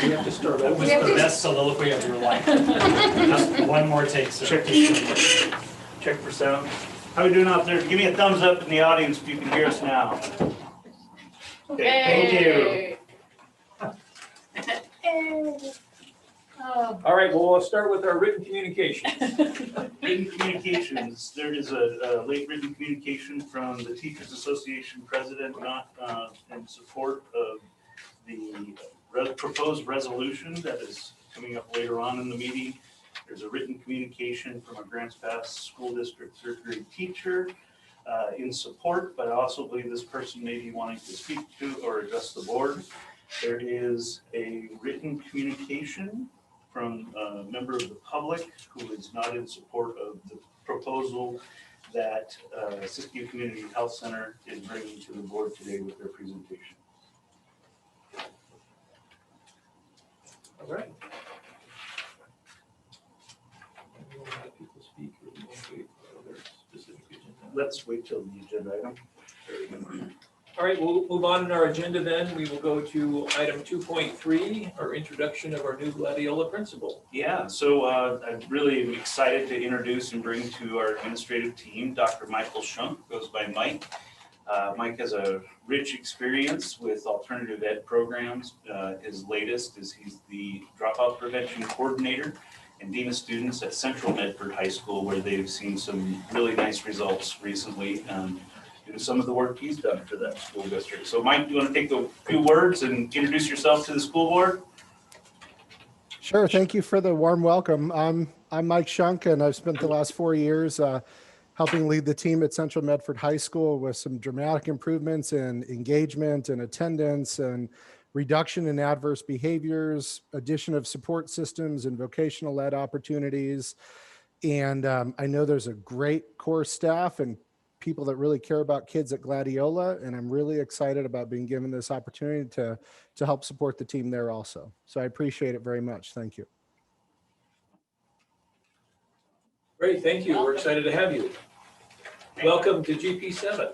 We have to start That over. was the best soliloquy of your life. Just one more take, sir. Check for sound. How are we doing out there? Give me a thumbs up in the audience if you can hear us now. Okay, thank you. All right, well, we'll start with our written communication. Written communications, there is a late written communication from the Teachers Association President in support of the proposed resolution that is coming up later on in the meeting. There's a written communication from a Grants Pass School District third grade teacher in support, but I also believe this person may be wanting to speak to or address the board. There is a written communication from a member of the public who is not in support of the proposal that Siskiyou Community Health Center is bringing to the board today with their presentation. All right. We will have people speak or we won't wait for other specific agenda. Let's wait till the agenda item. All right, we'll move on in our agenda then. We will go to item 2.3, our introduction of our new Gladiola principal. Yeah, so I'm really excited to introduce and bring to our administrative team, Dr. Michael Shunk, goes by Mike. Mike has a rich experience with alternative ed programs. His latest is he's the dropout prevention coordinator and dean of students at Central Medford High School, where they've seen some really nice results recently. Due to some of the work he's done for that school district. So Mike, do you want to take a few words and introduce yourself to the school board? Sure. Thank you for the warm welcome. I'm Mike Shunk, and I've spent the last 4 years helping lead the team at Central Medford High School with some dramatic improvements in engagement and attendance and reduction in adverse behaviors, addition of support systems and vocational ed opportunities. And I know there's a great core staff and people that really care about kids at Gladiola, and I'm really excited about being given this opportunity to help support the team there also. So I appreciate it very much. Thank you. Great, thank you. We're excited to have you. Welcome to GP7.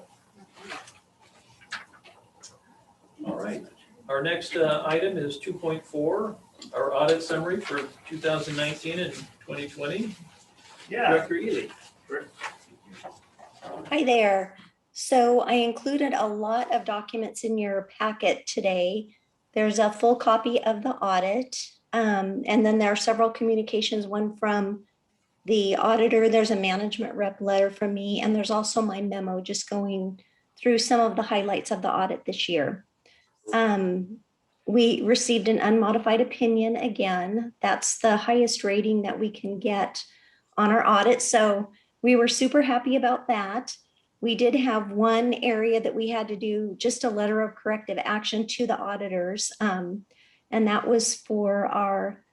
All right, our next item is 2.4, our audit summary for 2019 and 2020. Yeah. Director Ely. Hi there. So I included a lot of documents in your packet today. There's a full copy of the audit, and then there are several communications, one from the auditor, there's a management rep letter from me, and there's also my memo just going through some of the highlights of the audit this year. We received an unmodified opinion again. That's the highest rating that we can get on our audit. So we were super happy about that. We did have one area that we had to do just a letter of corrective action to the auditors. And that was for our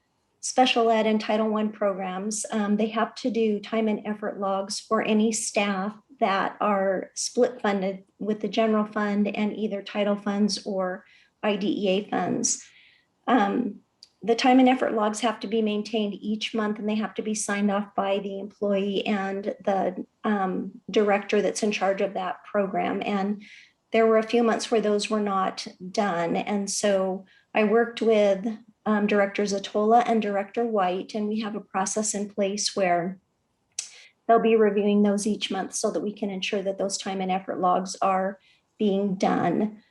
special ed and Title I programs. They have to do time and effort logs for any staff that are split funded with the general fund and either title funds or IDEA funds. The time and effort logs have to be maintained each month, and they have to be signed off by the employee and the director that's in charge of that program. And there were a few months where those were not done. And so I worked with Director Zatola and Director White, and we have a process in place where they'll be reviewing those each month so that we can ensure that those time and effort logs are being done.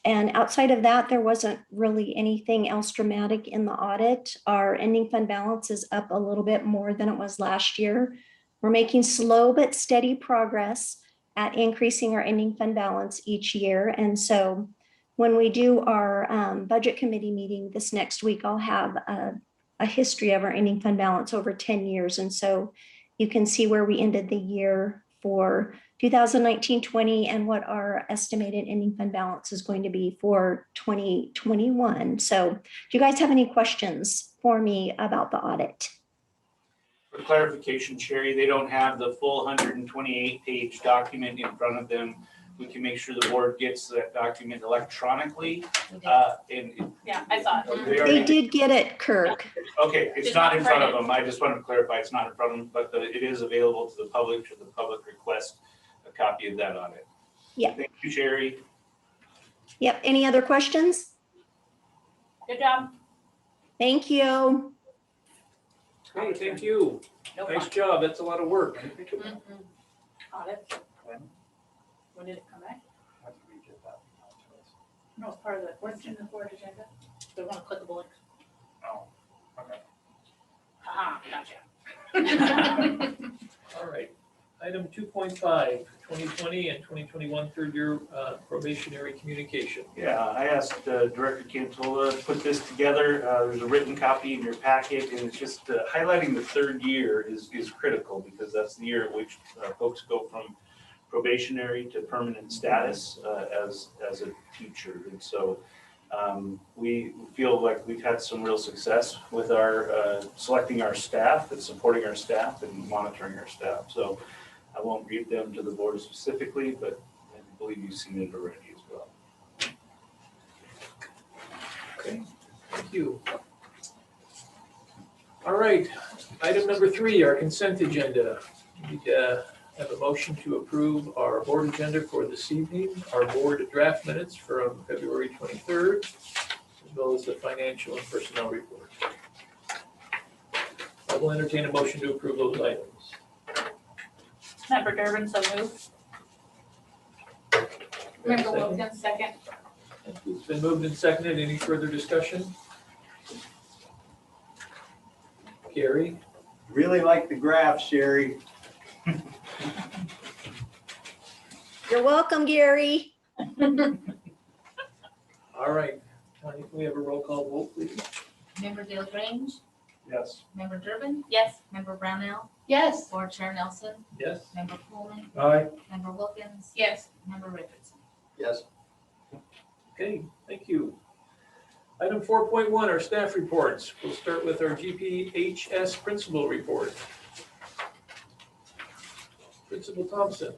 And outside of that, there wasn't really anything else dramatic in the audit. Our ending fund balance is up a little bit more than it was last year. We're making slow but steady progress at increasing our ending fund balance each year. And so when we do our budget committee meeting this next week, I'll have a history of our ending fund balance over 10 years. And so you can see where we ended the year for 2019-20 and what our estimated ending fund balance is going to be for 2021. So do you guys have any questions for me about the audit? For clarification, Sherry, they don't have the full 128-page document in front of them. We can make sure the board gets that document electronically. Yeah, I saw it. They did get it, Kirk. Okay, it's not in front of them. I just wanted to clarify it's not in front of them, but it is available to the public should the public request a copy of that audit. Yeah. Thank you, Sherry. Yep. Any other questions? Good job. Thank you. Hey, thank you. No Nice fun. job. That's a lot of work. Mm-mm. Audit. When did it come back? No, it's part of the, what's in the board agenda? They want to click the link. Oh, okay. Aha, gotcha. All right. Item 2.5, 2020 and 2021 third-year probationary communication. Yeah, I asked Director Cantola to put this together. There's a written copy in your packet, and it's just highlighting the third year is critical because that's the year at which folks go from probationary to permanent status as a teacher. And so we feel like we've had some real success with our selecting our staff and supporting our staff and monitoring our staff. So I won't read them to the board specifically, but I believe you've seen it already as well. Okay, thank you. All right, item number 3, our consent agenda. We have a motion to approve our board agenda for this evening, our board draft minutes from February 23rd, as well as the financial and personnel report. I will entertain a motion to approve those items. Member Durbin, so moved. Member Wilkins, second. It's been moved and seconded. Any further discussion? Gary? Really like the graph, Sherry. You're welcome, Gary. All right, can we have a roll call vote, please? Member DeLaGrange, Yes. Member Durbin, Yes. Member Brownell, Yes. Board Chair Nelson, Yes? Member Coleman, Aye. Member Wilkins, Yes. Member Richardson. Yes. Okay, thank you. Item 4.1, our staff reports. We'll start with our GPHS principal report. Principal Thompson.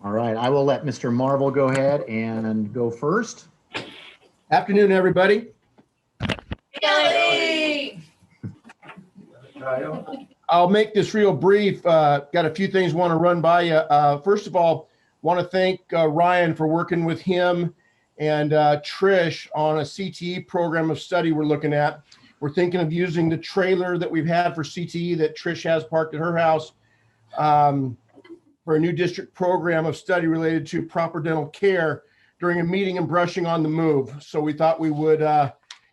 All right, I will let Mr. Marvel go ahead and go first. Afternoon, everybody. Kelly. I'll make this real brief. Got a few things want to run by you. First of all, want to thank Ryan for working with him and Trish on a CTE program of study we're looking at. We're thinking of using the trailer that we've had for CTE that Trish has parked at her house for a new district program of study related to proper dental care during a meeting and brushing on the move. So we thought we would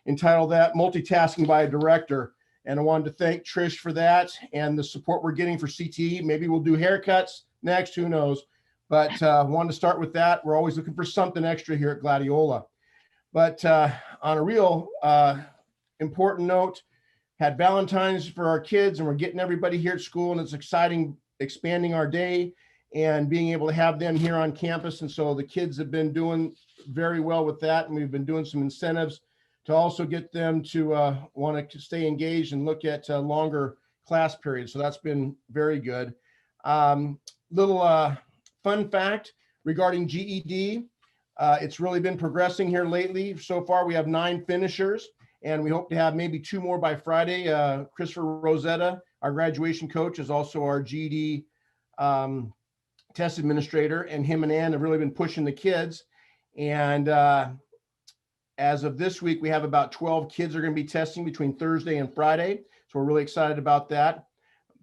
entitle that Multitasking by a Director. And I wanted to thank Trish for that and the support we're getting for CTE. Maybe we'll do haircuts next, who knows? But wanted to start with that. We're always looking for something extra here at Gladiola. But on a real important note, had Valentine's for our kids, and we're getting everybody here at school, and it's exciting expanding our day and being able to have them here on campus. And so the kids have been doing very well with that, and we've been doing some incentives to also get them to want to stay engaged and look at longer class periods. So that's been very good. Little fun fact regarding GED, it's really been progressing here lately. So far, we have 9 finishers, and we hope to have maybe 2 more by Friday. Christopher Rosetta, our graduation coach, is also our GED test administrator, and him and Ann have really been pushing the kids. And as of this week, we have about 12 kids are going to be testing between Thursday and Friday. So we're really excited about that.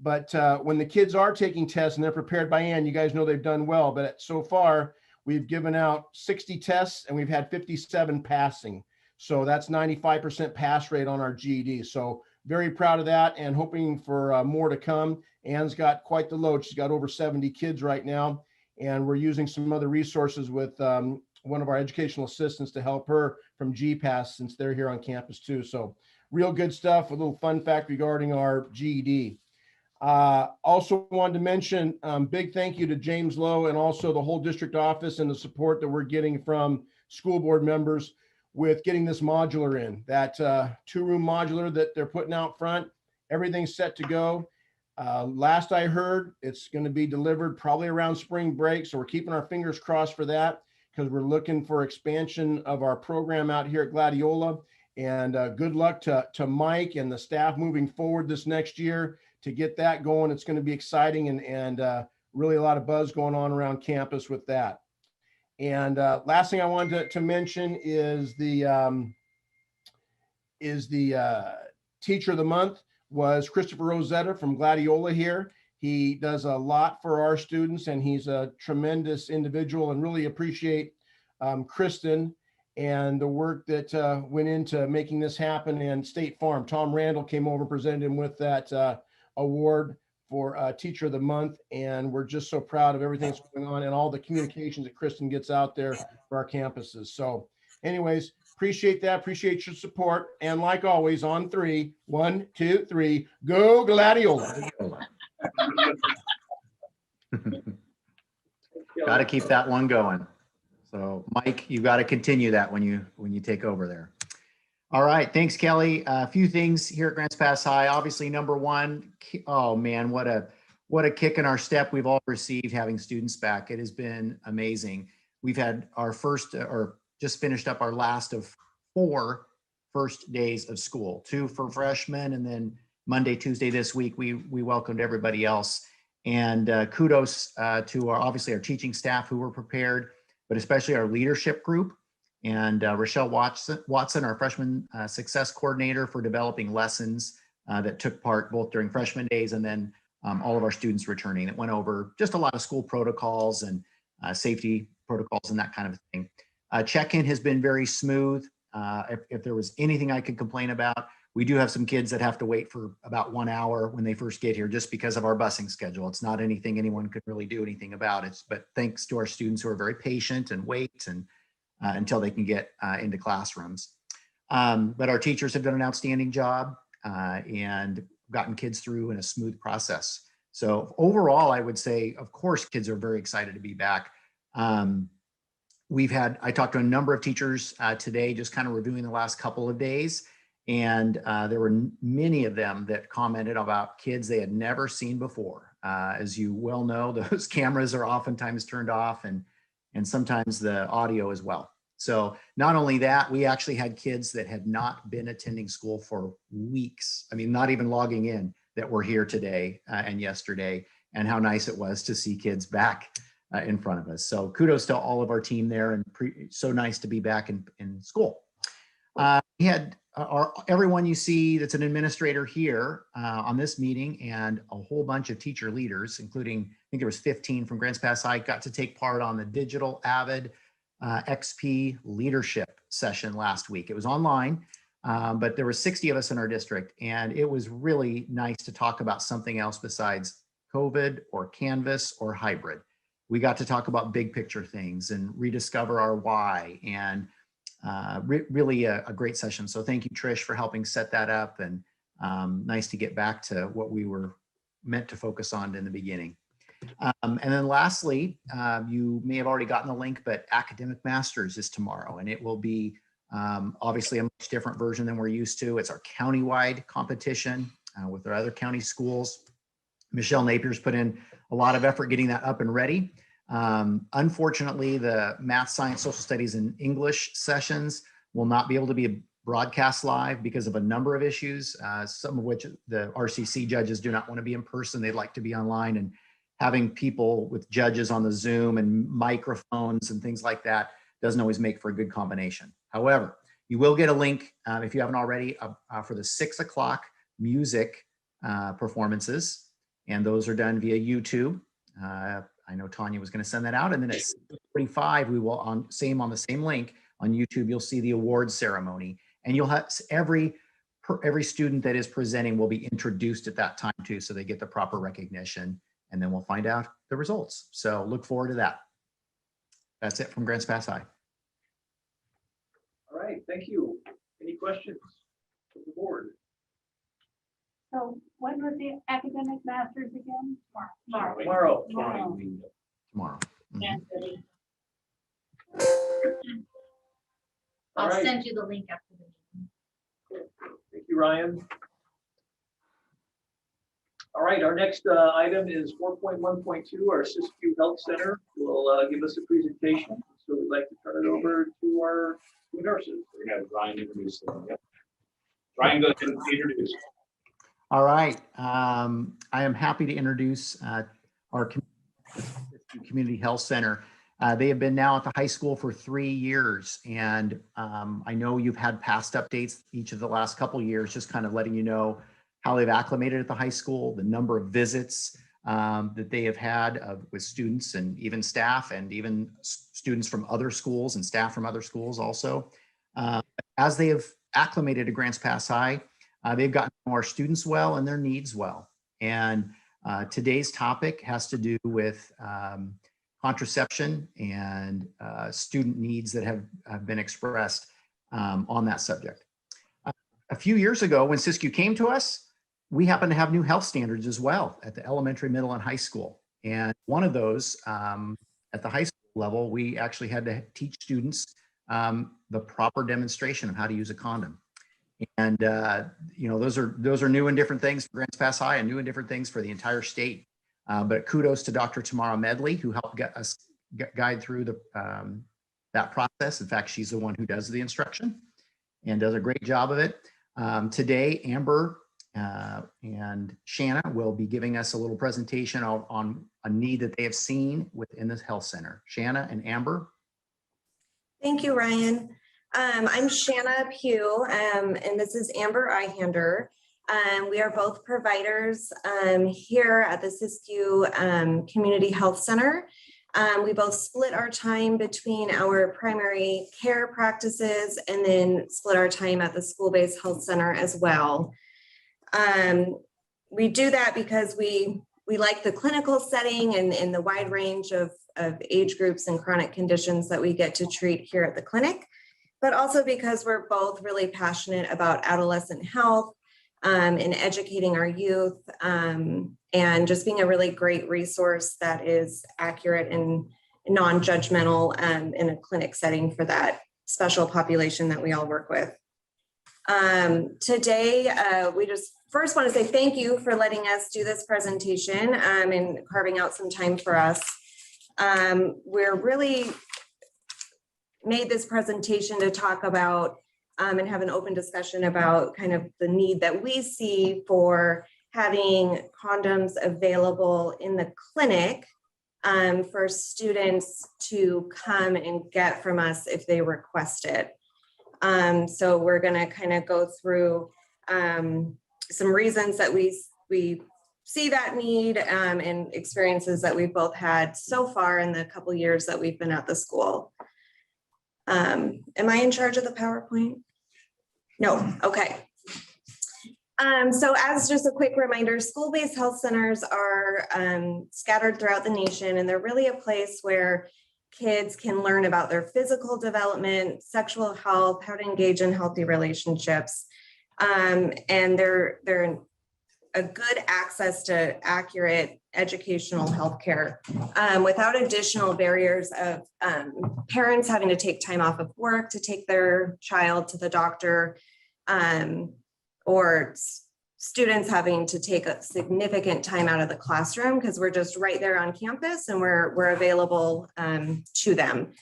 But when the kids are taking tests and they're prepared by Ann, you guys know they've done well. But so far, we've given out 60 tests and we've had 57 passing. So that's 95% pass rate on our GED. So very proud of that and hoping for more to come. Ann's got quite the load. She's got over 70 kids right now. And we're using some other resources with one of our educational assistants to help her from GPAS since they're here on campus too. So real good stuff. A little fun fact regarding our GED. Also wanted to mention big thank you to James Lowe and also the whole district office and the support that we're getting from school board members with getting this modular in. That 2-room modular that they're putting out front, everything's set to go. Last I heard, it's going to be delivered probably around spring break. So we're keeping our fingers crossed for that because we're looking for expansion of our program out here at Gladiola. And good luck to Mike and the staff moving forward this next year to get that going. It's going to be exciting and really a lot of buzz going on around campus with that. And last thing I wanted to mention is the teacher of the month was Christopher Rosetta from Gladiola here. He does a lot for our students, and he's a tremendous individual, and really appreciate Kristen and the work that went into making this happen. And State Farm, Tom Randall came over, presented him with that award for Teacher of the Month. And we're just so proud of everything that's going on and all the communications that Kristen gets out there for our campuses. So anyways, appreciate that. Appreciate your support. And like always, on 3, 1, 2, 3, go Gladiola. Got to keep that one going. So Mike, you got to continue that when you take over there. All right. Thanks, Kelly. A few things here at Grants Pass High. Obviously, number one, oh man, what a kick in our step we've all received having students back. It has been amazing. We've had our first or just finished up our last of 4 first days of school, 2 for freshmen, and then Monday, Tuesday this week, we welcomed everybody else. And kudos to obviously our teaching staff who were prepared, but especially our leadership group and Rochelle Watson, our freshman success coordinator, for developing lessons that took part both during freshman days and then all of our students returning. It went over just a lot of school protocols and safety protocols and that kind of thing. Check-in has been very smooth. If there was anything I could complain about, we do have some kids that have to wait for about 1 hour when they first get here just because of our busing schedule. It's not anything anyone could really do anything about it, but thanks to our students who are very patient and wait and until they can get into classrooms. But our teachers have done an outstanding job and gotten kids through in a smooth process. So overall, I would say, of course, kids are very excited to be back. I talked to a number of teachers today, just kind of reviewing the last couple of days. And there were many of them that commented about kids they had never seen before. As you well know, those cameras are oftentimes turned off and sometimes the audio as well. So not only that, we actually had kids that had not been attending school for weeks. I mean, not even logging in, that were here today and yesterday, and how nice it was to see kids back in front of us. So kudos to all of our team there, and so nice to be back in school. We had everyone you see that's an administrator here on this meeting, and a whole bunch of teacher leaders, including, I think there was 15 from Grants Pass High, got to take part on the Digital Avid XP leadership session last week. It was online, but there were 60 of us in our district, and it was really nice to talk about something else besides COVID or Canvas or hybrid. We got to talk about big picture things and rediscover our why, and really a great session. So thank you, Trish, for helping set that up, and nice to get back to what we were meant to focus on in the beginning. And then lastly, you may have already gotten the link, but Academic Masters is tomorrow, and it will be obviously a much different version than we're used to. It's our countywide competition with our other county schools. Michelle Napier's put in a lot of effort getting that up and ready. Unfortunately, the math, science, social studies, and English sessions will not be able to be broadcast live because of a number of issues, some of which the RCC judges do not want to be in person. They'd like to be online, and having people with judges on the Zoom and microphones and things like that doesn't always make for a good combination. However, you will get a link if you haven't already for the 6 o'clock music performances, and those are done via YouTube. I know Tanya was going to send that out, and then at 6:45 we will on the same link on YouTube. You'll see the awards ceremony, and you'll have every student that is presenting will be introduced at that time too, so they get the proper recognition, and then we'll find out the results. So look forward to that. That's it from Grants Pass High. All right, thank you. Any questions from the board? So when was the academic masters again? Tomorrow. Tomorrow. Tomorrow. Mhm. All I'll right. send you the link after the meeting. Thank you, Ryan. All right, our next item is 4.1.2. Our Siskiyou Health Center will give us a presentation. So we'd like to turn it over to our two nurses. We're gonna have Ryan introduce them. Yep. Ryan, go ahead and introduce. All right. I am happy to introduce our Community Health Center. They have been now at the high school for 3 years. And I know you've had past updates each of the last couple of years, just kind of letting you know how they've acclimated at the high school, the number of visits that they have had with students and even staff, and even students from other schools and staff from other schools also. As they have acclimated to Grants Pass High, they've gotten to know our students well and their needs well. And today's topic has to do with contraception and student needs that have been expressed on that subject. A few years ago, when Siskiyou came to us, we happened to have new health standards as well at the elementary, middle, and high school. And one of those, at the high school level, we actually had to teach students the proper demonstration of how to use a condom. And those are new and different things for Grants Pass High and new and different things for the entire state. But kudos to Dr. Tamara Medley, who helped get us guide through that process. In fact, she's the one who does the instruction and does a great job of it. Today, Amber and Shanna will be giving us a little presentation on a need that they have seen within this health center. Shanna and Amber. Thank you, Ryan. I'm Shanna Pugh, and this is Amber Ihander. We are both providers here at the Siskiyou Community Health Center. We both split our time between our primary care practices and then split our time at the school-based health center as well. We do that because we like the clinical setting and the wide range of age groups and chronic conditions that we get to treat here at the clinic, but also because we're both really passionate about adolescent health and educating our youth and just being a really great resource that is accurate and non-judgmental in a clinic setting for that special population that we all work with. Today, we just first want to say thank you for letting us do this presentation and carving out some time for us. We're really made this presentation to talk about and have an open discussion about kind of the need that we see for having condoms available in the clinic for students to come and get from us if they request it. So we're going to kind of go through some reasons that we see that need and experiences that we've both had so far in the couple years that we've been at the school. Am I in charge of the PowerPoint? No, okay. So as just a quick reminder, school-based health centers are scattered throughout the nation, and they're really a place where kids can learn about their physical development, sexual health, how to engage in healthy relationships. And they're a good access to accurate educational healthcare without additional barriers of parents having to take time off of work to take their child to the doctor, or students having to take a significant time out of the classroom because we're just right there on campus and we're available to them.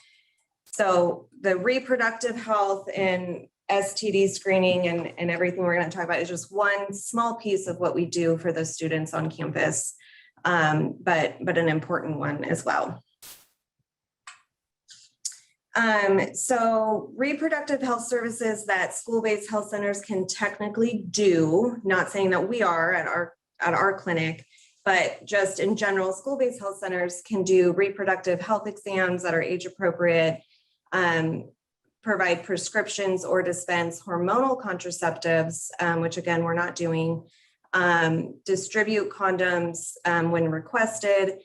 So the reproductive health and STD screening and everything we're going to talk about is just one small piece of what we do for the students on campus, but an important one as well. So reproductive health services that school-based health centers can technically do, not saying that we are at our clinic, but just in general, school-based health centers can do reproductive health exams that are age appropriate, provide prescriptions or dispense hormonal contraceptives, which again, we're not doing, distribute condoms when requested,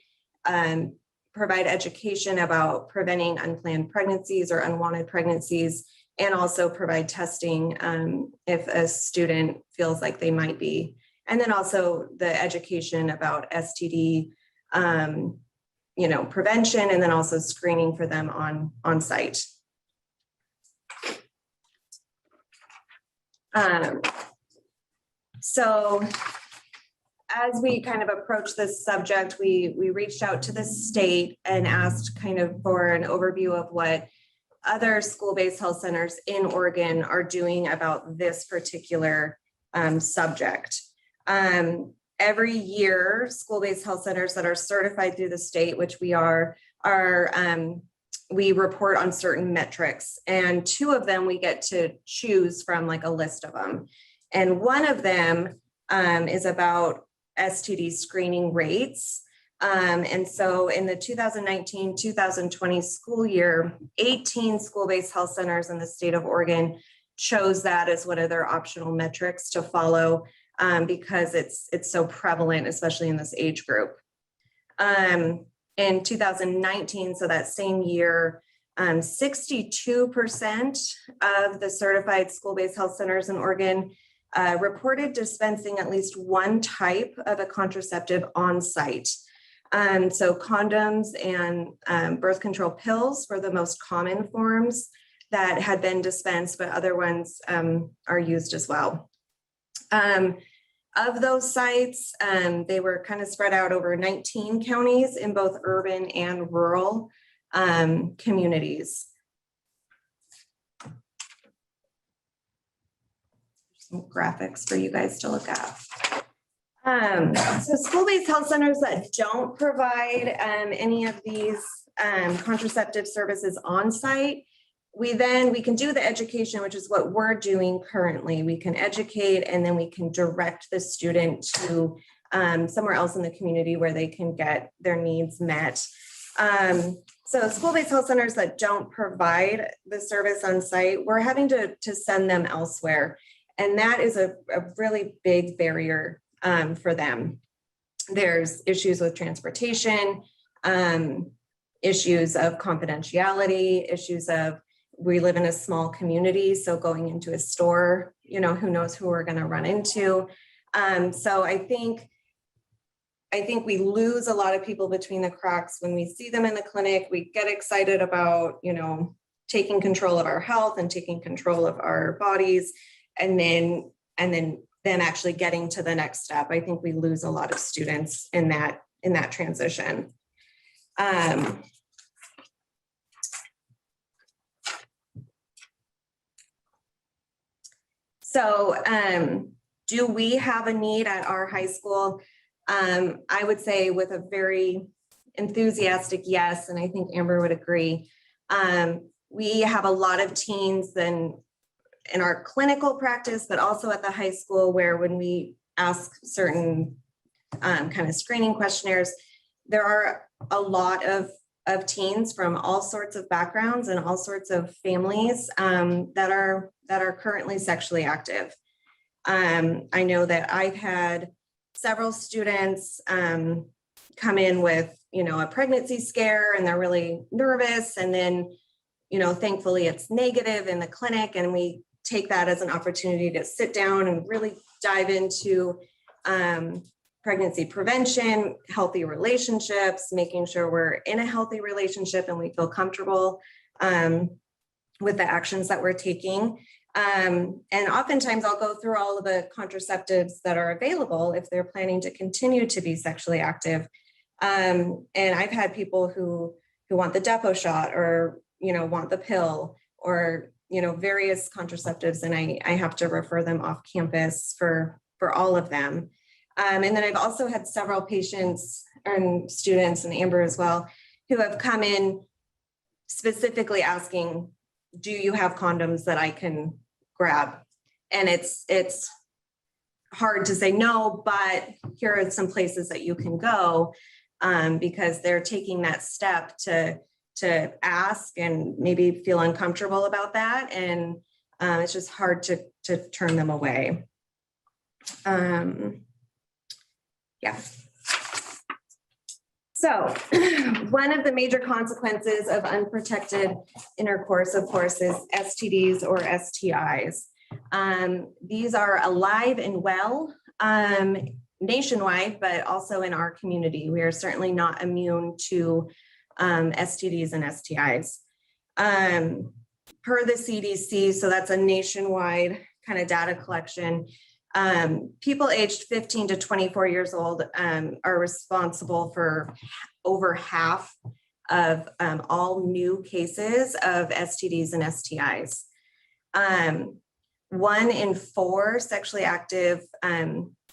provide education about preventing unplanned pregnancies or unwanted pregnancies, and also provide testing if a student feels like they might be. And then also the education about STD, prevention, and then also screening for them on site. So as we kind of approach this subject, we reached out to the state and asked kind of for an overview of what other school-based health centers in Oregon are doing about this particular subject. Every year, school-based health centers that are certified through the state, which we are we report on certain metrics, and 2 of them we get to choose from, like a list of them. And one of them is about STD screening rates. And so in the 2019-2020 school year, 18 school-based health centers in the state of Oregon chose that as one of their optional metrics to follow, because it's so prevalent, especially in this age group. In 2019, so that same year, 62% of the certified school-based health centers in Oregon reported dispensing at least one type of a contraceptive on site. So condoms and birth control pills were the most common forms that had been dispensed, but other ones are used as well. Of those sites, they were kind of spread out over 19 counties in both urban and rural communities. Some graphics for you guys to look at. So school-based health centers that don't provide any of these contraceptive services on site, we can do the education, which is what we're doing currently. We can educate, and then we can direct the student to somewhere else in the community where they can get their needs met. So school-based health centers that don't provide the service on site, we're having to send them elsewhere. And that is a really big barrier for them. There's issues with transportation, issues of confidentiality, issues of, we live in a small community, so going into a store, you know, who knows who we're going to run into. So I think we lose a lot of people between the cracks when we see them in the clinic. We get excited about, you know, taking control of our health and taking control of our bodies, and then them actually getting to the next step. I think we lose a lot of students in that transition. So do we have a need at our high school? I would say with a very enthusiastic yes, and I think Amber would agree. We have a lot of teens in our clinical practice, but also at the high school, where when we ask certain kind of screening questionnaires, there are a lot of teens from all sorts of backgrounds and all sorts of families that are currently sexually active. I know that I've had several students come in with, you know, a pregnancy scare, and they're really nervous, and then, you know, thankfully it's negative in the clinic, and we take that as an opportunity to sit down and really dive into pregnancy prevention, healthy relationships, making sure we're in a healthy relationship and we feel comfortable with the actions that we're taking. And oftentimes I'll go through all of the contraceptives that are available if they're planning to continue to be sexually active. And I've had people who want the depot shot, or, you know, want the pill, or, you know, various contraceptives, and I have to refer them off campus for all of them. And then I've also had several patients and students, and Amber as well, who have come in specifically asking, do you have condoms that I can grab? And it's hard to say no, but here are some places that you can go, because they're taking that step to ask and maybe feel uncomfortable about that. And it's just hard to turn them away. Yeah. So one of the major consequences of unprotected intercourse, of course, is STDs or STIs. These are alive and well nationwide, but also in our community. We are certainly not immune to STDs and STIs. Per the CDC, so that's a nationwide kind of data collection, people aged 15 to 24 years old are responsible for over half of all new cases of STDs and STIs. 1 in 4 sexually active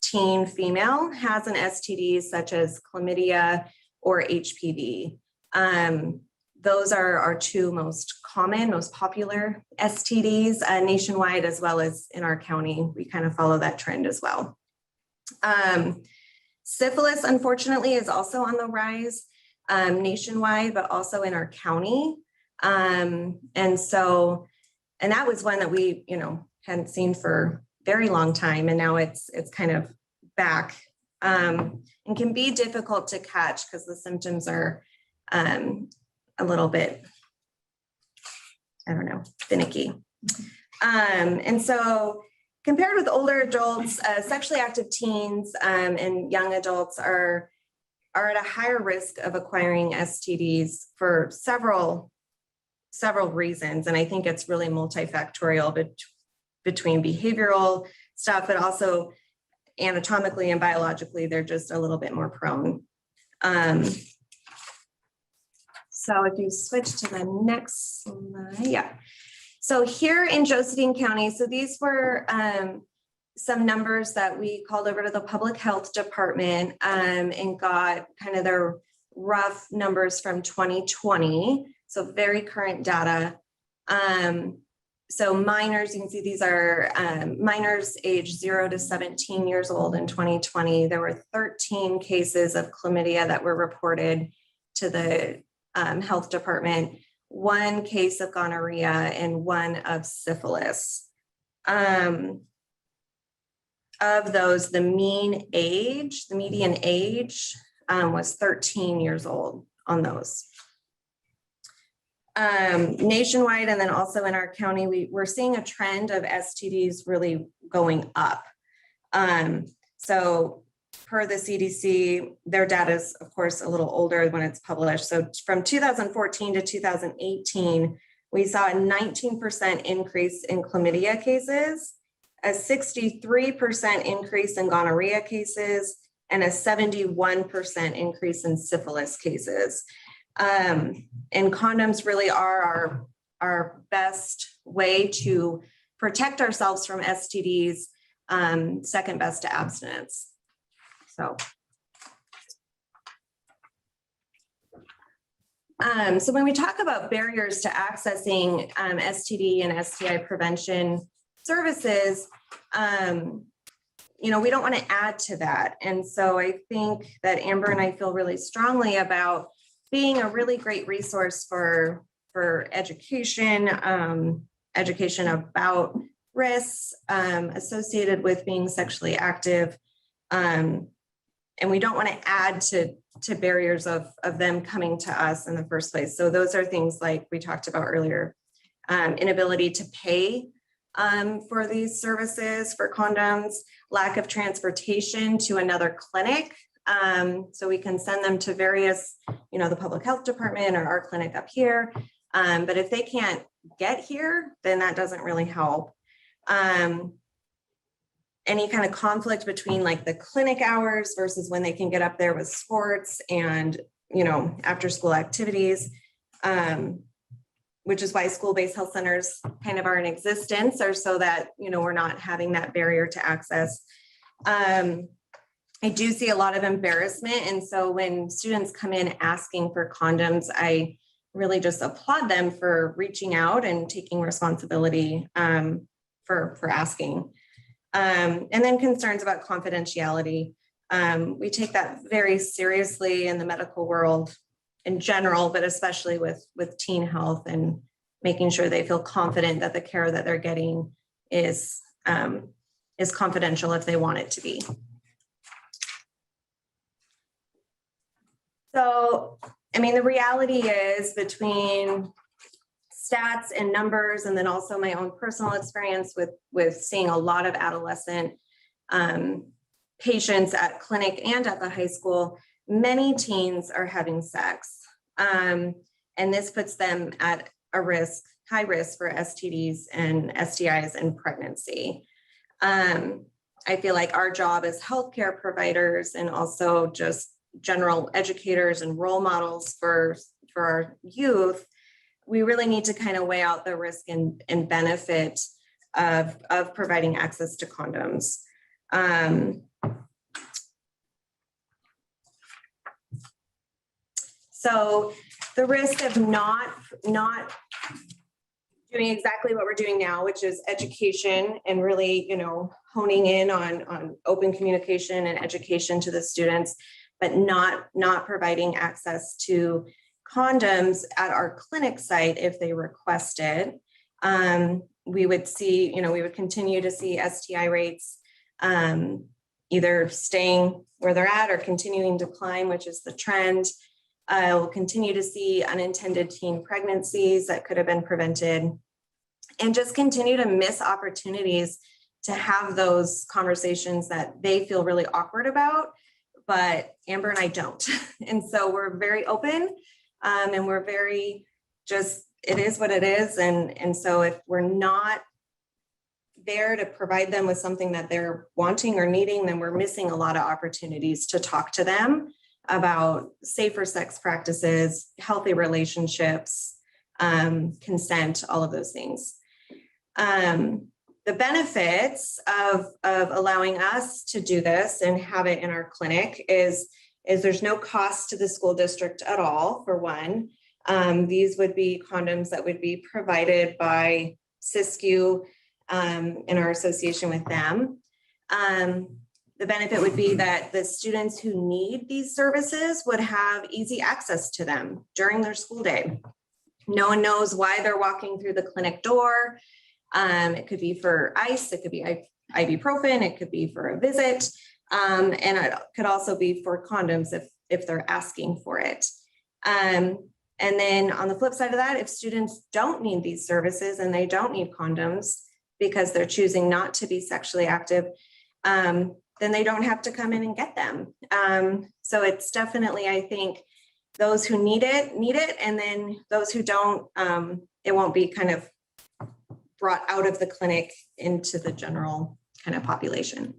teen female has an STD such as chlamydia or HPV. Those are our two most common, most popular STDs nationwide, as well as in our county. We kind of follow that trend as well. Syphilis, unfortunately, is also on the rise nationwide, but also in our county. And that was one that we, hadn't seen for a very long time, and now it's kind of back, and can be difficult to catch because the symptoms are a little bit, finicky. And so compared with older adults, sexually active teens and young adults are at a higher risk of acquiring STDs for several reasons. And I think it's really multifactorial between behavioral stuff, but also anatomically and biologically, they're just a little bit more prone. So if you switch to the next slide, yeah. So here in Josephine County, so these were some numbers that we called over to the public health department and got kind of their rough numbers from 2020. So very current data. So minors, you can see these are minors age 0 to 17 years old in 2020. There were 13 cases of chlamydia that were reported to the health department, 1 case of gonorrhea and 1 of syphilis. Of those, the median age was 13 years old on those. Nationwide, and then also in our county, we're seeing a trend of STDs really going up. So per the CDC, their data is, of course, a little older when it's published. So from 2014 to 2018, we saw a 19% increase in chlamydia cases, a 63% increase in gonorrhea cases, and a 71% increase in syphilis cases. And condoms really are our best way to protect ourselves from STDs, second best to abstinence. So when we talk about barriers to accessing STD and STI prevention services, we don't want to add to that. And so I think that Amber and I feel really strongly about being a really great resource for education, education about risks associated with being sexually active. And we don't want to add to barriers of them coming to us in the first place. So those are things like we talked about earlier, inability to pay for these services, for condoms, lack of transportation to another clinic. So we can send them to various, the public health department or our clinic up here. But if they can't get here, then that doesn't really help. Any kind of conflict between like the clinic hours versus when they can get up there with sports and, after school activities, which is why school-based health centers kind of are in existence, or so that, we're not having that barrier to access. I do see a lot of embarrassment. And so when students come in asking for condoms, I really just applaud them for reaching out and taking responsibility for asking. And then concerns about confidentiality. We take that very seriously in the medical world in general, but especially with teen health and making sure they feel confident that the care that they're getting is confidential if they want it to be. So, the reality is, between stats and numbers, and then also my own personal experience with seeing a lot of adolescent patients at clinic and at the high school, many teens are having sex. And this puts them at high risk for STDs and STIs in pregnancy. I feel like our job as healthcare providers and also just general educators and role models for our youth, we really need to kind of weigh out the risk and benefit of providing access to condoms. So the risk of not doing exactly what we're doing now, which is education and really, honing in on open communication and education to the students, but not providing access to condoms at our clinic site if they request it. We would see, we would continue to see STI rates either staying where they're at or continuing to climb, which is the trend. We'll continue to see unintended teen pregnancies that could have been prevented, and just continue to miss opportunities to have those conversations that they feel really awkward about, but Amber and I don't. And so we're very open, and we're very it is what it is. And so if we're not there to provide them with something that they're wanting or needing, then we're missing a lot of opportunities to talk to them about safer sex practices, healthy relationships, consent, all of those things. The benefits of allowing us to do this and have it in our clinic is there's no cost to the school district at all, for one. These would be condoms that would be provided by SISCU in our association with them. The benefit would be that the students who need these services would have easy access to them during their school day. No one knows why they're walking through the clinic door. It could be for ice, it could be ibuprofen, it could be for a visit, and it could also be for condoms if they're asking for it. And then on the flip side of that, if students don't need these services and they don't need condoms because they're choosing not to be sexually active, then they don't have to come in and get them. So it's definitely, I think, those who need it, and then those who don't, it won't be kind of brought out of the clinic into the general kind of population.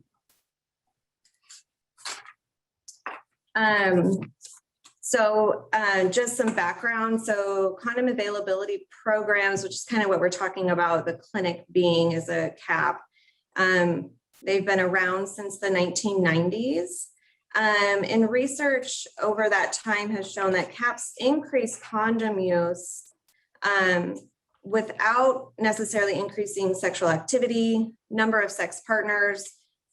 So just some background. So condom availability programs, which is kind of what we're talking about, the clinic being as a CAP. They've been around since the 1990s. And research over that time has shown that CAPs increase condom use without necessarily increasing sexual activity, number of sex partners,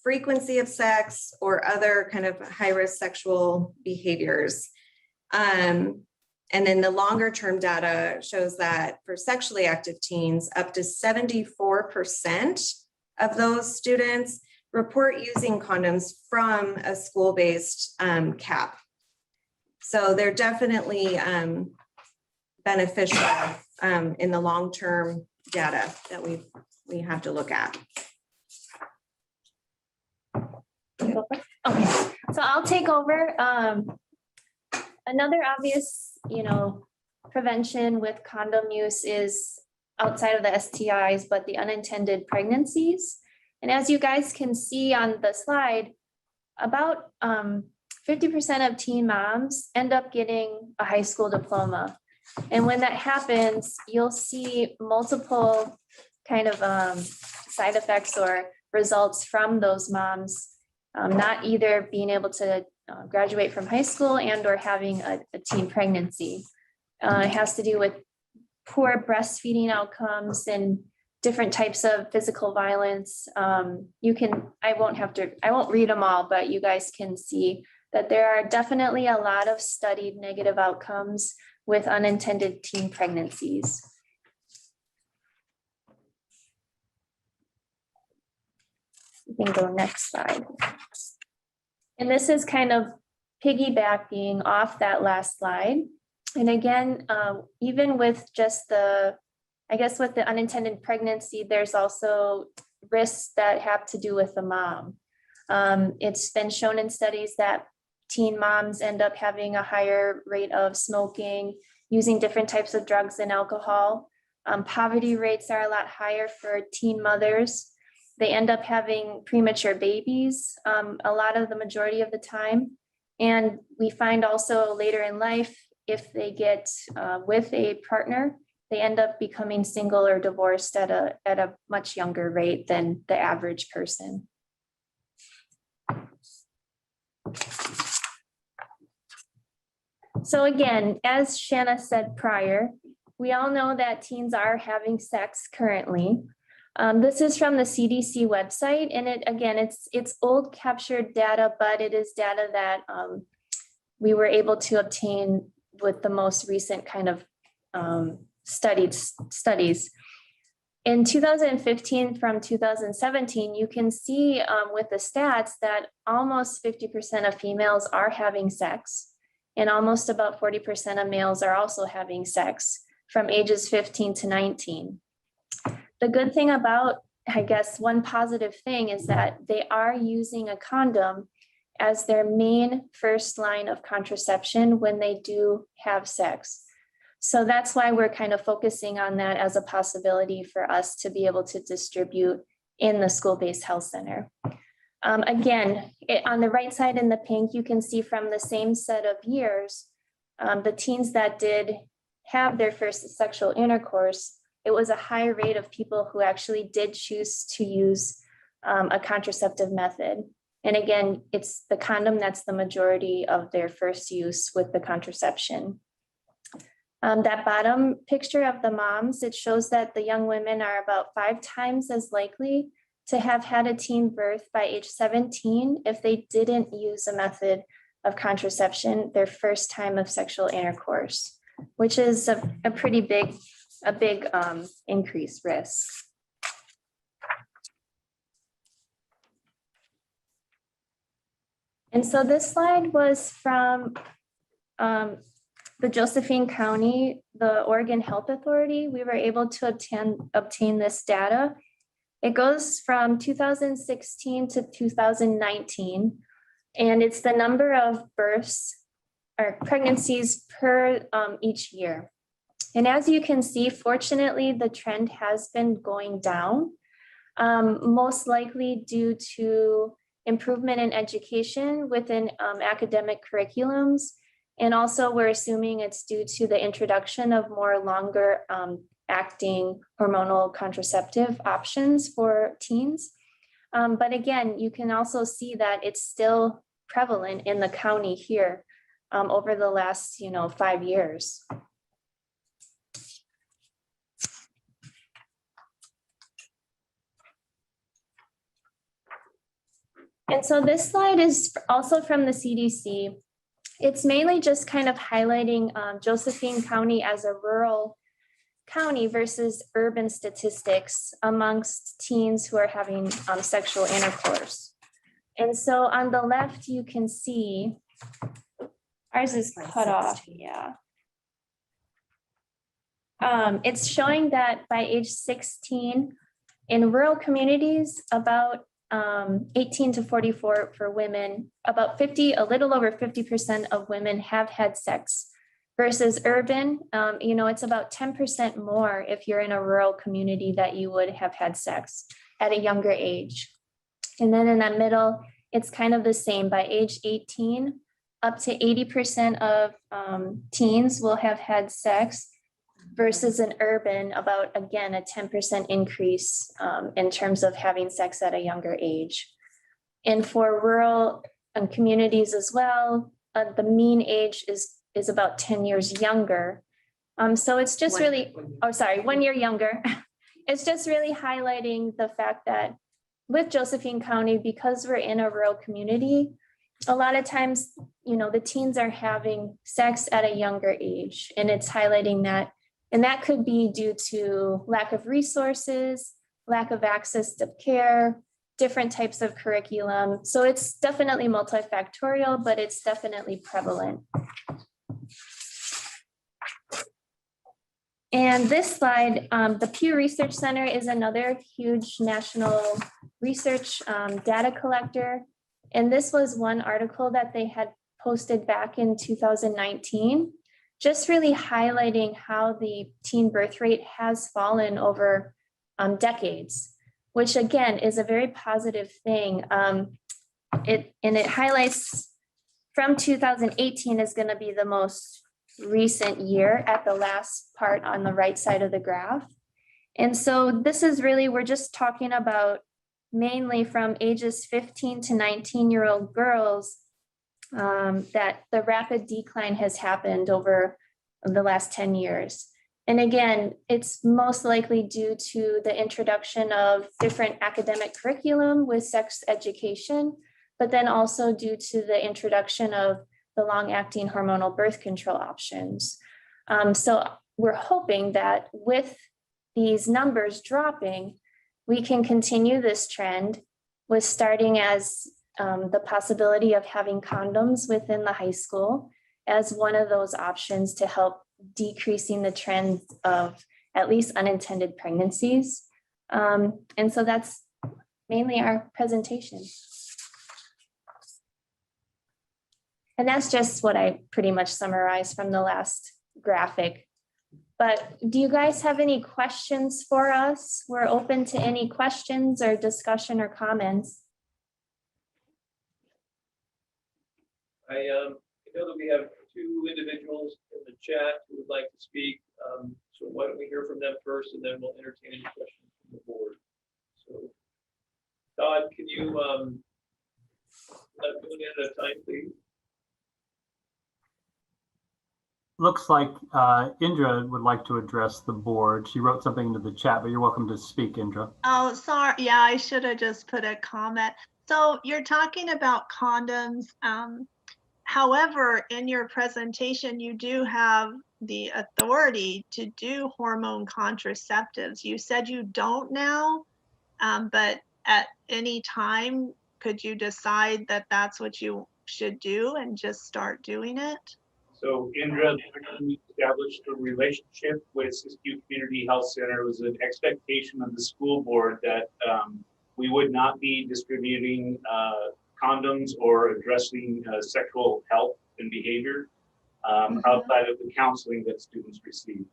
frequency of sex, or other kind of high-risk sexual behaviors. And then the longer term data shows that for sexually active teens, up to 74% of those students report using condoms from a school-based CAP. So they're definitely beneficial in the long-term data that we have to look at. Okay, so I'll take over. Another obvious, prevention with condom use is outside of the STIs, but the unintended pregnancies. And as you guys can see on the slide, about 50% of teen moms end up getting a high school diploma. And when that happens, you'll see multiple kind of side effects or results from those moms, not either being able to graduate from high school and or having a teen pregnancy. It has to do with poor breastfeeding outcomes and different types of physical violence. I won't read them all, but you guys can see that there are definitely a lot of studied negative outcomes with unintended teen pregnancies. You can go next slide. And this is kind of piggybacking off that last slide. And again, even with just with the unintended pregnancy, there's also risks that have to do with the mom. It's been shown in studies that teen moms end up having a higher rate of smoking, using different types of drugs and alcohol. Poverty rates are a lot higher for teen mothers. They end up having premature babies the majority of the time. And we find also later in life, if they get with a partner, they end up becoming single or divorced at a much younger rate than the average person. So again, as Shanna said prior, we all know that teens are having sex currently. This is from the CDC website, and it's old captured data, but it is data that we were able to obtain with the most recent kind of studies. In 2015 from 2017, you can see with the stats that almost 50% of females are having sex, and almost about 40% of males are also having sex from ages 15 to 19. The good thing about, I guess, one positive thing is that they are using a condom as their main first line of contraception when they do have sex. So that's why we're kind of focusing on that as a possibility for us to be able to distribute in the school-based health center. Again, on the right side in the pink, you can see from the same set of years, the teens that did have their first sexual intercourse, it was a high rate of people who actually did choose to use a contraceptive method. And again, it's the condom that's the majority of their first use with the contraception. That bottom picture of the moms, it shows that the young women are about 5 times as likely to have had a teen birth by age 17 if they didn't use a method of contraception their first time of sexual intercourse, which is a pretty big increased risk. And so this slide was from the Josephine County, the Oregon Health Authority. We were able to obtain this data. It goes from 2016 to 2019, and it's the number of births or pregnancies per each year. And as you can see, fortunately, the trend has been going down, most likely due to improvement in education within academic curriculums. And also we're assuming it's due to the introduction of more longer acting hormonal contraceptive options for teens. But again, you can also see that it's still prevalent in the county here over the last 5 years. And so this slide is also from the CDC. It's mainly just kind of highlighting Josephine County as a rural county versus urban statistics amongst teens who are having sexual intercourse. And so on the left, you can see, ours is cut off, yeah. It's showing that by age 16, in rural communities, about 18 to 44 for women, about a little over 50% of women have had sex versus urban. It's about 10% more if you're in a rural community that you would have had sex at a younger age. And then in that middle, it's kind of the same. By age 18, up to 80% of teens will have had sex versus an urban, about, again, a 10% increase in terms of having sex at a younger age. And for rural communities as well, the mean age is about 10 years younger. So it's just 1 year younger. It's just really highlighting the fact that with Josephine County, because we're in a rural community, a lot of times, the teens are having sex at a younger age, and it's highlighting that. And that could be due to lack of resources, lack of access to care, different types of curriculum. So it's definitely multifactorial, but it's definitely prevalent. And this slide, the Pew Research Center is another huge national research data collector. And this was one article that they had posted back in 2019. Just really highlighting how the teen birth rate has fallen over decades, which again is a very positive thing. It highlights from 2018 is going to be the most recent year at the last part on the right side of the graph. And so this is really, we're just talking about mainly from ages 15 to 19-year-old girls that the rapid decline has happened over the last 10 years. And again, it's most likely due to the introduction of different academic curriculum with sex education, but then also due to the introduction of the long-acting hormonal birth control options. So we're hoping that with these numbers dropping, we can continue this trend with starting as the possibility of having condoms within the high school as one of those options to help decreasing the trend of at least unintended pregnancies. And so that's mainly our presentation. And that's just what I pretty much summarized from the last graphic. But do you guys have any questions for us? We're open to any questions or discussion or comments. I know that we have two individuals in the chat who would like to speak. So why don't we hear from them first, and then we'll entertain any questions from the board. So Todd, can you let one at a time, please? Looks like Indra would like to address the board. She wrote something into the chat, but you're welcome to speak, Indra. Oh, sorry. Yeah, I should have just put a comment. So you're talking about condoms. However, in your presentation, you do have the authority to do hormone contraceptives. You said you don't now, but at any time, could you decide that that's what you should do and just start doing it? So Indra, we established a relationship with Siskiyou Community Health Center. It was an expectation of the school board that we would not be distributing condoms or addressing sexual health and behavior outside of the counseling that students receive.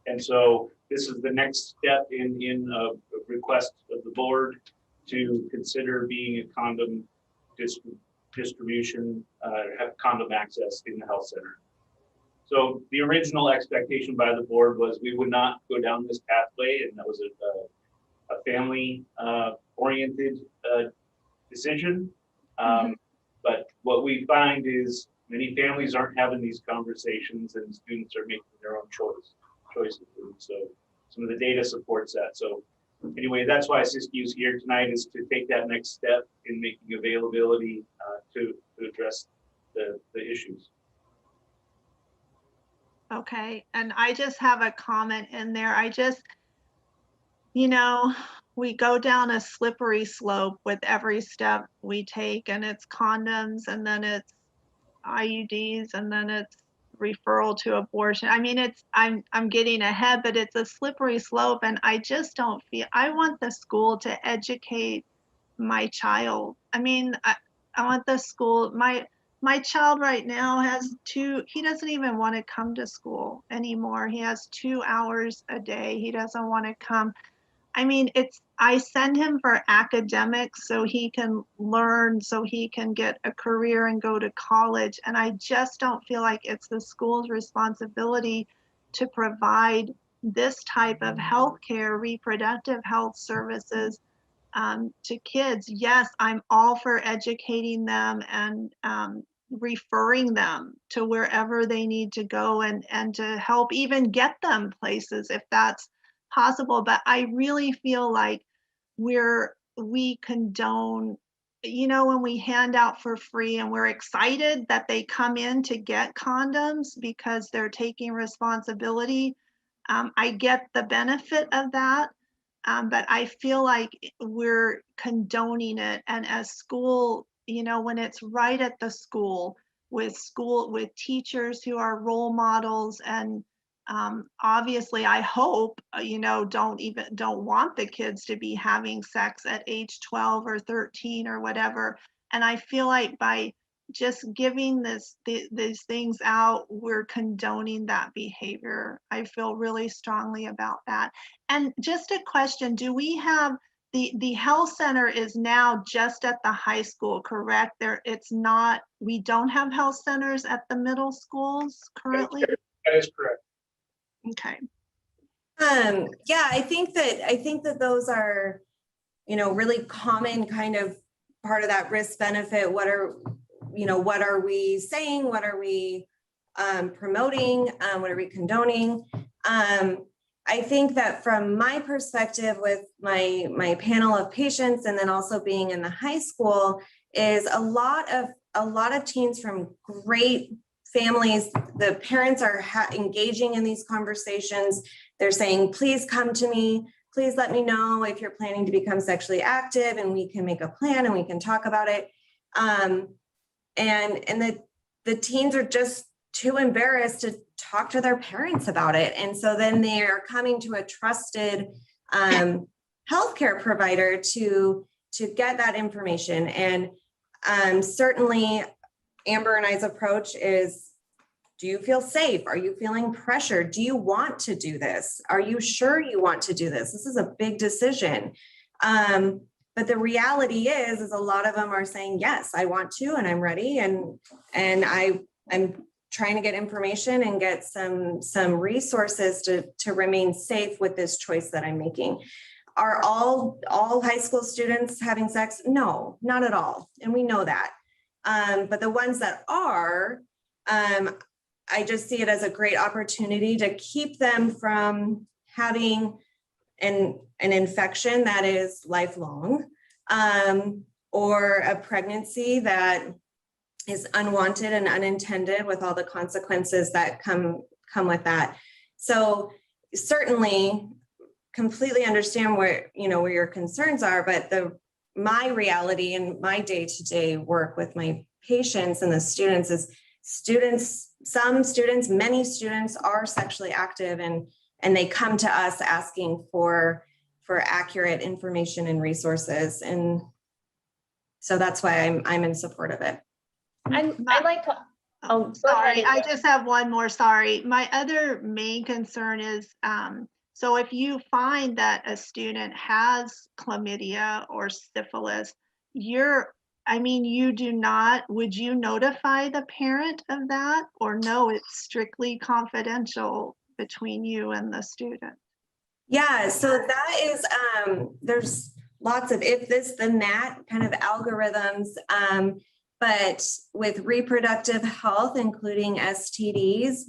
And so this is the next step in a request of the board to consider being a condom distribution, have condom access in the health center. So the original expectation by the board was we would not go down this pathway, and that was a family oriented decision. But what we find is many families aren't having these conversations, and students are making their own choices. So some of the data supports that. So anyway, that's why Siskiyou's here tonight, is to take that next step in making availability to address the issues. Okay, and I just have a comment in there. I just, you know, we go down a slippery slope with every step we take, and it's condoms, and then it's IUDs, and then it's referral to abortion. I mean, I'm getting ahead, but it's a slippery slope, and I just don't feel, I want the school to educate my child. I mean, I want the school, my child right now has he doesn't even want to come to school anymore. He has 2 hours a day. He doesn't want to come. I mean, I send him for academics so he can learn, so he can get a career and go to college. And I just don't feel like it's the school's responsibility to provide this type of healthcare, reproductive health services to kids. Yes, I'm all for educating them and referring them to wherever they need to go, and to help even get them places if that's possible. But I really feel like we condone, you know, when we hand out for free and we're excited that they come in to get condoms because they're taking responsibility. I get the benefit of that. But I feel like we're condoning it. And as school, you know, when it's right at the school with teachers who are role models, and obviously I hope, you know, don't want the kids to be having sex at age 12 or 13 or whatever. And I feel like by just giving these things out, we're condoning that behavior. I feel really strongly about that. And just a question, do we have, the health center is now just at the high school, correct? We don't have health centers at the middle schools currently? That is correct. Okay. Yeah, I think that those are, you know, really common kind of part of that risk benefit. what are we saying? What are we promoting? What are we condoning? I think that from my perspective with my panel of patients, and then also being in the high school, is a lot of teens from great families. The parents are engaging in these conversations. They're saying, please come to me. Please let me know if you're planning to become sexually active, and we can make a plan and we can talk about it. And the teens are just too embarrassed to talk to their parents about it. And so then they are coming to a trusted healthcare provider to get that information. And certainly Amber and I's approach is, do you feel safe? Are you feeling pressured? Do you want to do this? Are you sure you want to do this? This is a big decision. But the reality is a lot of them are saying, yes, I want to, and I'm ready. And I'm trying to get information and get some resources to remain safe with this choice that I'm making. Are all high school students having sex? No, not at all. And we know that. But the ones that are, I just see it as a great opportunity to keep them from having an infection that is lifelong, or a pregnancy that is unwanted and unintended, with all the consequences that come with that. So certainly completely understand where your concerns are, but my reality and my day-to-day work with my patients and the students is many students are sexually active, and they come to us asking for accurate information and resources. And so that's why I'm in support of it. I'd like to, oh, sorry, I just have one more, sorry. My other main concern is, so if you find that a student has chlamydia or syphilis, would you notify the parent of that, or no, it's strictly confidential between you and the student? Yeah, so that is, there's lots of if this, then that kind of algorithms, but with reproductive health, including STDs,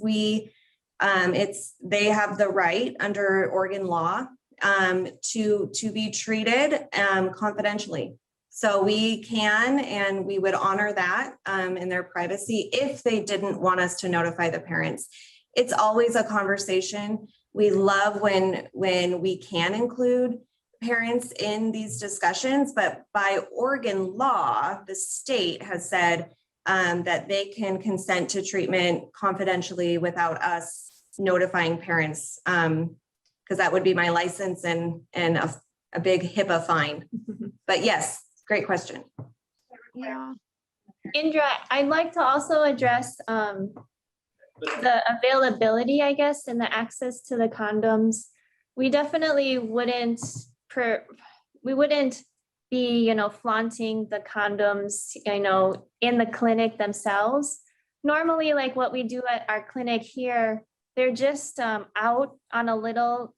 they have the right under Oregon law to be treated confidentially. So we can, and we would honor that in their privacy if they didn't want us to notify the parents. It's always a conversation. We love when we can include parents in these discussions, but by Oregon law, the state has said that they can consent to treatment confidentially without us notifying parents, because that would be my license and a big HIPAA fine. But yes, great question. Yeah. Indra, I'd like to also address the availability, I guess, and the access to the condoms. We definitely wouldn't be, flaunting the condoms, in the clinic themselves. Normally, like what we do at our clinic here, they're just out in a little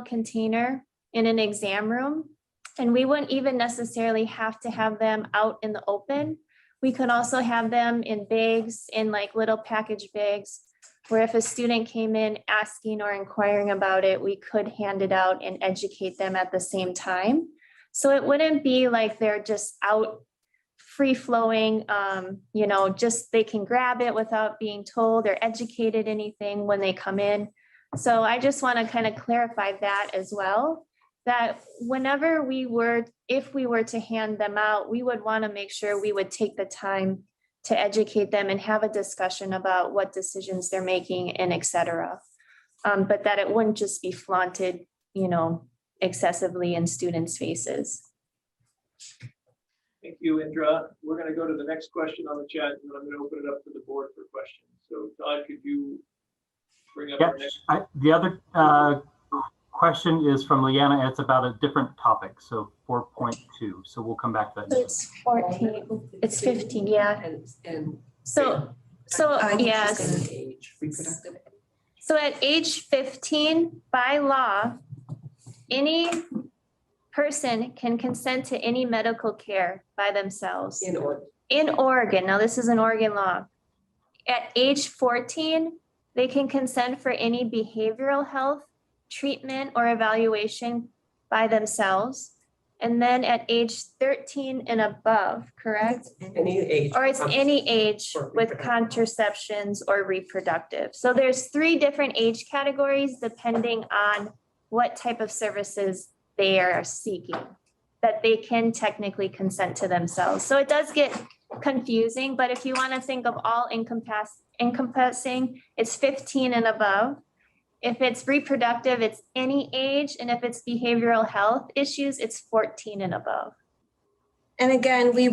container in an exam room. And we wouldn't even necessarily have to have them out in the open. We could also have them in bags, in like little package bags, where if a student came in asking or inquiring about it, we could hand it out and educate them at the same time. So it wouldn't be like they're just out free flowing, just they can grab it without being told or educated anything when they come in. So I just want to kind of clarify that as well, that if we were to hand them out, we would want to make sure we would take the time to educate them and have a discussion about what decisions they're making and et cetera. But that it wouldn't just be flaunted, excessively in students' faces. Thank you, Indra. We're going to go to the next question on the chat, and then I'm going to open it up to the board for questions. So Todd, could you bring up our next? The other question is from Leanna, and it's about a different topic, so 4.2. So we'll come back to that. It's 14, it's 15, yeah. So yes. So at age 15, by law, any person can consent to any medical care by themselves. In Oregon. In Oregon, now this is an Oregon law. At age 14, they can consent for any behavioral health treatment or evaluation by themselves. And then at age 13 and above, correct? Any age. Or it's any age with contraceptions or reproductive. So there's 3 different age categories depending on what type of services they are seeking, that they can technically consent to themselves. So it does get confusing, but if you want to think of all encompassing, it's 15 and above. If it's reproductive, it's any age, and if it's behavioral health issues, it's 14 and above. And again, we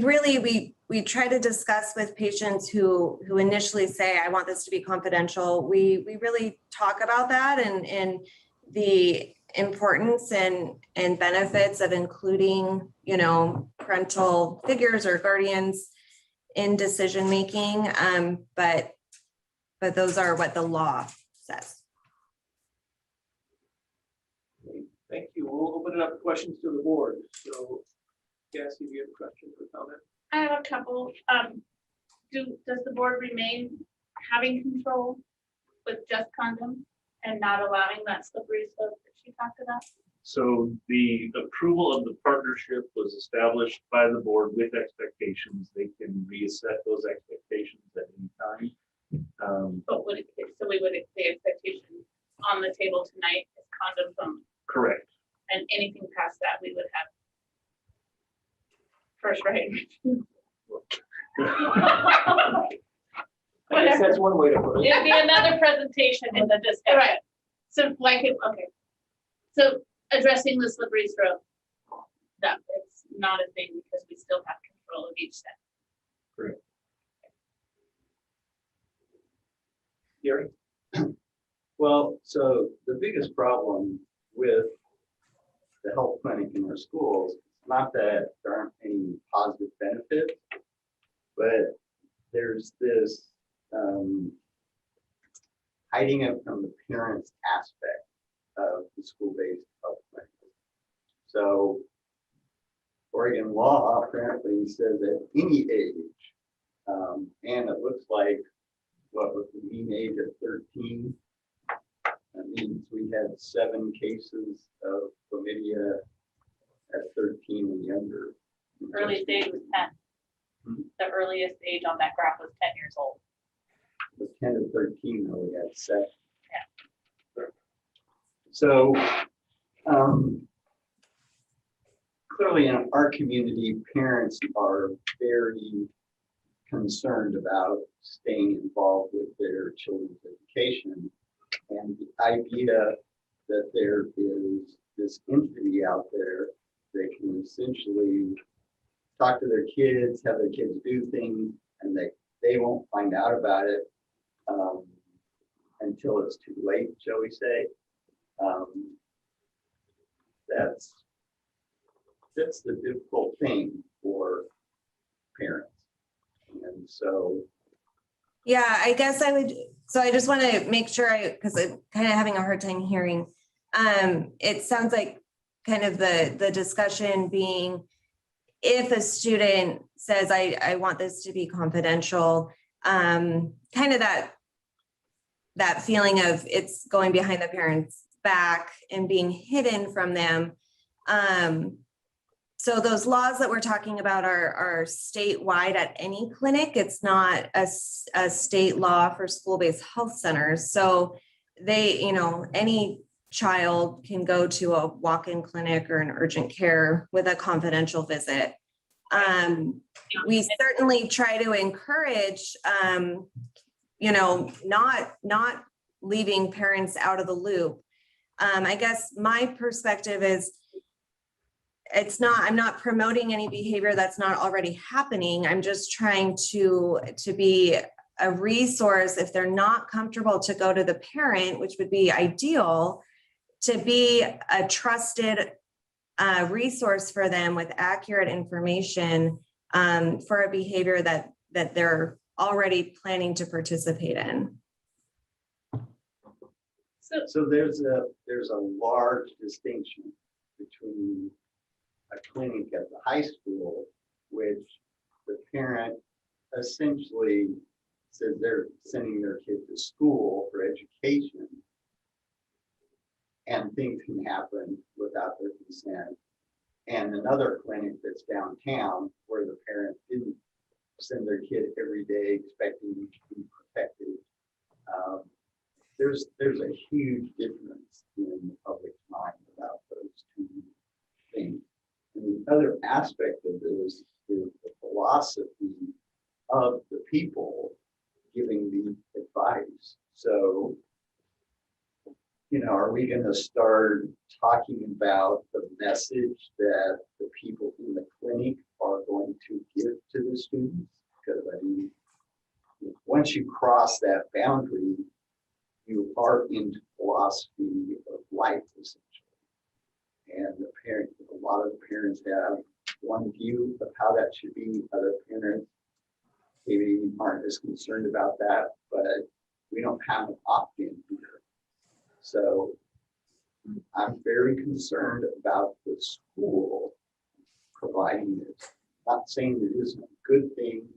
try to discuss with patients who initially say, I want this to be confidential. We really talk about that and the importance and benefits of including, you know, parental figures or guardians in decision making. But those are what the law says. Thank you. We'll open it up to questions to the board. So, Cassie, do you have a question or comment? I have a couple. Does the board remain having control with just condoms and not allowing that slippery slope that she talked about? So the approval of the partnership was established by the board with expectations. They can reassess those expectations at any time. But would it, so we would, the expectation on the table tonight is condoms only, Correct. and anything past that, we would have first right. I guess that's one way to put it. It'd be another presentation in the discussion. Right. So blanket, okay. So addressing the slippery slope, that it's not a thing because we still have control of each step. Great. Gary? Well, so the biggest problem with the health clinic in our schools, not that there aren't any positive benefits, but there's this hiding it from the parents aspect of the school-based health clinic. So Oregon law apparently says at any age, and it looks like what was the mean age at 13? That means we had 7 cases of chlamydia at 13 and younger. Earliest age was 10. The earliest age on that graph was 10 years old. With 10 to 13, though, we had 7. Yeah. So clearly in our community, parents are very concerned about staying involved with their children's education. And the idea that there is this entity out there that can essentially talk to their kids, have their kids do things, and they won't find out about it until it's too late, shall we say. That's the difficult thing for parents. And so Yeah, I guess I would, so I just want to make sure because I'm kind of having a hard time hearing. It sounds like kind of the discussion being, if a student says, I want this to be confidential, kind of that feeling of it's going behind the parents' back and being hidden from them. So those laws that we're talking about are statewide at any clinic. It's not a state law for school-based health centers. So they, you know, any child can go to a walk-in clinic or an urgent care with a confidential visit. We certainly try to encourage, you know, not leaving parents out of the loop. I guess my perspective is, I'm not promoting any behavior that's not already happening. I'm just trying to be a resource if they're not comfortable to go to the parent, which would be ideal, to be a trusted resource for them with accurate information for a behavior that they're already planning to participate in. So there's a large distinction between a clinic at the high school, which the parent essentially says they're sending their kid to school for education, and things can happen without their consent. And another clinic that's downtown where the parent didn't send their kid every day expecting them to be protected. There's a huge difference in the public's mind about those two things. And the other aspect of this is the philosophy of the people giving the advice. So, are we going to start talking about the message that the people in the clinic are going to give to the students? Because I mean, once you cross that boundary, you are into philosophy of life, essentially. And a lot of the parents have one view of how that should be. Other parents maybe aren't as concerned about that, but we don't have an opt-in here. So I'm very concerned about the school providing it. Not saying it isn't a good thing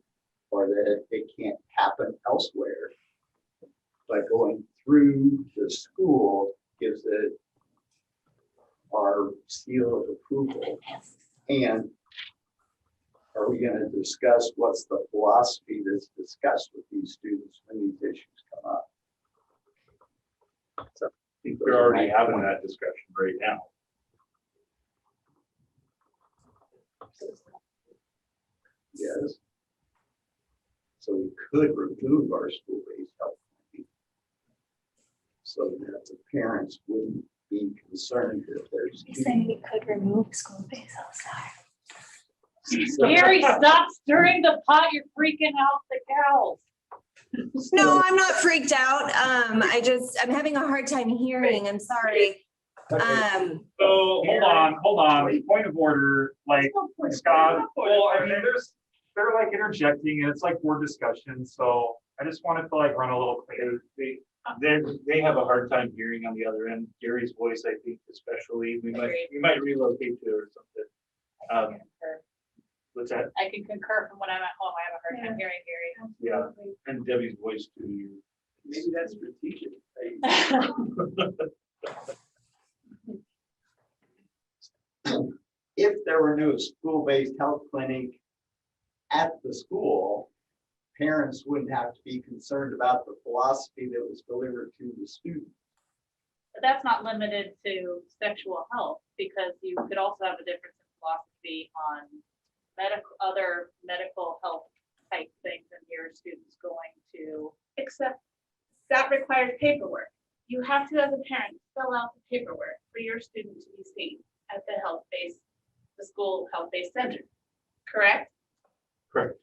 or that it can't happen elsewhere, but going through the school gives it our seal of approval. And are we going to discuss what's the philosophy that's discussed with these students when these issues come up? So, I think we're already having that discussion right now. Yes. So we could remove our school-based health plan so that the parents wouldn't be concerned if there's. You saying we could remove school-based outside? Gary, stop stirring the pot. You're freaking out the cows. No, I'm not freaked out. I'm having a hard time hearing. I'm sorry. So hold on. Point of order, like Scott. Well, I mean, they're like interjecting, and it's like board discussion. So I just wanted to like run a little clear. They have a hard time hearing on the other end. Gary's voice, I think, especially. We might relocate to it or something. What's that? I can concur from when I'm at home. I have a hard time hearing Gary. Yeah, and Debbie's voice too. Maybe that's strategic. If there were no school-based health clinic at the school, parents wouldn't have to be concerned about the philosophy that was delivered to the student. But that's not limited to sexual health, because you could also have a difference in philosophy on other medical health type things, and your students going to accept. That requires paperwork. You have to, as a parent, fill out the paperwork for your student to be seen at the school health-based center, correct? Correct.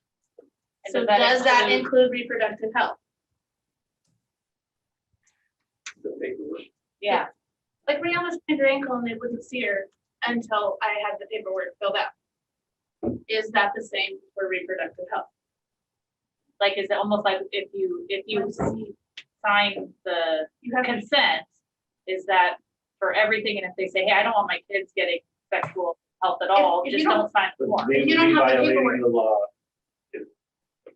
So does that include reproductive health? The paperwork. Yeah. Like Rihanna sprained her ankle and they wouldn't see her until I had the paperwork filled out. Is that the same for reproductive health? Like, is it almost like if you sign the consent, is that for everything? And if they say, hey, I don't want my kids getting sexual health at all, just don't sign the form. If you don't have the paperwork, the law.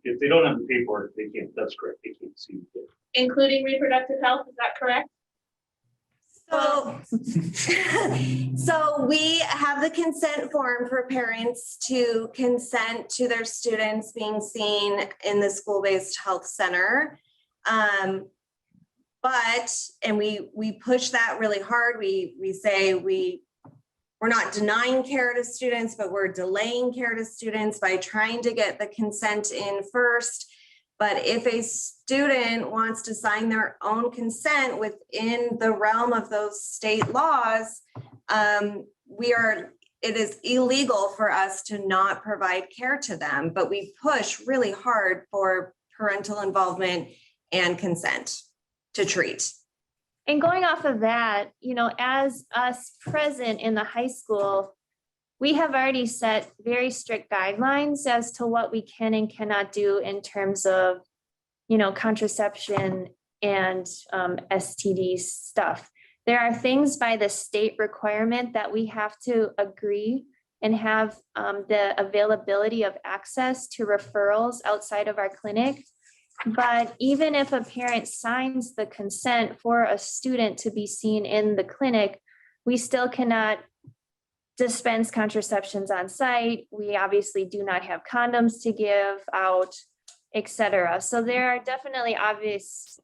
If they don't have the paperwork, they can't. That's correct. They can't see the kid. Including reproductive health, is that correct? So we have the consent form for parents to consent to their students being seen in the school-based health center. And we push that really hard. We say we're not denying care to students, but we're delaying care to students by trying to get the consent in first. But if a student wants to sign their own consent within the realm of those state laws, it is illegal for us to not provide care to them, but we push really hard for parental involvement and consent to treat. And going off of that, as us present in the high school, we have already set very strict guidelines as to what we can and cannot do in terms of, contraception and STD stuff. There are things by the state requirement that we have to agree and have the availability of access to referrals outside of our clinic. But even if a parent signs the consent for a student to be seen in the clinic, we still cannot dispense contraceptions on site. We obviously do not have condoms to give out, etc. So there are definitely obvious,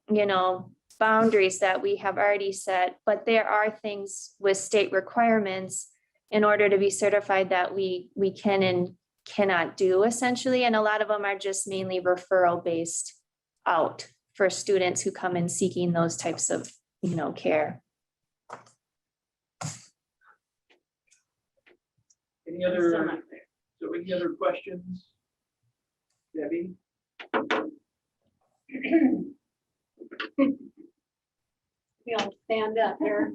boundaries that we have already set, but there are things with state requirements in order to be certified that we can and cannot do essentially. And a lot of them are just mainly referral based out for students who come in seeking those types of, care. Any other questions? Debbie? We'll stand up here.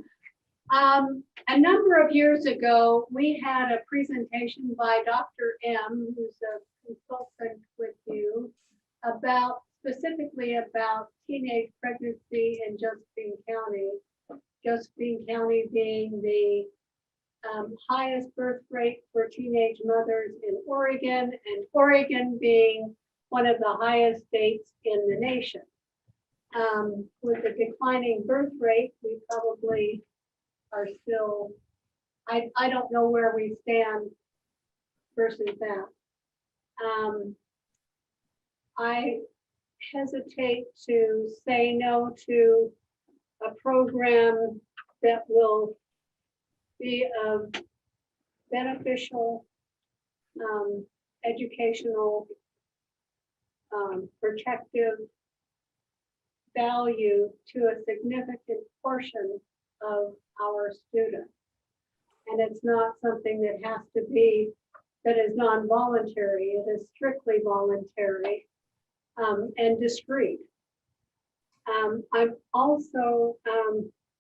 A number of years ago, we had a presentation by Dr. M, who's a consultant with you, specifically about teenage pregnancy in Josephine County. Josephine County being the highest birth rate for teenage mothers in Oregon, and Oregon being one of the highest states in the nation. With the declining birth rate, we probably are still, I don't know where we stand versus that. I hesitate to say no to a program that will be of beneficial, educational, protective value to a significant portion of our students. And it's not something that is non-voluntary. It is strictly voluntary and discreet. I'm also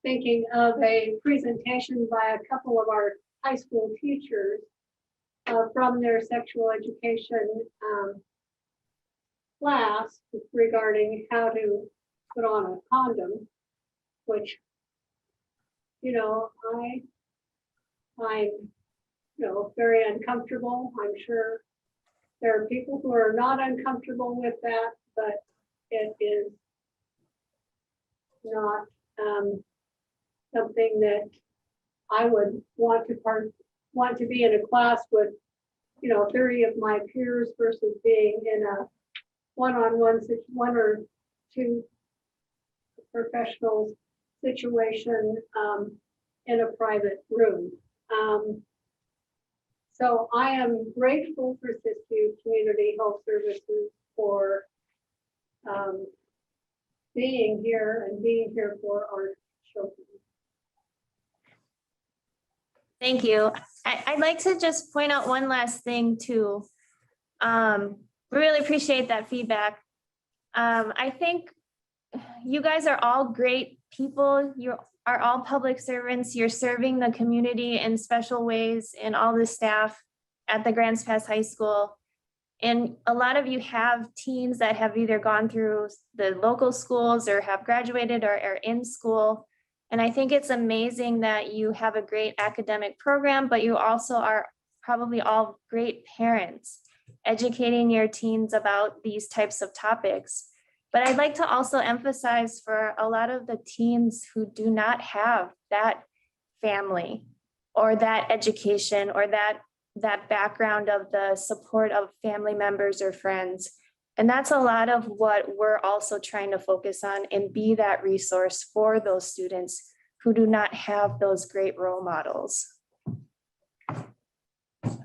thinking of a presentation by a couple of our high school teachers from their sexual education class regarding how to put on a condom, which, I find, very uncomfortable. I'm sure there are people who are not uncomfortable with that, but it is not something that I would want to be in a class with, 30 of my peers versus being in a one-on-one, one or two professionals situation in a private room. So I am grateful for Siskiyou Community Health Services for being here for our children. Thank you. I'd like to just point out one last thing too. We really appreciate that feedback. I think you guys are all great people. You are all public servants. You're serving the community in special ways, and all the staff at the Grants Pass High School. And a lot of you have teens that have either gone through the local schools or have graduated or are in school. And I think it's amazing that you have a great academic program, but you also are probably all great parents, educating your teens about these types of topics. But I'd like to also emphasize for a lot of the teens who do not have that family or that education or that background of the support of family members or friends. And that's a lot of what we're also trying to focus on and be that resource for those students who do not have those great role models. Thank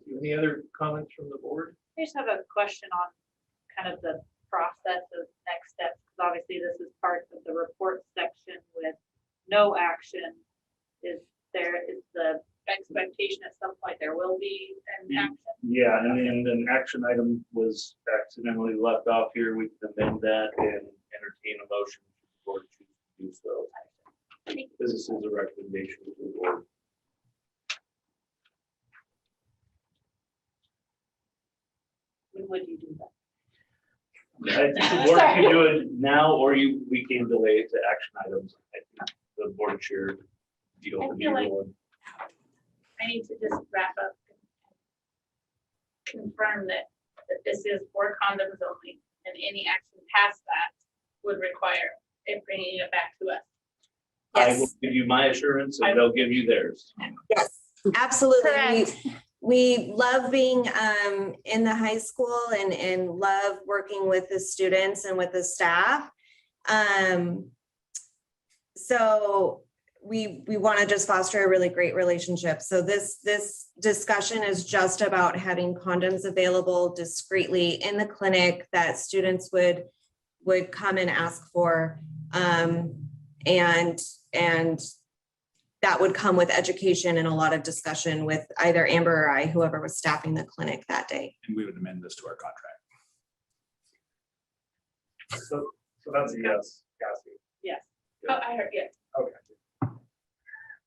you. Any other comments from the board? I just have a question on kind of the process of next steps, because obviously this is part of the report section with no action. Is the expectation at some point there will be an action? Yeah, and then an action item was accidentally left off here. We can amend that and entertain a motion for the board to do so. This is a recommendation to the board. When would you do that? I think the board can do it now, or we can delay it to action items. I think the board chair, you don't need one. I need to just wrap up. Confirm that this is for condoms only, and any action past that would require it bringing it back to us. I will Yes, give you my assurance and they'll give you theirs. yes, absolutely. Correct. We love being in the high school and love working with the students and with the staff. So we want to just foster a really great relationship. So this discussion is just about having condoms available discreetly in the clinic that students would come and ask for. And that would come with education and a lot of discussion with either Amber or I, whoever was staffing the clinic that day. And we would amend this to our contract. So that's a yes, Cassie. Yes. Oh, I heard yes. Okay.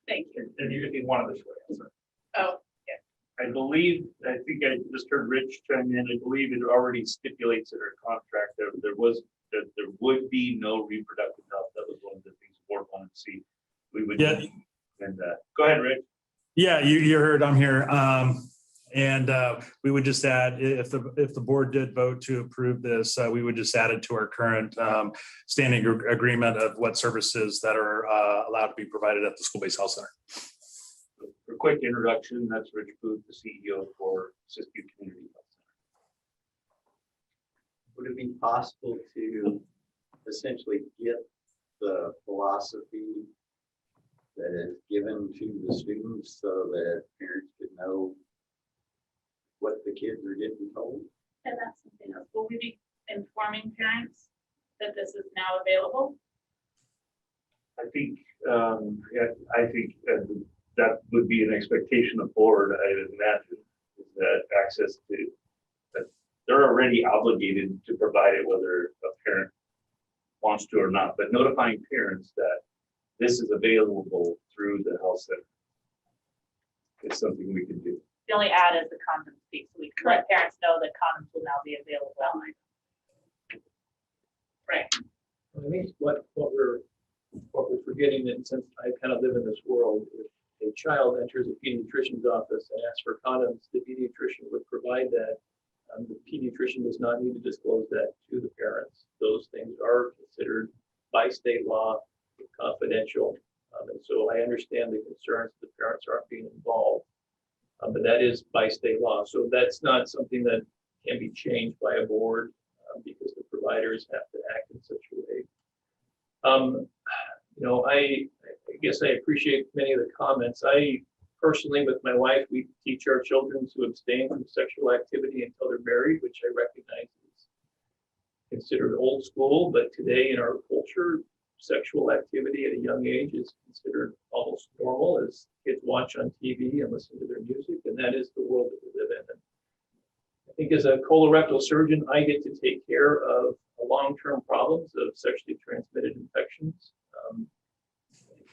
Thank you. And you wanted the short answer. Oh, I think I just heard Rich chime in. I believe it already stipulates in our contract that there would be no reproductive health. That was one of the things the board wanted to see. We would. Yeah. And go ahead, Rich. Yeah, you heard I'm here. And we would just add, if the board did vote to approve this, we would just add it to our current standing agreement of what services that are allowed to be provided at the school-based health center. For a quick introduction, that's Rich Booth, the CEO for Siskiyou Community Health Center. Would it be possible to essentially get the philosophy that is given to the students so that parents could know what the kids are getting told? and that's something else. Will we be informing parents that this is now available? I think that would be an expectation of board, I would imagine, is that access to, that they're already obligated to provide it whether a parent wants to or not, but notifying parents that this is available through the health center is something we can do. The only add is the condom piece, so we can let parents know that condoms will now be available online. Right. I think what we're forgetting, that since I kind of live in this world, if a child enters a pediatrician's office and asks for condoms, the pediatrician would provide that. The pediatrician does not need to disclose that to the parents. Those things are considered by state law confidential. And so I understand the concerns that the parents aren't being involved. But that is by state law. So that's not something that can be changed by a board because the providers have to act in such a way. I guess I appreciate many of the comments. I personally, with my wife, we teach our children to abstain from sexual activity until they're married, which I recognize is considered old school, but today in our culture, sexual activity at a young age is considered almost normal as kids watch on TV and listen to their music, and that is the world that we live in. And I think as a colorectal surgeon, I get to take care of long-term problems of sexually transmitted infections.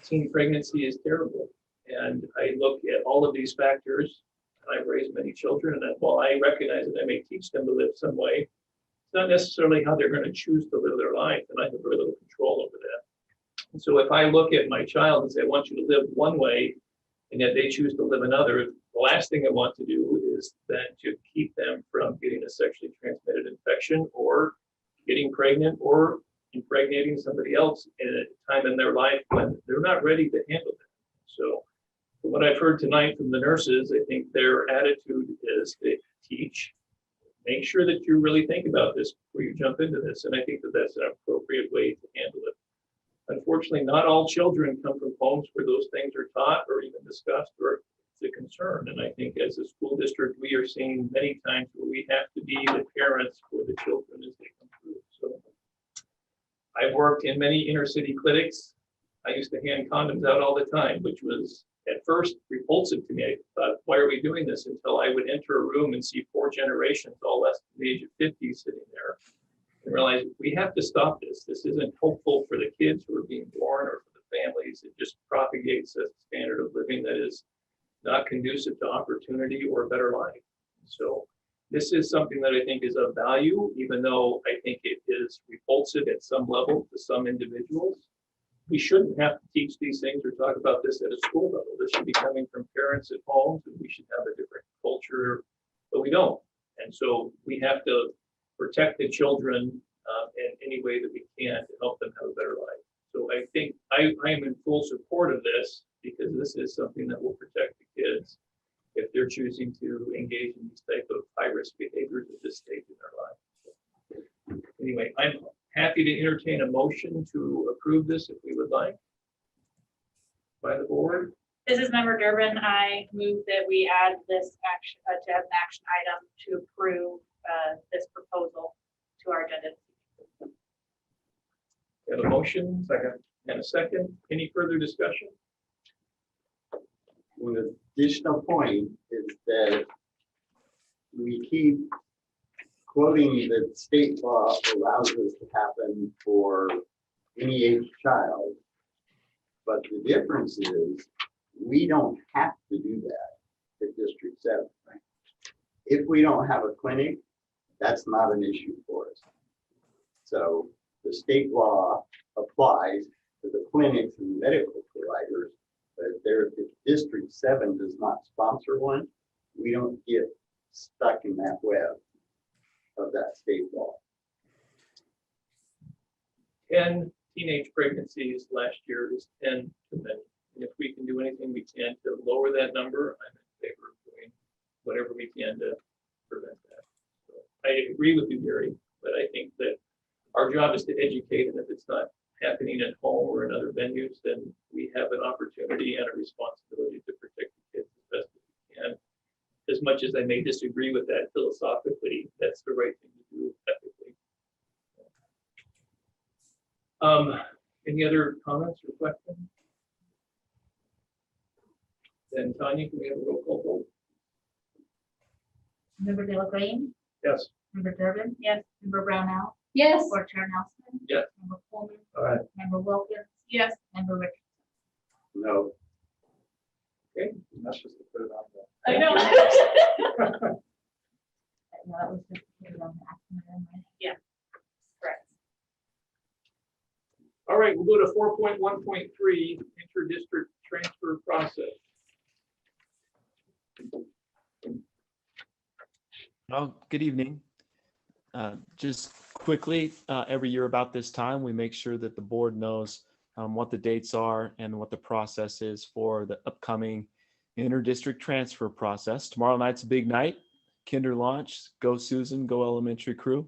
Teen pregnancy is terrible. And I look at all of these factors, and I've raised many children, and while I recognize that I may teach them to live some way, it's not necessarily how they're going to choose to live their life, and I have very little control over that. And so if I look at my child and say, I want you to live one way, and yet they choose to live another, the last thing I want to do is then to keep them from getting a sexually transmitted infection or getting pregnant or impregnating somebody else at a time in their life when they're not ready to handle it. So from what I've heard tonight from the nurses, I think their attitude is they teach, make sure that you really think about this before you jump into this. And I think that that's an appropriate way to handle it. Unfortunately, not all children come from homes where those things are taught or even discussed or it's a concern. And I think as a school district, we are seeing many times where we have to be the parents for the children as they come through. So I've worked in many inner city clinics. I used to hand condoms out all the time, which was at first repulsive to me. I thought, why are we doing this? Until I would enter a room and see 4 generations, all less than the age of 50, sitting there, and realize we have to stop this. This isn't hopeful for the kids who are being born or for the families. It just propagates a standard of living that is not conducive to opportunity or a better life. So this is something that I think is of value, even though I think it is repulsive at some level to some individuals. we shouldn't have to teach these things or talk about this at a school level. This should be coming from parents at home, and we should have a different culture, but we don't. And so we have to protect the children in any way that we can to help them have a better life. So I think I am in full support of this because this is something that will protect the kids if they're choosing to engage in these type of high-risk behaviors at this stage in their life. Anyway, I'm happy to entertain a motion to approve this if we would like by the board. This is Member Durbin. I move that we add this action, to add an action item to approve this proposal to our agenda. We have a motion, second, and a second. Any further discussion? One additional point is that we keep quoting that state law allows this to happen for any age child. But the difference is we don't have to do that at District 7. Right? If we don't have a clinic, that's not an issue for us. So the state law applies to the clinics and medical providers, but if District 7 does not sponsor one, we don't get stuck in that web of that state law. 10 teenage pregnancies last year is 10 too many. And if we can do anything we can to lower that number, I'm in favor of doing whatever we can to prevent that. So I agree with you, Gary, but I think that our job is to educate, and if it's not happening at home or in other venues, then we have an opportunity and a responsibility to protect the kids as best as we can. As much as I may disagree with that philosophically, that's the right thing to do ethically. Any other comments or questions? Then Tanya, can we have a roll call vote? Member De La Green? Yes. Member Durbin? Yes. Member Brownell? Yes. Board Chair Nelson? Yes. Member Coleman? All right. Member Wilkins? Yes. Member Richardson? No. Okay. That's just to put it on there. I know. No, that was just to put it on the action item, right? Yeah. Correct. All right, we'll go to 4.1.3, inter-district transfer process. Oh, good evening. Just quickly, every year about this time, we make sure that the board knows what the dates are and what the process is for the upcoming inter-district transfer process. Tomorrow night's a big night, kinder launch, go Susan, go elementary crew.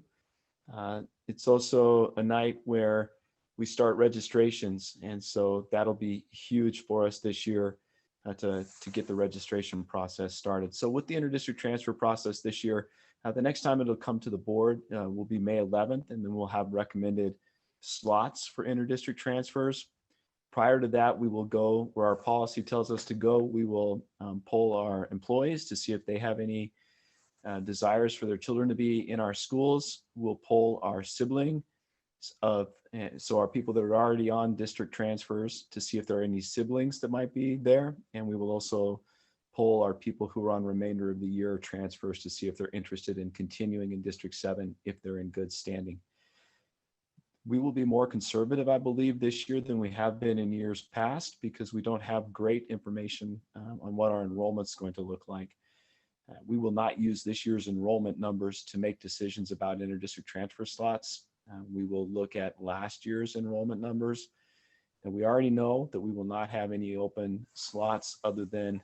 It's also a night where we start registrations, and so that'll be huge for us this year to get the registration process started. So with the inter-district transfer process this year, the next time it'll come to the board will be May 11th, and then we'll have recommended slots for inter-district transfers. Prior to that, we will go where our policy tells us to go. We will poll our employees to see if they have any desires for their children to be in our schools. We'll poll our siblings so our people that are already on district transfers to see if there are any siblings that might be there. And we will also poll our people who are on remainder of the year transfers to see if they're interested in continuing in District 7 if they're in good standing. We will be more conservative, I believe, this year than we have been in years past because we don't have great information on what our enrollment is going to look like. We will not use this year's enrollment numbers to make decisions about inter-district transfer slots. We will look at last year's enrollment numbers. And we already know that we will not have any open slots other than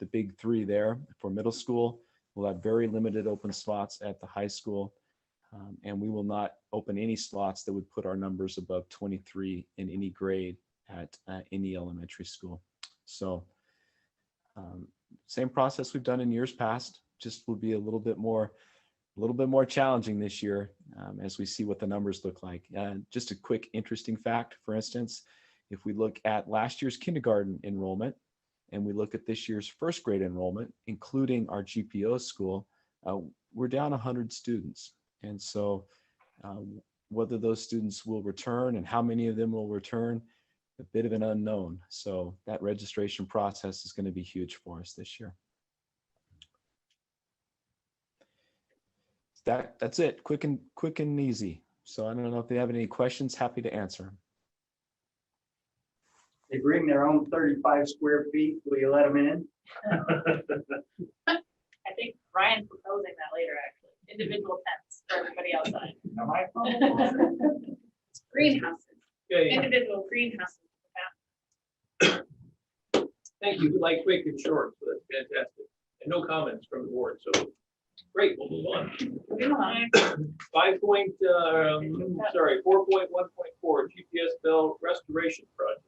the big three there for middle school. We'll have very limited open slots at the high school. And we will not open any slots that would put our numbers above 23 in any grade at any elementary school. So same process we've done in years past, just will be a little bit more challenging this year as we see what the numbers look like. Just a quick interesting fact, for instance, if we look at last year's kindergarten enrollment and we look at this year's first grade enrollment, including our GPO school, we're down 100 students. And so whether those students will return and how many of them will return, a bit of an unknown. So that registration process is going to be huge for us this year. That's it, quick and easy. So I don't know if they have any questions, happy to answer. They bring their own 35 square feet. Will you let them in? I think Ryan's proposing that later, actually, individual tents for everybody outside. Am I? Greenhouses, Okay, individual greenhouses. thank you. Like quick and short, so that's fantastic. And no comments from the board, so great, we'll move on. 4.1.4 GPS bell restoration project.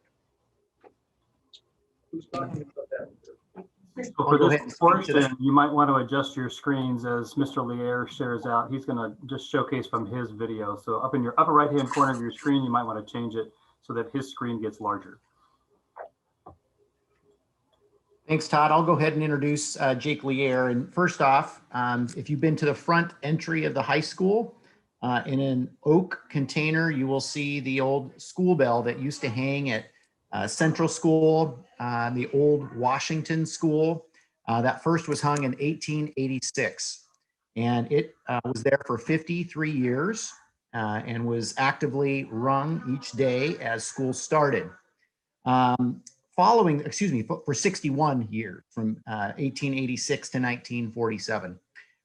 Who's talking about that? So I'll for go this ahead and speak to that. portion, you might want to adjust your screens as Mr. Lier shares out. He's going to just showcase from his video. So up in your upper right-hand corner of your screen, you might want to change it so that his screen gets larger. Thanks, Todd. I'll go ahead and introduce Jake Lier. And first off, if you've been to the front entry of the high school, in an oak container, you will see the old school bell that used to hang at Central School, the old Washington School. That first was hung in 1886. And it was there for 53 years and was actively rung each day as school started. For 61 years, from 1886 to 1947.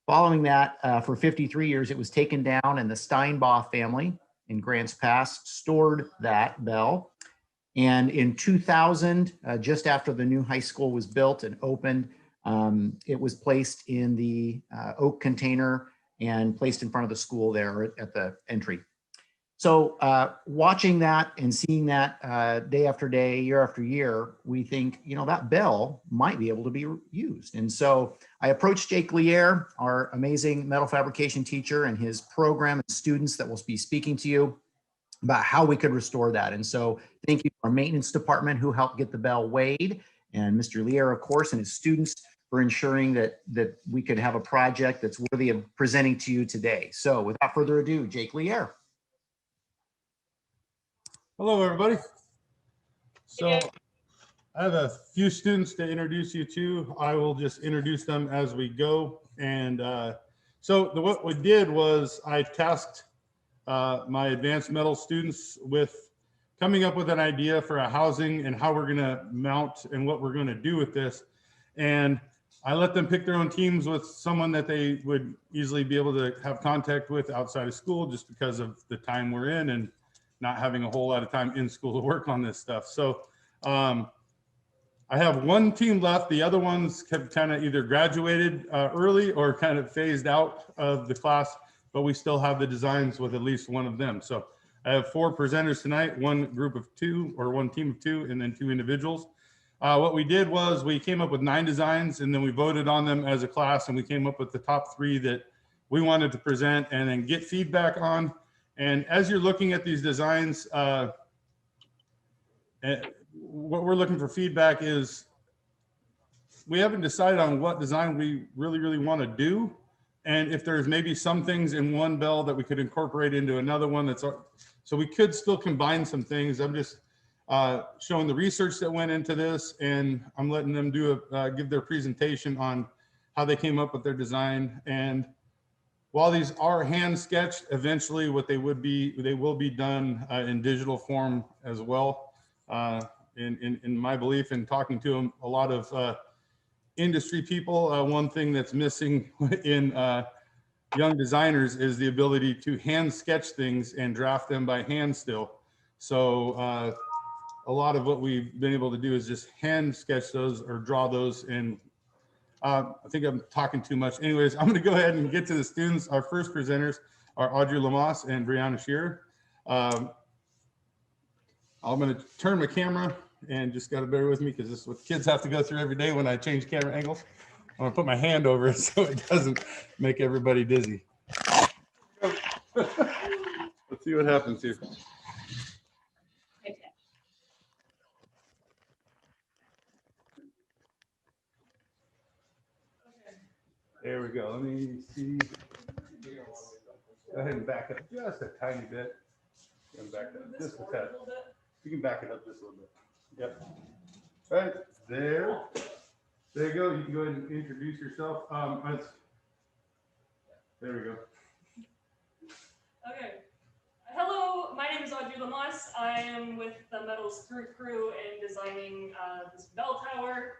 Following that, for 53 years, it was taken down and the Steinbaugh family in Grants Pass stored that bell. And in 2000, just after the new high school was built and opened, it was placed in the oak container and placed in front of the school there at the entry. So watching that and seeing that day after day, year after year, we think, you know, that bell might be able to be used. And so I approached Jake Lier, our amazing metal fabrication teacher, and his program and students that will be speaking to you about how we could restore that. And so thank you to our maintenance department who helped get the bell weighed, and Mr. Lier, of course, and his students for ensuring that we could have a project that's worthy of presenting to you today. So without further ado, Jake Lier. Hello, everybody. So I have a few students to introduce you to. I will just introduce them as we go. And what we did was I tasked my advanced metal students with coming up with an idea for a housing and how we're going to mount and what we're going to do with this. And I let them pick their own teams with someone that they would easily be able to have contact with outside of school, just because of the time we're in and not having a whole lot of time in school to work on this stuff. So I have one team left. The other ones have kind of either graduated early or kind of phased out of the class, but we still have the designs with at least one of them. So I have 4 presenters tonight, one group of 2 or one team of 2, and then 2 individuals. What we did was we came up with 9 designs, and then we voted on them as a class, and we came up with the top 3 that we wanted to present and then get feedback on. And as you're looking at these designs, what we're looking for feedback is we haven't decided on what design we really want to do. And if there's maybe some things in one bell that we could incorporate into another one, so we could still combine some things. I'm just showing the research that went into this, and I'm letting them give their presentation on how they came up with their design. And while these are hand sketched, eventually they will be done in digital form as well. In my belief, in talking to them, a lot of industry people, one thing that's missing in young designers is the ability to hand sketch things and draft them by hand still. So a lot of what we've been able to do is just hand sketch those or draw those. And I think I'm talking too much. Anyways, I'm going to go ahead and get to the students. Our first presenters are Audrey Lamas and Brianna Shearer. I'm going to turn my camera, and just got to bear with me because this is what kids have to go through every day when I change camera angles. I'm going to put my hand over it so it doesn't make everybody dizzy. Let's see what happens here. There we go. Let me see. Go ahead and back up just a tiny bit. And back up just a tad. You can back it up just a little bit. Yep. All right, there. There you go. You can go ahead and introduce yourself. There we go. Okay. Hello, my name is Audrey Lamas. I am with the Metals crew in designing this bell tower.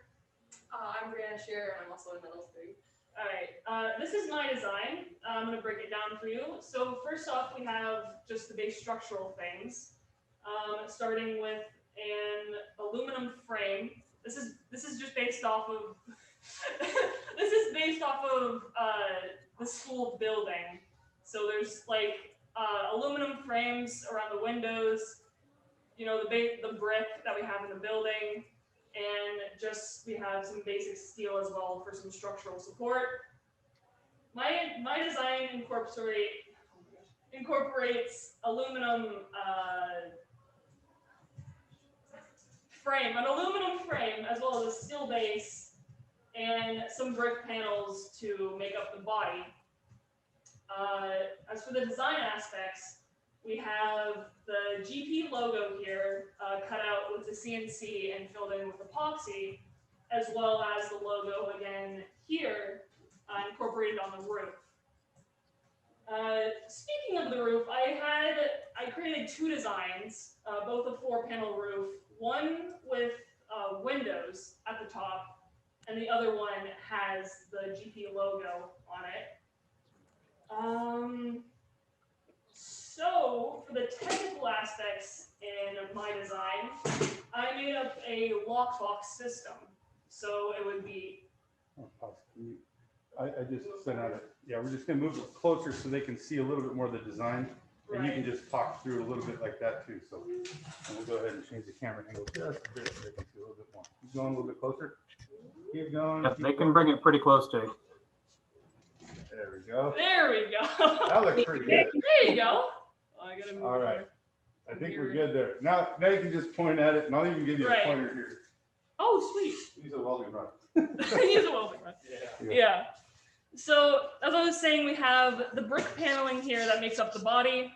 I'm Brianna Shearer, and I'm also in Metals 3. All right, this is my design. I'm going to break it down for you. So first off, we have just the base structural things, starting with an aluminum frame. This is just based off of the school building. So there's like aluminum frames around the windows, you know, the brick that we have in the building, and just we have some basic steel as well for some structural support. My design incorporates aluminum frame, an aluminum frame, as well as a steel base and some brick panels to make up the body. As for the design aspects, we have the GP logo here cut out with the CNC and filled in with epoxy, as well as the logo again here incorporated on the roof. Speaking of the roof, I created two designs, both a 4-panel roof, one with windows at the top, and the other one has the GP logo on it. So for the technical aspects in my design, I made up a lockbox system. So it would be. I just sent out yeah, we're just gonna move it closer so they can see a little bit more of the design. And you can just talk through it a little bit like that too. So and we'll go ahead and change the camera angle just a bit so they can see a little bit more. Keep going a little bit closer. Keep going. Yep, they can bring it pretty close, Jake. There we go. There we go. That looks pretty good. There you go. I gotta move All right. I think we're good there. Now you can just point at it, and I'll even give you a pointer here. Oh, sweet. Use a welding rod. Use a welding rod. Yeah. So as I was saying, we have the brick paneling here that makes up the body.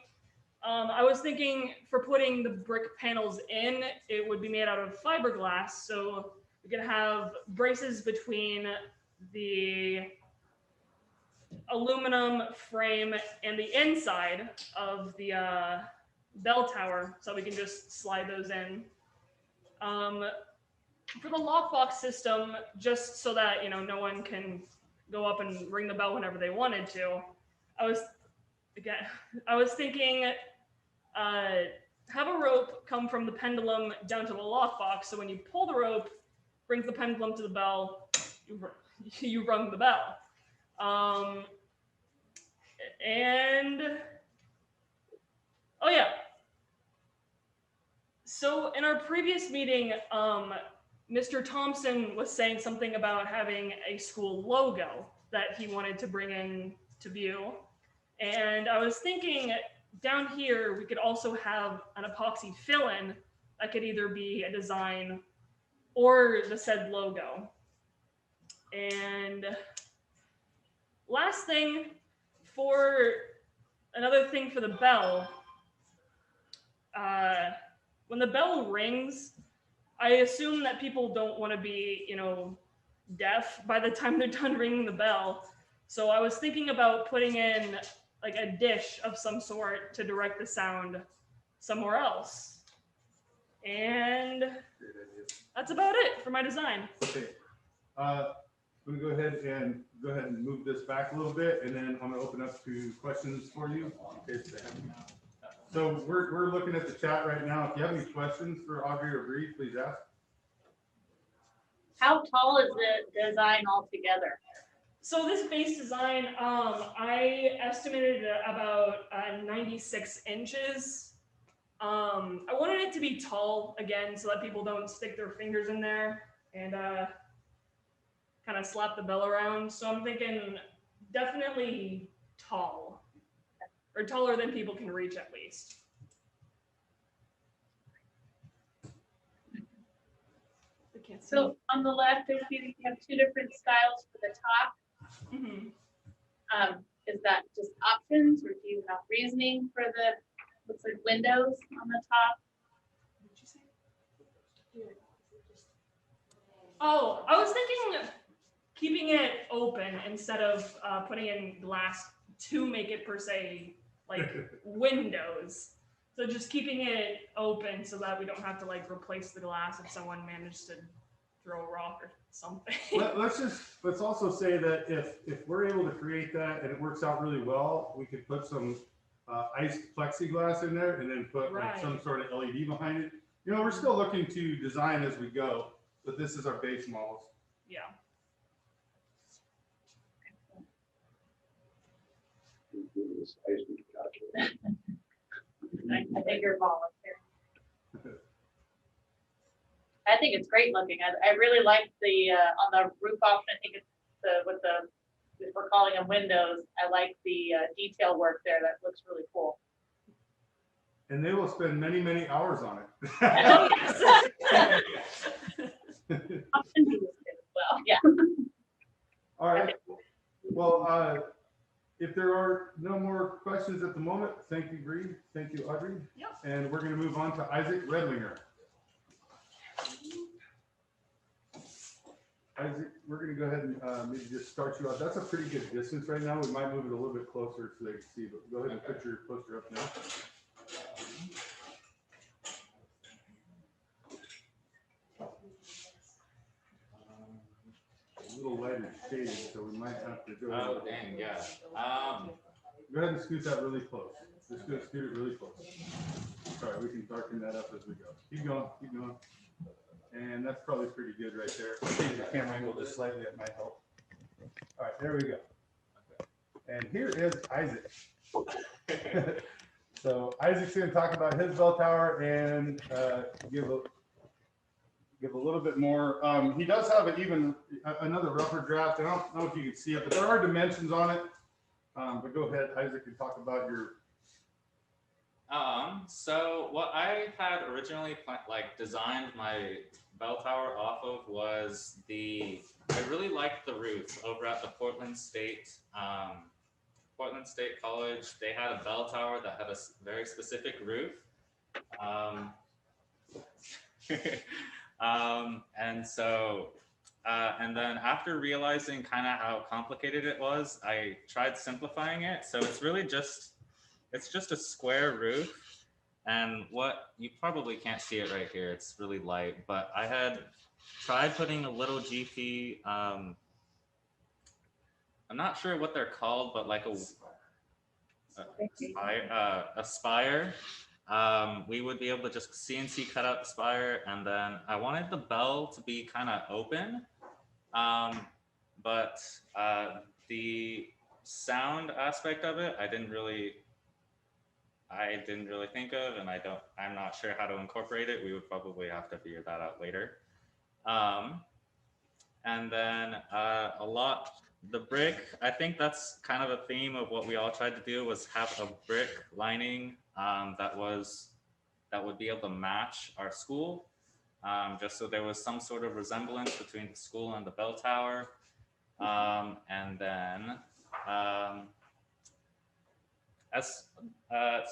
I was thinking for putting the brick panels in, it would be made out of fiberglass. So we could have braces between the aluminum frame and the inside of the bell tower, so we can just slide those in. For the lockbox system, just so that no one can go up and ring the bell whenever they wanted to, I was thinking have a rope come from the pendulum down to the lockbox, so when you pull the rope, brings the pendulum to the bell, you rung the bell. And oh yeah, so in our previous meeting, Mr. Thompson was saying something about having a school logo that he wanted to bring in to view. And I was thinking down here, we could also have an epoxy fill-in that could either be a design or the said logo. And last thing, another thing for the bell, when the bell rings, I assume that people don't want to be, deaf by the time they're done ringing the bell. So I was thinking about putting in like a dish of some sort to direct the sound somewhere else. And that's about it for my design. Okay. I'm gonna go ahead and move this back a little bit, and then I'm gonna open up to questions for you. So we're looking at the chat right now. If you have any questions for Audrey or Bree, please ask. How tall is the design altogether? So this base design, I estimated about 96 inches. I wanted it to be tall again, so that people don't stick their fingers in there and kind of slap the bell around. So I'm thinking definitely tall, or taller than people can reach at least. So on the left, you have two different styles for the top. Mm-hmm. Is that just options, or do you have reasoning for the, looks like windows on the top? Oh, I was thinking keeping it open instead of putting in glass to make it per se like windows. So just keeping it open so that we don't have to like replace the glass if someone managed to throw a rock or something. Let's also say that if we're able to create that and it works out really well, we could put some iced plexiglass in there and then put like some Right. sort of LED behind it. You know, we're still looking to design as we go, but this is our base models. Yeah. I think you're volunteering. I think it's great looking. I really like the, on the roof option, I think it's with the, if we're calling them windows, I like the detail work there. That looks really cool. And they will spend many, many hours on it. Oh, yes. Well, yeah. All right. Well, if there are no more questions at the moment, thank you, Bree. Thank you, Audrey. Yep. And we're going to move on to Isaac Redlinger. Isaac, we're going to go ahead and maybe just start you off. That's a pretty good distance right now. We might move it a little bit closer so they can see, but go ahead and put your poster up now. A little lighter shading, so we might have to go. Oh, dang, yeah. Go ahead and scoot that really close. Just go scoot it really close. Sorry, we can darken that up as we go. Keep going, keep going. And that's probably pretty good right there. Change the camera angle just slightly, that might help. All right, there we go. And here is Isaac. So Isaac's going to talk about his bell tower and give a little bit more. He does have another rougher draft. I don't know if you can see it, but there are dimensions on it. But go ahead, Isaac, and talk about your. So what I had originally designed my bell tower off of was I really liked the roof over at the Portland State College. They had a bell tower that had a very specific roof. And then after realizing kind of how complicated it was, I tried simplifying it. So it's really just a square roof. And what you probably can't see it right here, it's really light, but I had tried putting a little GP, I'm not sure what they're called, but like a spire. We would be able to just CNC cut out the spire, and then I wanted the bell to be kind of open, but the sound aspect of it, I didn't really think of, and I'm not sure how to incorporate it. We would probably have to figure that out later. And then the brick, I think that's kind of a theme of what we all tried to do, was have a brick lining that would be able to match our school, just so there was some sort of resemblance between the school and the bell tower. And then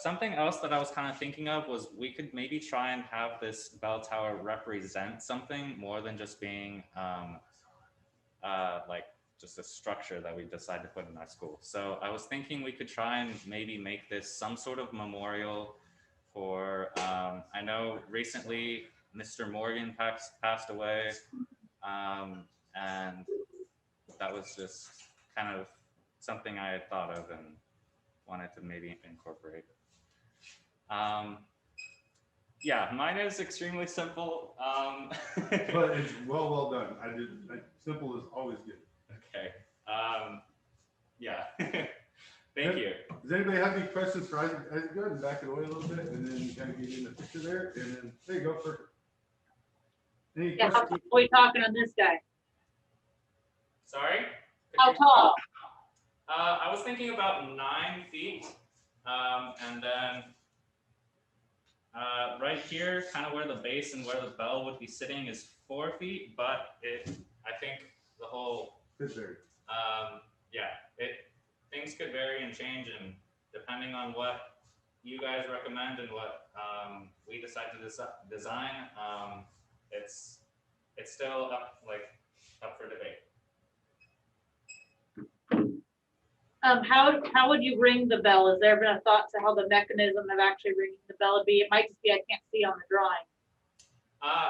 something else that I was kind of thinking of was we could maybe try and have this bell tower represent something more than just being like just a structure that we decided to put in our school. So I was thinking we could try and maybe make this some sort of memorial for, I know recently Mr. Morgan passed away, and that was just kind of something I had thought of and wanted to maybe incorporate. Yeah, mine is extremely simple. But it's well done. Simple is always good. Okay. Yeah. Thank you. Does anybody have any questions for Isaac? Isaac, go ahead and back it away a little bit, and then kind of get in the picture there, and then there you go. Perfect. Any Yeah, how questions? tall are we talking on this guy? Sorry? How tall? I was thinking about 9 feet, and then right here, kind of where the base and where the bell would be sitting is 4 feet, but I think the whole, things could vary and change, and depending on what you guys recommend and what we decide to design, it's still up for debate. How would you ring the bell? Has there been a thought to how the mechanism of actually ringing the bell would be? It might just be I can't see on the drawing.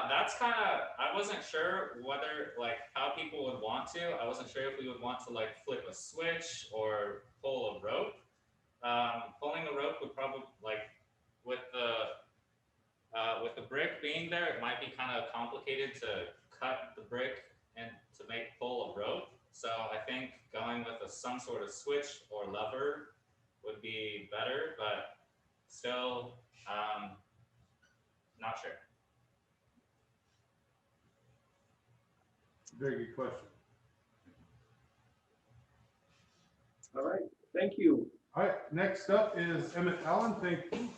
That's kind of, I wasn't sure whether, like, how people would want to. I wasn't sure if we would want to, like, flip a switch or pull a rope. Pulling a rope would probably, like, with the brick being there, it might be kind of complicated to cut the brick and to make pull a rope. So I think going with some sort of switch or lever would be better, but still, not sure. Very good question. All right, thank you. All right, next up is Emmett Allen. Thank you.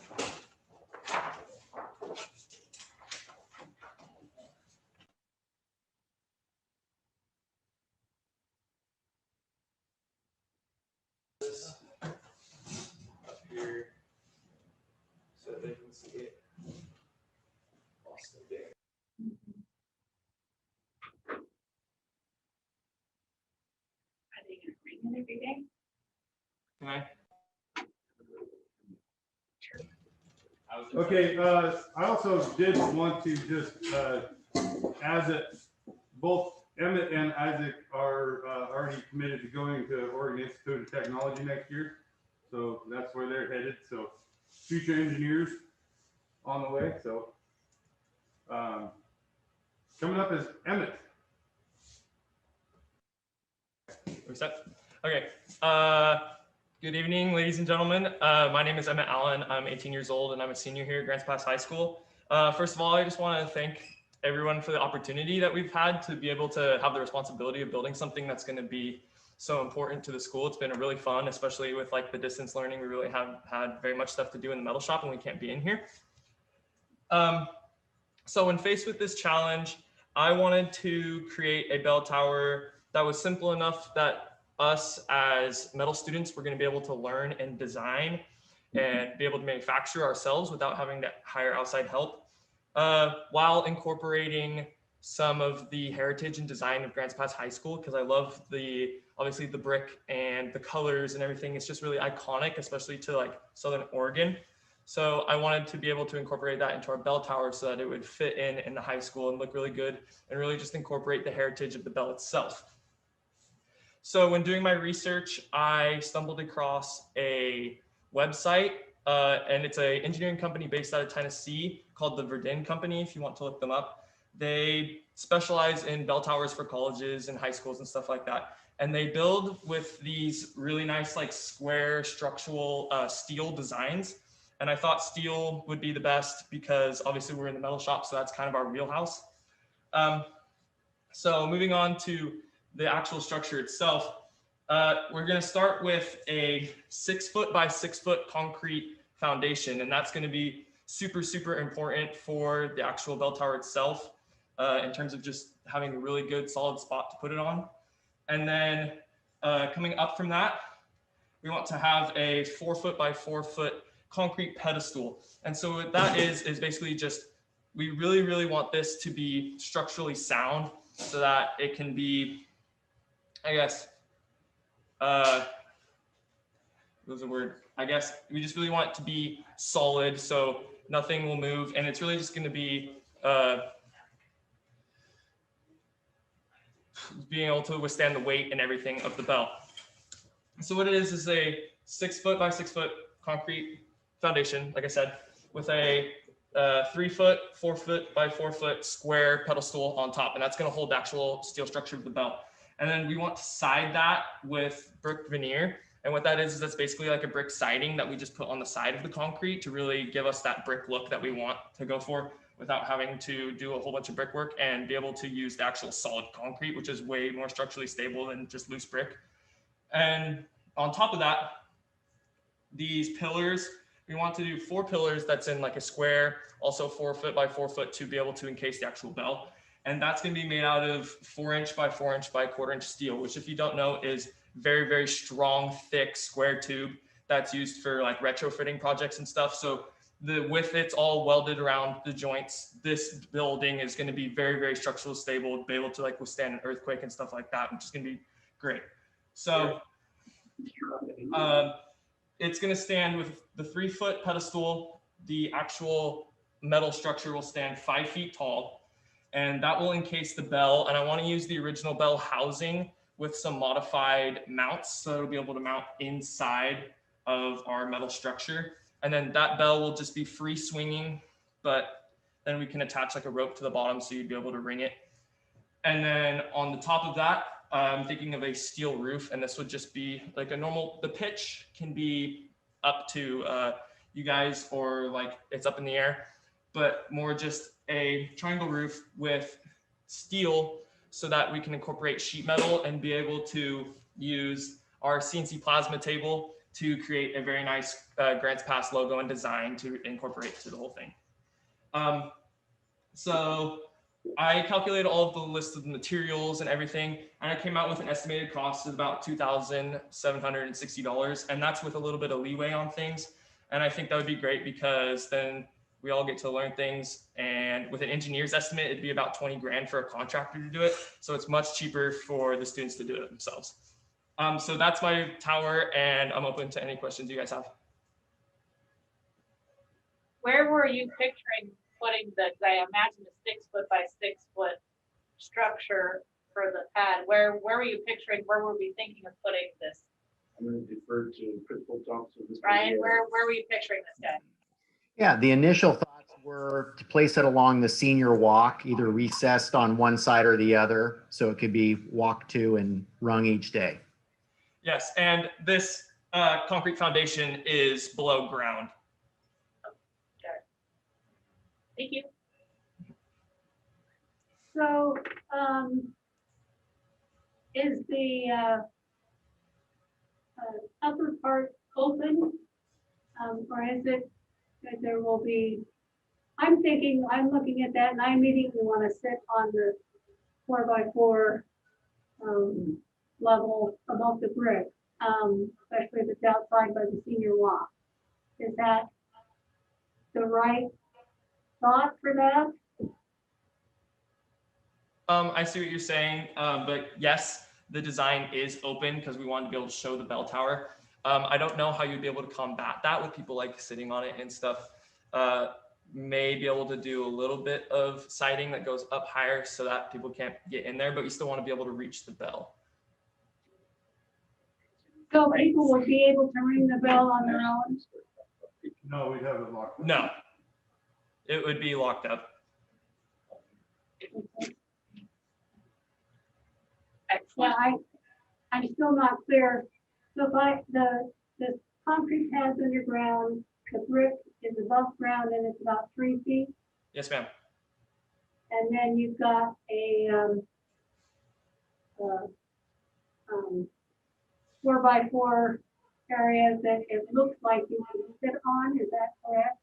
Up here, so they can see it. Boston there. Are they gonna ring it every day? Okay. Okay, I also did want to just, as it, both Emmett and Isaac are already committed to going to Oregon Institute of Technology next year. So that's where they're headed. So future engineers on the way. So coming up is Emmett. Okay. Good evening, ladies and gentlemen. My name is Emmett Allen. I'm 18 years old and I'm a senior here at Grants Pass High School. First of all, I just want to thank everyone for the opportunity that we've had to be able to have the responsibility of building something that's going to be so important to the school. It's been really fun, especially with like the distance learning. We really have had very much stuff to do in the metal shop and we can't be in here. So when faced with this challenge, I wanted to create a bell tower that was simple enough that us as metal students were going to be able to learn and design and be able to manufacture ourselves without having to hire outside help, while incorporating some of the heritage and design of Grants Pass High School, because I love obviously the brick and the colors and everything. It's just really iconic, especially to like Southern Oregon. So I wanted to be able to incorporate that into our bell tower so that it would fit in the high school and look really good and really just incorporate the heritage of the bell itself. So when doing my research, I stumbled across a website and it's an engineering company based out of Tennessee called the Verdin Company, if you want to look them up. They specialize in bell towers for colleges and high schools and stuff like that. And they build with these really nice like square structural steel designs. And I thought steel would be the best because obviously we're in the metal shop, so that's kind of our wheelhouse. So moving on to the actual structure itself, we're going to start with a 6 foot by 6 foot concrete foundation, and that's going to be super, super important for the actual bell tower itself in terms of just having a really good solid spot to put it on. And then coming up from that, we want to have a 4 foot by 4 foot concrete pedestal. And so what that is basically just, we really, really want this to be structurally sound so that it can be, I guess, what was the word? I guess we just really want it to be solid so nothing will move. And it's really just going to be being able to withstand the weight and everything of the bell. So what it is a 6 foot by 6 foot concrete foundation, like I said, with a 3 foot, 4 foot by 4 foot square pedestal on top. And that's going to hold the actual steel structure of the bell. And then we want to side that with brick veneer. And what that is that's basically like a brick siding that we just put on the side of the concrete to really give us that brick look that we want to go for without having to do a whole bunch of brickwork and be able to use the actual solid concrete, which is way more structurally stable than just loose brick. And on top of that, these pillars, we want to do 4 pillars that's in like a square, also 4 foot by 4 foot to be able to encase the actual bell. And that's going to be made out of 4 inch by 4 inch by 1/4 inch steel, which if you don't know is very, very strong, thick square tube that's used for like retrofitting projects and stuff. So with it's all welded around the joints, this building is going to be very, very structurally stable, be able to like withstand an earthquake and stuff like that, which is going to be great. So It's going to stand with the 3-foot pedestal. The actual metal structure will stand 5 feet tall, and that will encase the bell. And I want to use the original bell housing with some modified mounts, so it'll be able to mount inside of our metal structure. And then that bell will just be free swinging, but then we can attach like a rope to the bottom so you'd be able to ring it. And then on the top of that, I'm thinking of a steel roof, and this would just be like a normal, the pitch can be up to you guys, or like it's up in the air, but more just a triangle roof with steel so that we can incorporate sheet metal and be able to use our CNC plasma table to create a very nice Grants Pass logo and design to incorporate to the whole thing. So I calculated all of the list of materials and everything, and I came out with an estimated cost of about $2,760, and that's with a little bit of leeway on things. And I think that would be great because then we all get to learn things, and with an engineer's estimate, it'd be about 20 grand for a contractor to do it. So it's much cheaper for the students to do it themselves. So that's my tower, and I'm open to any questions you guys have. Where were you picturing putting the, I imagine a 6-foot by 6-foot structure for the pad? Where were you picturing, where were we thinking of putting this? I'm going to defer to Principal Thompson. Ryan, where were you picturing this guy? Yeah, the initial thoughts were to place it along the senior walk, either recessed on one side or the other, so it could be walked to and rung each day. Yes, and this concrete foundation is below ground. Thank you. So, is the upper part open? Or is it that there will be, I'm thinking, I'm looking at that and I immediately want to sit on the 4x4 level above the brick, especially if it's outside by the senior walk. Is that the right thought for that? I see what you're saying, but yes, the design is open because we wanted to be able to show the bell tower. I don't know how you'd be able to combat that with people like sitting on it and stuff. May be able to do a little bit of siding that goes up higher so that people can't get in there, but you still want to be able to reach the bell. So people will be able to ring the bell on their own? No, we'd have it locked. No, it would be locked up. Yeah, I'm still not clear. So if the concrete pad's underground, the brick is above ground and it's about 3 feet. Yes, ma'am. And then you've got a 4x4 area that it looks like you could sit on, is that correct?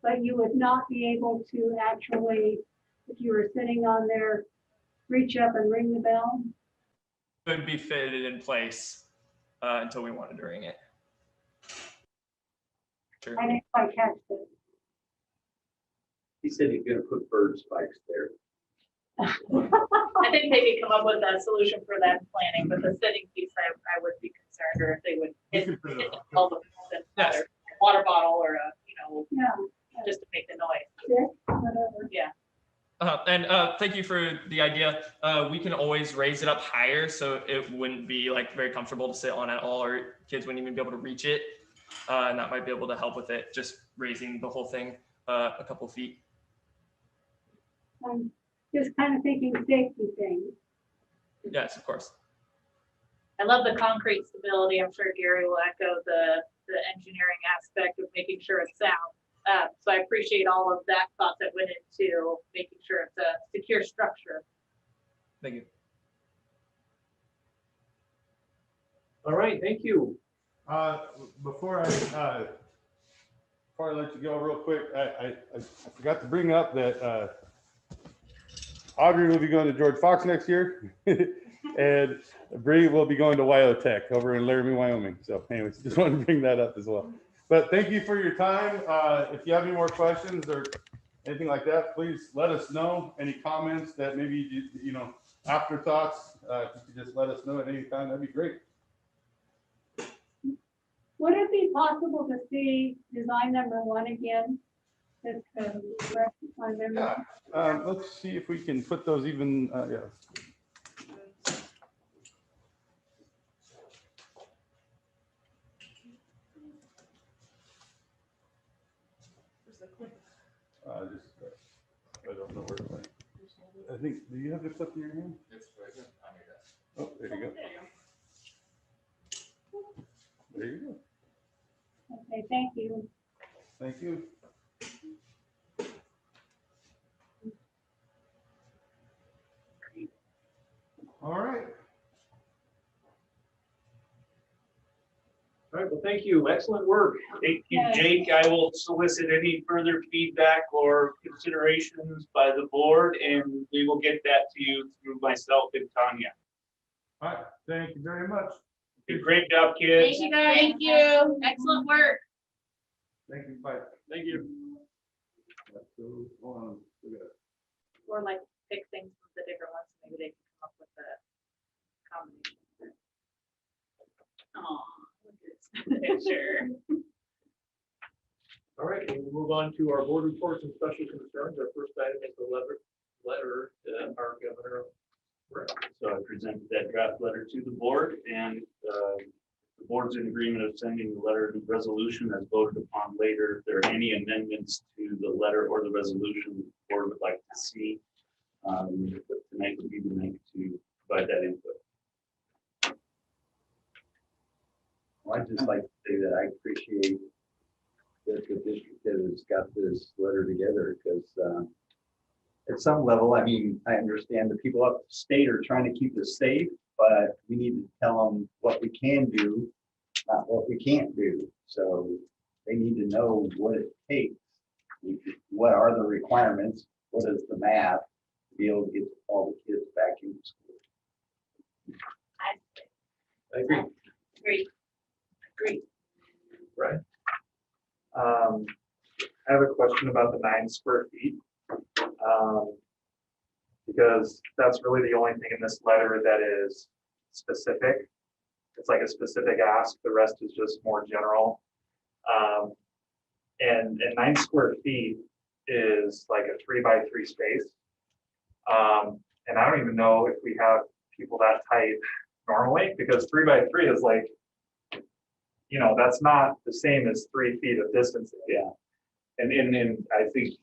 But you would not be able to actually, if you were sitting on there, reach up and ring the bell? Would be fitted in place until we wanted to ring it. Sure. I didn't quite catch it. He said he's going to put bird spikes there. I think maybe come up with a solution for that planning, but the sitting piece, I would be concerned, or if they would hit all the water bottle or just to make the noise. Whatever. Yeah. And thank you for the idea. We can always raise it up higher so it wouldn't be like very comfortable to sit on at all, or kids wouldn't even be able to reach it. And that might be able to help with it, just raising the whole thing a couple feet. I'm just kind of thinking safety thing. Yes, of course. I love the concrete stability. I'm sure Gary will echo the engineering aspect of making sure it's sound. So I appreciate all of that thought that went into making sure it's a secure structure. Thank you. All right, thank you. Before I let you go real quick, I forgot to bring up that Audrey will be going to George Fox next year, and Bree will be going to Wyotech over in Laramie, Wyoming. So anyways, just wanted to bring that up as well. But thank you for your time. If you have any more questions or anything like that, please let us know. Any comments that maybe, afterthoughts, if you could just let us know at any time, that'd be great. be possible to see design number 1 again? Just to refresh my memory. Let's see if we can put those even, yeah. I don't know where to find. I think, do you have the clip in your hand? It's right here on your desk. Oh, there you go. There you go. Okay, thank you. Thank you. All right. All right, well, thank you. Excellent work. Thank you, Jake. I will solicit any further feedback or considerations by the board, and we will get that to you through myself and Tanya. All right, thank you very much. Great job, kids. Thank you guys. Thank you. Excellent work. Thank you, bye. Thank you. Hold on. Or like pick things from the different ones, maybe they can come up with a combination. Oh, look at this picture. All right, we'll move on to our board reports and special concerns. Our first item is the letter to our governor. So I presented that draft letter to the board, and the board's in agreement of sending the letter of resolution as voted upon later. If there are any amendments to the letter or the resolution the board would like to see, but tonight would be the night to provide that input. Well, I'd just like to say that I appreciate that the district has got this letter together, because at some level, I mean, I understand the people up the state are trying to keep us safe, but we need to tell them what we can do, not what we can't do. So they need to know what it takes. What are the requirements? What is the math to be able to get all the kids back into school? I agree. Agree. Right. I have a question about the 9 square feet. Because that's really the only thing in this letter that is specific. It's like a specific ask. The rest is just more general. And 9 square feet is like a 3x3 space. And I don't even know if we have people that tight normally, because 3x3 is like, you know, that's not the same as 3 feet of distance. Yeah. And I think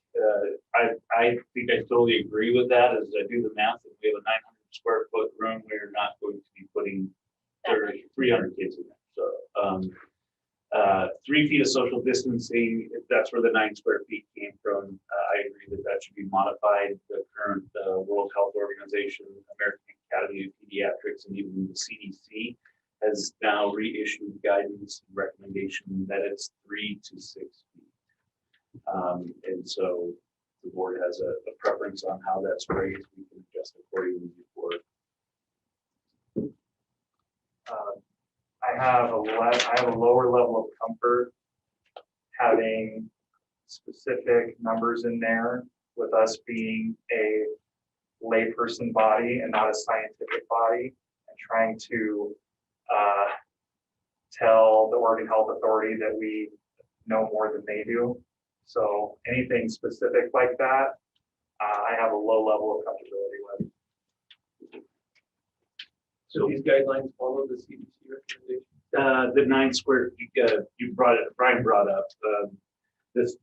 I think I totally agree with that. As I do the math, if we have a 900 square foot room, we're not going to be putting 300 kids in there. So 3 feet of social distancing, if that's where the 9 square feet came from, I agree that that should be modified. The current World Health Organization, American Academy of Pediatrics, and even the CDC has now reissued guidance and recommendation that it's 3 to 6 feet. And so the board has a preference on how that's raised. We can adjust accordingly before. I have a lower level of comfort having specific numbers in there with us being a layperson body and not a scientific body, and trying to tell the Oregon Health Authority that we know more than they do. So anything specific like that, I have a low level of comfortability with. So these guidelines follow the CDC recommendation? The 9 square, Brian brought up this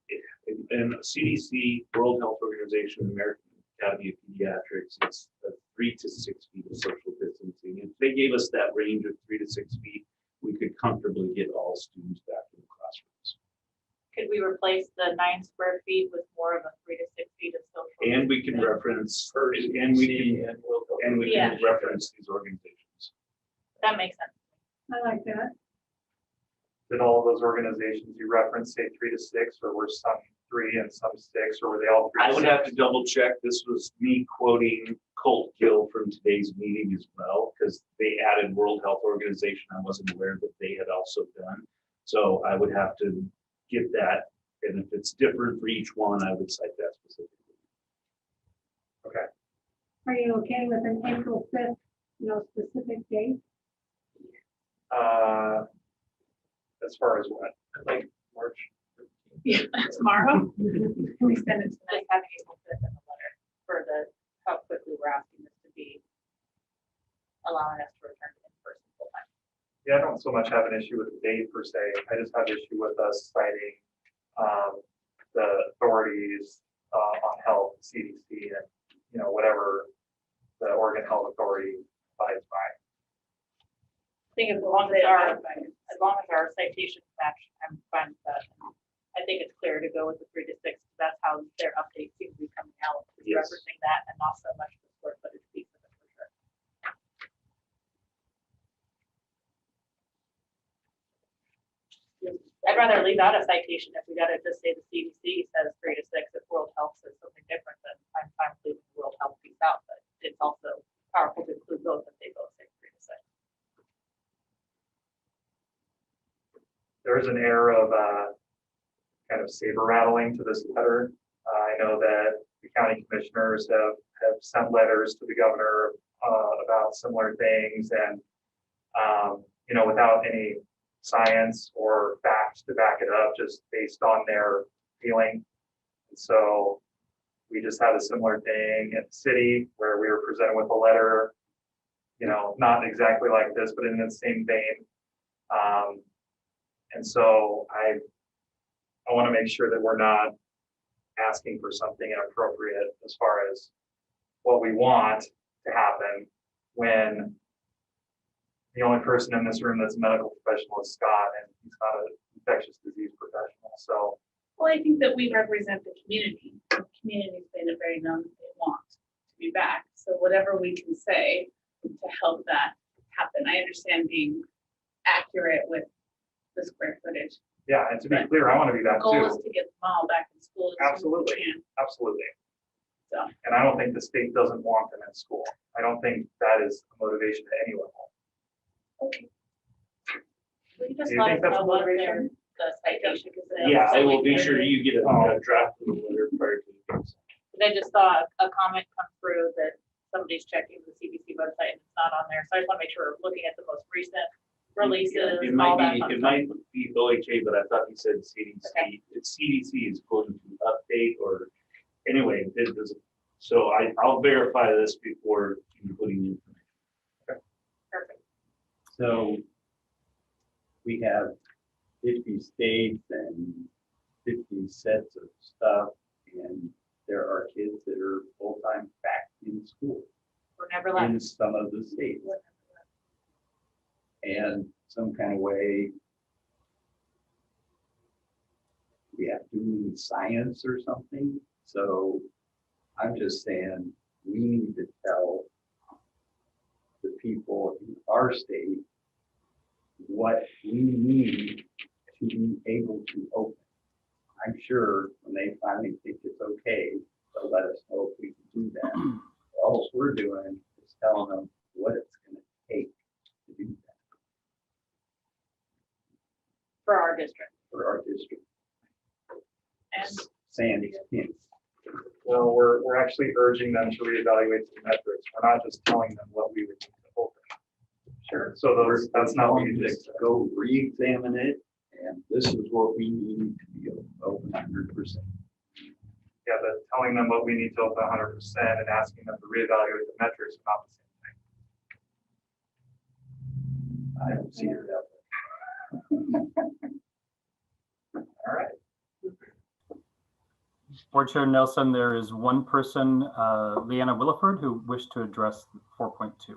in CDC, World Health Organization, American Academy of Pediatrics, it's 3 to 6 feet of social distancing. If they gave us that range of 3 to 6 feet, we could comfortably get all students back in the classrooms. Could we replace the 9 square feet with more of a 3 to 6 feet of social? And we can reference, and we can reference these organizations. That makes sense. I like that. Did all of those organizations you referenced say 3 to 6, or were some 3 and some 6, or were they all 3 to I would 6? have to double check. This was me quoting Colt Gill from today's meeting as well, because they added World Health Organization. I wasn't aware that they had also done. So I would have to get that. And if it's different for each one, I would cite that specifically. Okay. Are you okay with an April 5th, specific date? As far as what, like March? Yeah, tomorrow. We send it tonight, having April 5th in the letter for the, how quickly we're asking this to be, allowing us to return to in-person full time. Yeah, I don't so much have an issue with the date per se. I just have issue with us citing the authorities on health, CDC, and whatever the Oregon Health Authority abides by. I think as long as our citations match, I'm fine with that. I think it's clear to go with the 3 to 6. That's how their updates seem to be coming out, is Yes. referencing that and not so much the square footage piece of it for sure. I'd rather leave out a citation if we gotta just say the CDC says 3 to 6, if World Health says something different, then I'm fine with leaving the World Health piece out, but it's also powerful to include both if they both say 3 to 6. There's an air of kind of saber rattling to this letter. I know that the county commissioners have sent letters to the governor about similar things, and without any science or facts to back it up, just based on their feeling. And so we just had a similar thing in the city where we were presented with a letter, not exactly like this, but in the same vein. And so I want to make sure that we're not asking for something inappropriate as far as what we want to happen when the only person in this room that's a medical professional is Scott, and he's not an infectious disease professional. So, well, I think that we represent the community. The community's made it very known that they want to be back. So whatever we can say to help that happen. I understand being accurate with the square footage. Yeah, and to be clear, I want to be that The goal too. is to get them all back in school. as soon as we Absolutely, can. absolutely. So, And I don't think the state doesn't want them in school. I don't think that is a motivation at any level. okay. Will you just Do you let think us that's know what motivation? the citation? Yeah, I will make sure you get Oh. a draft of the letter prior to the meeting. I just saw a comment come through that somebody's checking the CDC website and it's not on there. So I just want to make sure we're looking at the most recent releases It and all that. might be OHA, but I thought you said CDC. Okay. It's CDC is going to update or anyway, it doesn't. So I'll verify this before including the information. Perfect. So we have 50 states and 50 sets of stuff, and there are kids that are full-time back in school We're never left. in some of the states. And some kind of way we have to do science or something. So I'm just saying we need to tell the people in our state what we need to be able to open. I'm sure when they finally think it's okay, they'll let us know if we can do that. All we're doing is telling them what it's going to take to do that For our district. for our district. And Sandy's kids. Well, we're actually urging them to reevaluate the metrics. We're not just telling them what we would need to open. Sure. So that's not what you to just said. go re-examine it, and this is what we need to be open 100%. Yeah, but telling them what we need to open 100% and asking them to reevaluate the metrics are not the same thing. I don't see it that way. All right. Board Chair Nelson, there is one person, Leanna Williford, who wished to address 4.2. All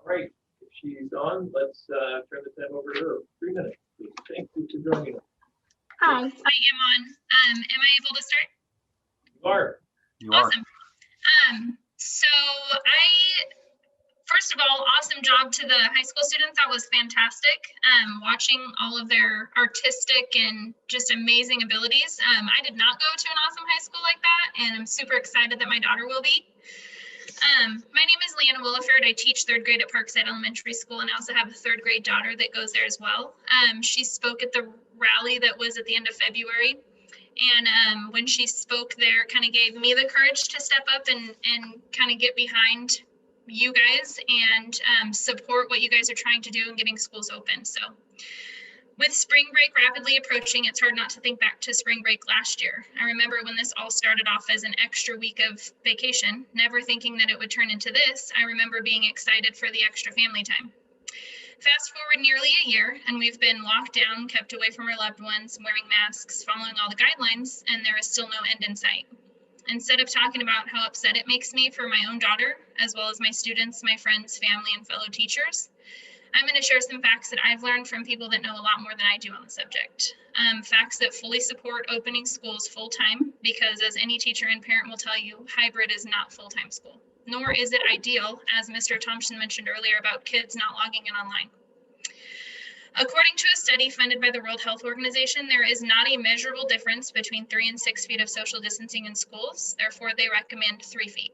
right, if she's on, let's turn the time over to her. 3 minutes, please. Thank you for joining us. Hi, I am on. Am I able to start? You are. You are. Awesome. So first of all, awesome job to the high school students. That was fantastic. Watching all of their artistic and just amazing abilities. I did not go to an awesome high school like that, and I'm super excited that my daughter will be. My name is Leanna Williford. I teach 3rd grade at Parkside Elementary School, and I also have a 3rd grade daughter that goes there as well. She spoke at the rally that was at the end of February. And when she spoke there, kind of gave me the courage to step up and kind of get behind you guys and support what you guys are trying to do in getting schools open. So With spring break rapidly approaching, it's hard not to think back to spring break last year. I remember when this all started off as an extra week of vacation, never thinking that it would turn into this. I remember being excited for the extra family time. Fast forward nearly a year, and we've been locked down, kept away from our loved ones, wearing masks, following all the guidelines, and there is still no end in sight. Instead of talking about how upset it makes me for my own daughter, as well as my students, my friends, family, and fellow teachers, I'm going to share some facts that I've learned from people that know a lot more than I do on the subject. Facts that fully support opening schools full-time, because as any teacher and parent will tell you, hybrid is not full-time school, nor is it ideal, as Mr. Thompson mentioned earlier about kids not logging in online. According to a study funded by the World Health Organization, there is not a measurable difference between 3 and 6 feet of social distancing in schools. Therefore, they recommend 3 feet.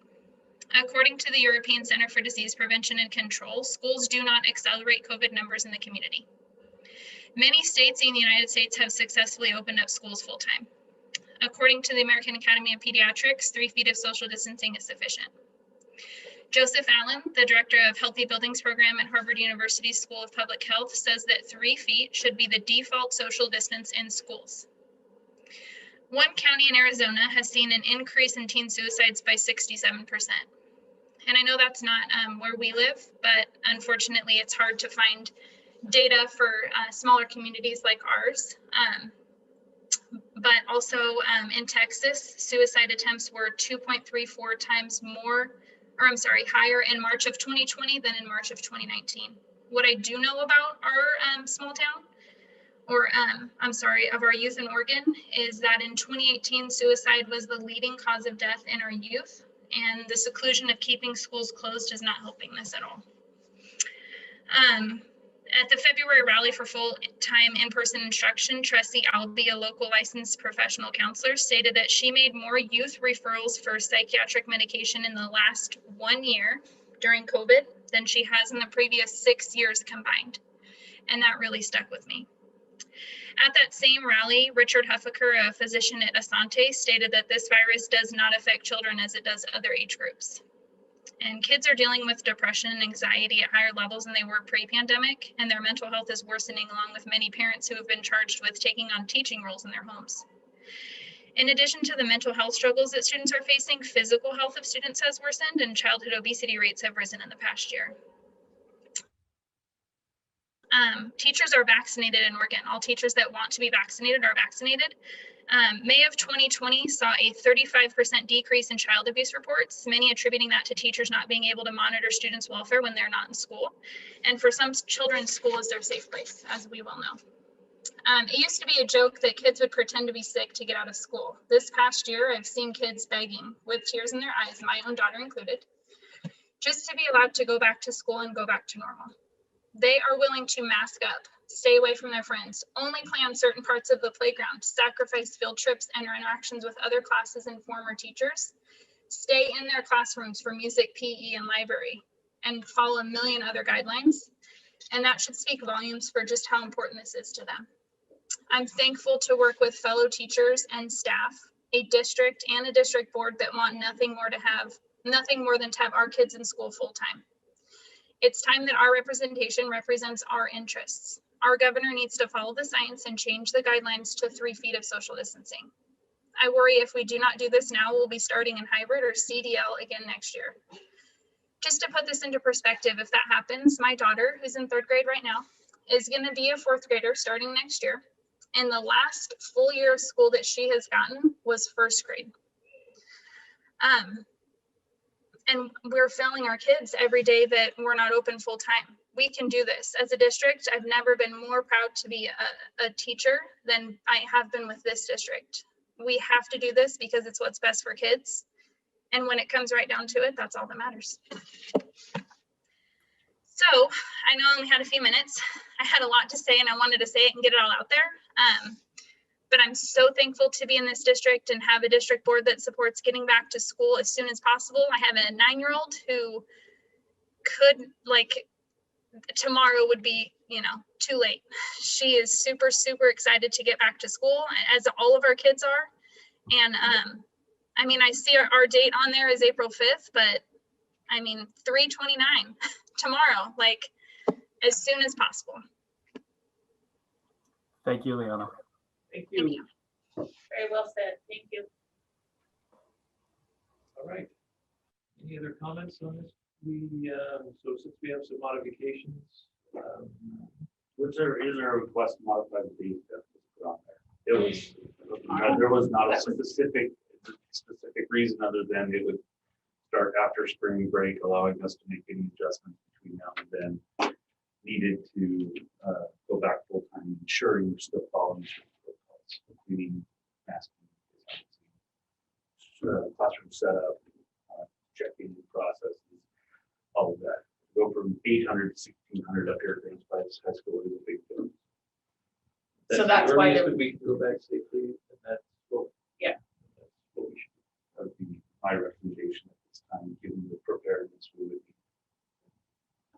According to the European Center for Disease Prevention and Control, schools do not accelerate COVID numbers in the community. Many states in the United States have successfully opened up schools full-time. According to the American Academy of Pediatrics, 3 feet of social distancing is sufficient. Joseph Allen, the director of Healthy Buildings Program at Harvard University School of Public Health, says that 3 feet should be the default social distance in schools. One county in Arizona has seen an increase in teen suicides by 67%. And I know that's not where we live, but unfortunately it's hard to find data for smaller communities like ours. But also in Texas, suicide attempts were 2.34 times higher in March of 2020 than in March of 2019. What I do know about our small town, of our youth in Oregon, is that in 2018, suicide was the leading cause of death in our youth, and the seclusion of keeping schools closed is not helping this at all. At the February rally for full-time in-person instruction, Tressie Albee, a local licensed professional counselor, stated that she made more youth referrals for psychiatric medication in the last 1 year during COVID than she has in the previous 6 years combined. And that really stuck with me. At that same rally, Richard Huffaker, a physician at Asante, stated that this virus does not affect children as it does other age groups. And kids are dealing with depression and anxiety at higher levels than they were pre-pandemic, and their mental health is worsening, along with many parents who have been charged with taking on teaching roles in their homes. In addition to the mental health struggles that students are facing, physical health of students has worsened, and childhood obesity rates have risen in the past year. Teachers are vaccinated in Oregon. All teachers that want to be vaccinated are vaccinated. May of 2020 saw a 35% decrease in child abuse reports, many attributing that to teachers not being able to monitor students' welfare when they're not in school. And for some children, school is their safe place, as we well know. It used to be a joke that kids would pretend to be sick to get out of school. This past year, I've seen kids begging with tears in their eyes, my own daughter included, just to be allowed to go back to school and go back to normal. They are willing to mask up, stay away from their friends, only play on certain parts of the playground, sacrifice field trips and interactions with other classes and former teachers, stay in their classrooms for music, PE, and library, and follow a million other guidelines. And that should speak volumes for just how important this is to them. I'm thankful to work with fellow teachers and staff, a district and a district board that want nothing more than to have our kids in school full time. It's time that our representation represents our interests. Our governor needs to follow the science and change the guidelines to 3 feet of social distancing. I worry if we do not do this now, we'll be starting in hybrid or CDL again next year. Just to put this into perspective, if that happens, my daughter, who's in 3rd grade right now, is going to be a 4th grader starting next year. And the last full year of school that she has gotten was 1st grade. And we're failing our kids every day that we're not open full time. We can do this. As a district, I've never been more proud to be a teacher than I have been with this district. We have to do this because it's what's best for kids. And when it comes right down to it, that's all that matters. So I know I only had a few minutes. I had a lot to say and I wanted to say it and get it all out there. But I'm so thankful to be in this district and have a district board that supports getting back to school as soon as possible. I have a 9-year-old who could, tomorrow would be, too late. She is super, super excited to get back to school, as all of our kids are. And I see our date on there is April 5th, but 3/29 tomorrow, as soon as possible. Thank you, Leona. Thank you. Very well said. Thank you. All right. Any other comments on this? So since we have some modifications, Is there a request to modify the date that was put on there? There was not a specific reason other than it would start after spring break, allowing us to make any adjustments between now and then needed to go back full time, ensuring we're still following protocols, including masking, classroom setup, checking processes, all of that. Go from 800 to 1600 up here at Grants Pass High School is a big deal. So that's why that we can go back safely, and that's what. Yeah. That's what we should. That would be my recommendation at this time, given the preparedness we would need.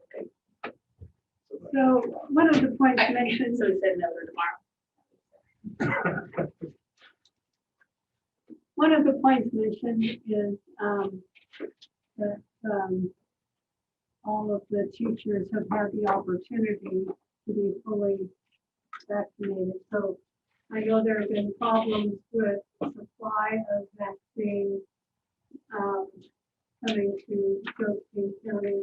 Okay. So one of the points mentioned. So we said no tomorrow. One of the points mentioned is that all of the teachers have had the opportunity to be fully vaccinated. So I know there have been problems with supply of vaccine coming to Josephine County.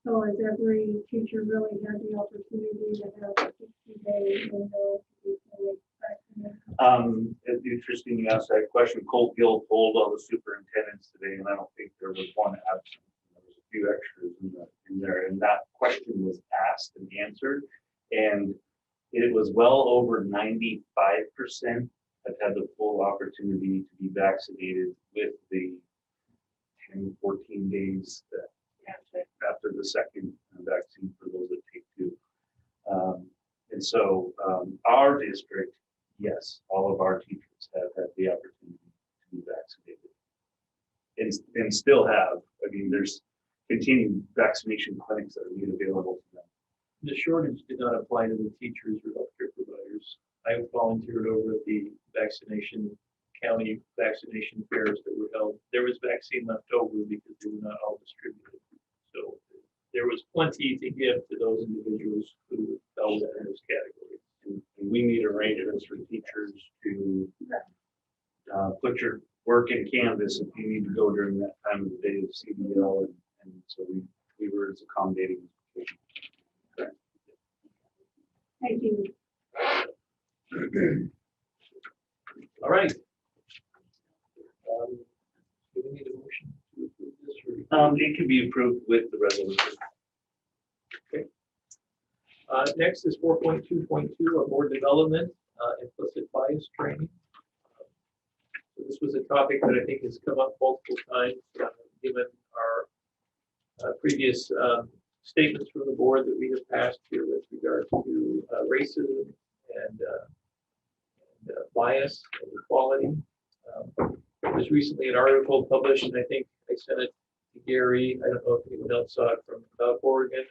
So has every teacher really had the opportunity to have a 60-day window to be fully vaccinated? It's interesting you asked that question. Colt Gill told all the superintendents today, and I don't think there was one absent. There was a few extras in there, and that question was asked and answered, and it was well over 95% have had the full opportunity to be vaccinated with the 10, 14 days after the second vaccine for those that take two. And so our district, yes, all of our teachers have had the opportunity to be vaccinated and still have. I mean, there's continued vaccination clinics that are made available to them. The shortage did not apply to the teachers or healthcare providers. I volunteered over at the county vaccination fairs that were held. There was vaccine left over because they were not all distributed. So there was plenty to give to those individuals who fell within those categories. And we need arrangements for teachers to put your work in Canvas if you need to go during that time of the day of CDL. And so we were as accommodating as we could. Thank you. All right. Do we need a motion to approve this? It can be approved with the resolution. Okay. Next is 4.2.2, our board development, implicit bias training. So this was a topic that I think has come up multiple times, given our previous statements from the board that we have passed here with regard to racism and bias and equality. There was recently an article published, and I think I sent it to Gary. I don't know if anyone else saw it, from Oregon,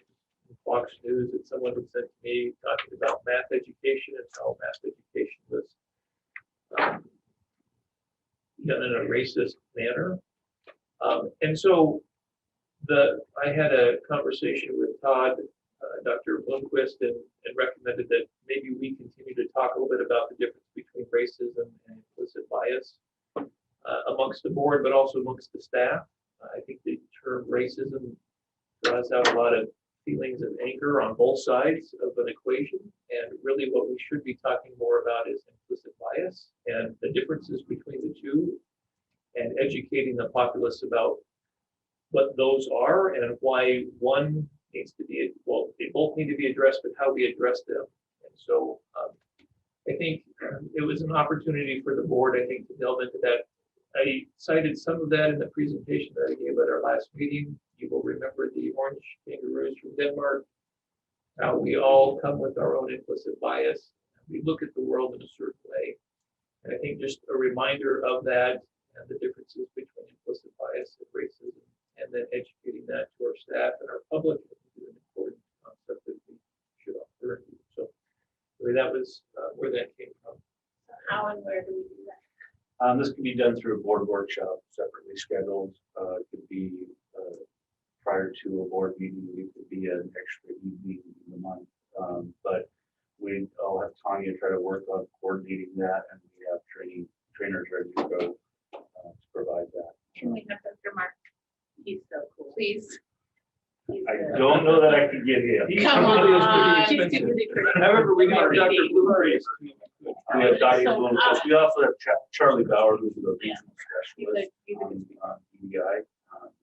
Fox News, that someone had sent to me talking about math education and how math education was done in a racist manner. And so I had a conversation with Todd, Dr. Blomquist, and recommended that maybe we continue to talk a little bit about the difference between racism and implicit bias amongst the board, but also amongst the staff. I think the term racism draws out a lot of feelings of anger on both sides of an equation. And really what we should be talking more about is implicit bias and the differences between the two, and educating the populace about what those are and why one needs to be, well, they both need to be addressed, but how we address them. And so I think it was an opportunity for the board, I think, to delve into that. I cited some of that in the presentation that I gave at our last meeting. You will remember the orange kangaroos from Denmark, how we all come with our own implicit bias. We look at the world in a certain way. And I think just a reminder of that and the differences between implicit bias and racism, and then educating that to our staff and our public is an important concept that we should all learn. So really that was where that came from. How and where do we do that? This can be done through a board workshop, separately scheduled. It could be prior to a board meeting. It could be an extra evening in the month. But we all have have Tanya try to work on coordinating that, and we have trainers ready to go to provide that. Can we have Dr. Mark? He's so cool. Please. I don't know that I can get him. Come on. However, we got Dr. Blueberry. We have Dottie Bloom. We also have Charlie Bauer, who's the regional specialist on EDI.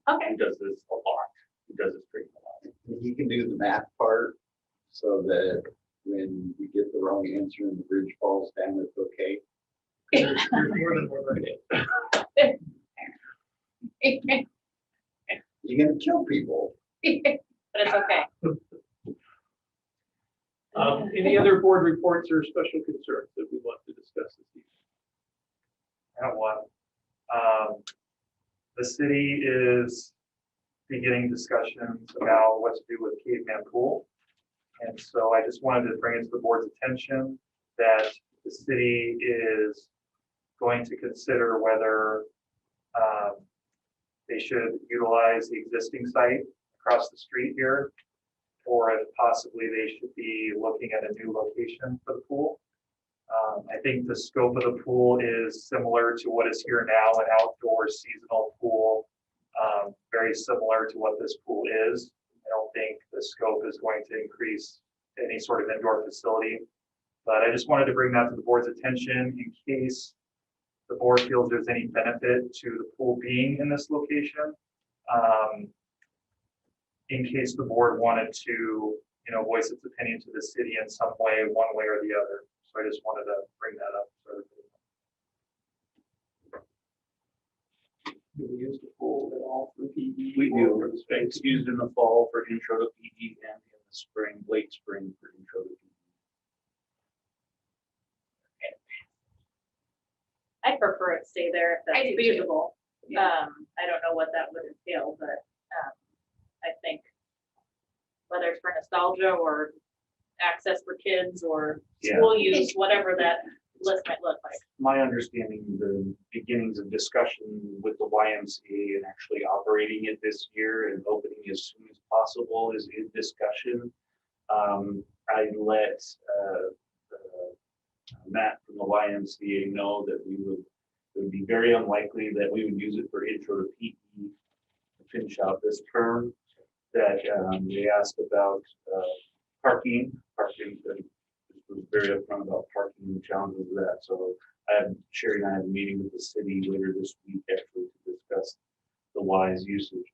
Okay. He does this a lot. He does this pretty a lot. He can do the math part so that when you get the wrong answer and the bridge falls down, it's okay. There's more than one right. You're gonna kill people. But it's okay. Any other board reports or special concerns that we want to discuss this evening? I have one. The city is beginning discussions about what to do with Caveman Pool. And so I just wanted to bring it to the board's attention that the city is going to consider whether they should utilize the existing site across the street here, or if possibly they should be looking at a new location for the pool. I think the scope of the pool is similar to what is here now, an outdoor seasonal pool, very similar to what this pool is. I don't think the scope is going to increase any sort of indoor facility, but I just wanted to bring that to the board's attention in case the board feels there's any benefit to the pool being in this location. In case the board wanted to, voice its opinion to the city in some way, one way or the other. So I just wanted to bring that up. Do we use the pool at all for PE? We do. For the space? It's used in the fall for intro to PE and in the spring, late spring for intro to PE. I prefer it stay there if I that's do too. feasible. I don't know what that would entail, but I think whether it's for nostalgia or access for kids or school use, whatever that list might look like. My understanding, the beginnings of discussion with the YMCA and actually operating it this year and opening as soon as possible is in discussion. I let Matt from the YMCA know that it would be very unlikely that we would use it for intro to PE to finish out this term. That they asked about parking, and was very upfront about parking and the challenges of that. So Sherry and I have a meeting with the city later this week actually to discuss the wise usage.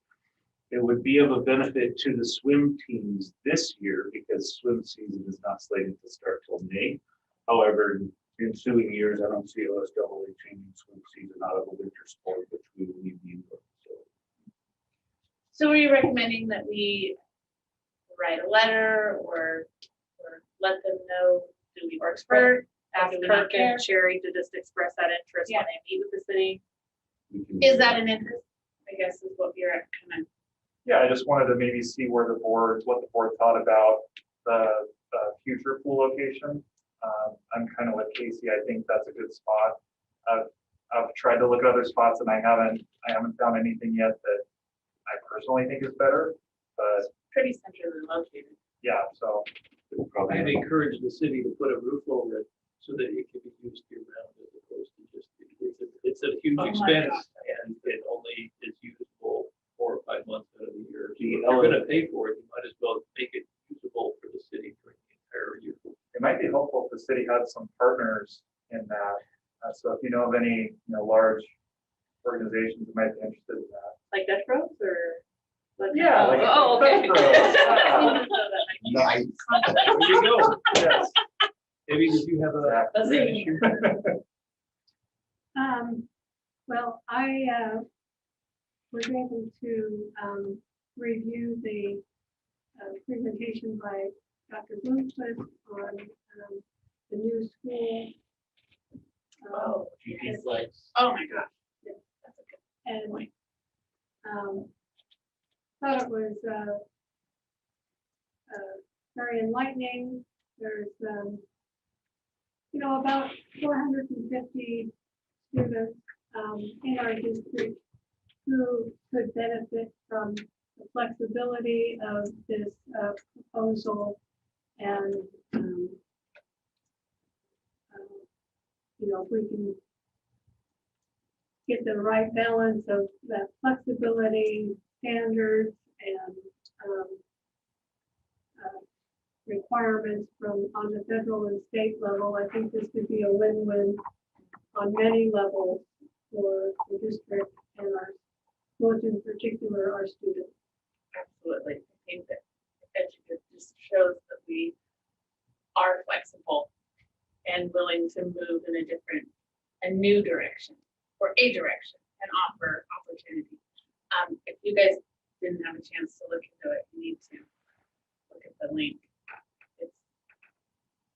It would be of a benefit to the swim teams this year because swim season is not slated to start till May. However, in ensuing years, I don't see OSAA changing swim season out of a winter sport, which we will need the indoor facility. So are you recommending that we write a letter or let them know, do we ask Kirk and Sherry to just express that interest when they meet with the city? Is that an interest? I guess is what you're recommending. Yeah, I just wanted to maybe see what the board thought about the future pool location. I'm kind of with Casey. I think that's a good spot. I've tried to look at other spots and I haven't found anything yet that I personally think is better. But pretty centrally located. Yeah, so I'd encourage the city to put a roof over it so that it can be used year round as opposed to just, it's a huge expense and it only is usable 4 or 5 months out of the year. So if you're gonna pay for it, you might as well make it usable for the city during the entire year. it might be helpful if the city had some partners in that. So if you know of any, large organizations that might be interested in that. Like Dutch Bros or? Yeah, like Oh, okay. Dutch Nice. There you go. Yes. Maybe did you have a issue? Well, I was able to review the presentation by Dr. Bloomquist on the new school. GPSD7. Oh my gosh. Yeah, that's a good point. Thought it was very enlightening. There's about 450 students in our district who could benefit from the flexibility of this proposal and if we can get the right balance of that flexibility, standards, and requirements from on the federal and state level, I think this could be a win-win on many levels for the district and our schools, in particular, our students. Absolutely. I think that it just shows that we are flexible and willing to move in a new direction or a direction and offer opportunity. If you guys didn't have a chance to look into it, you need to look at the link. It's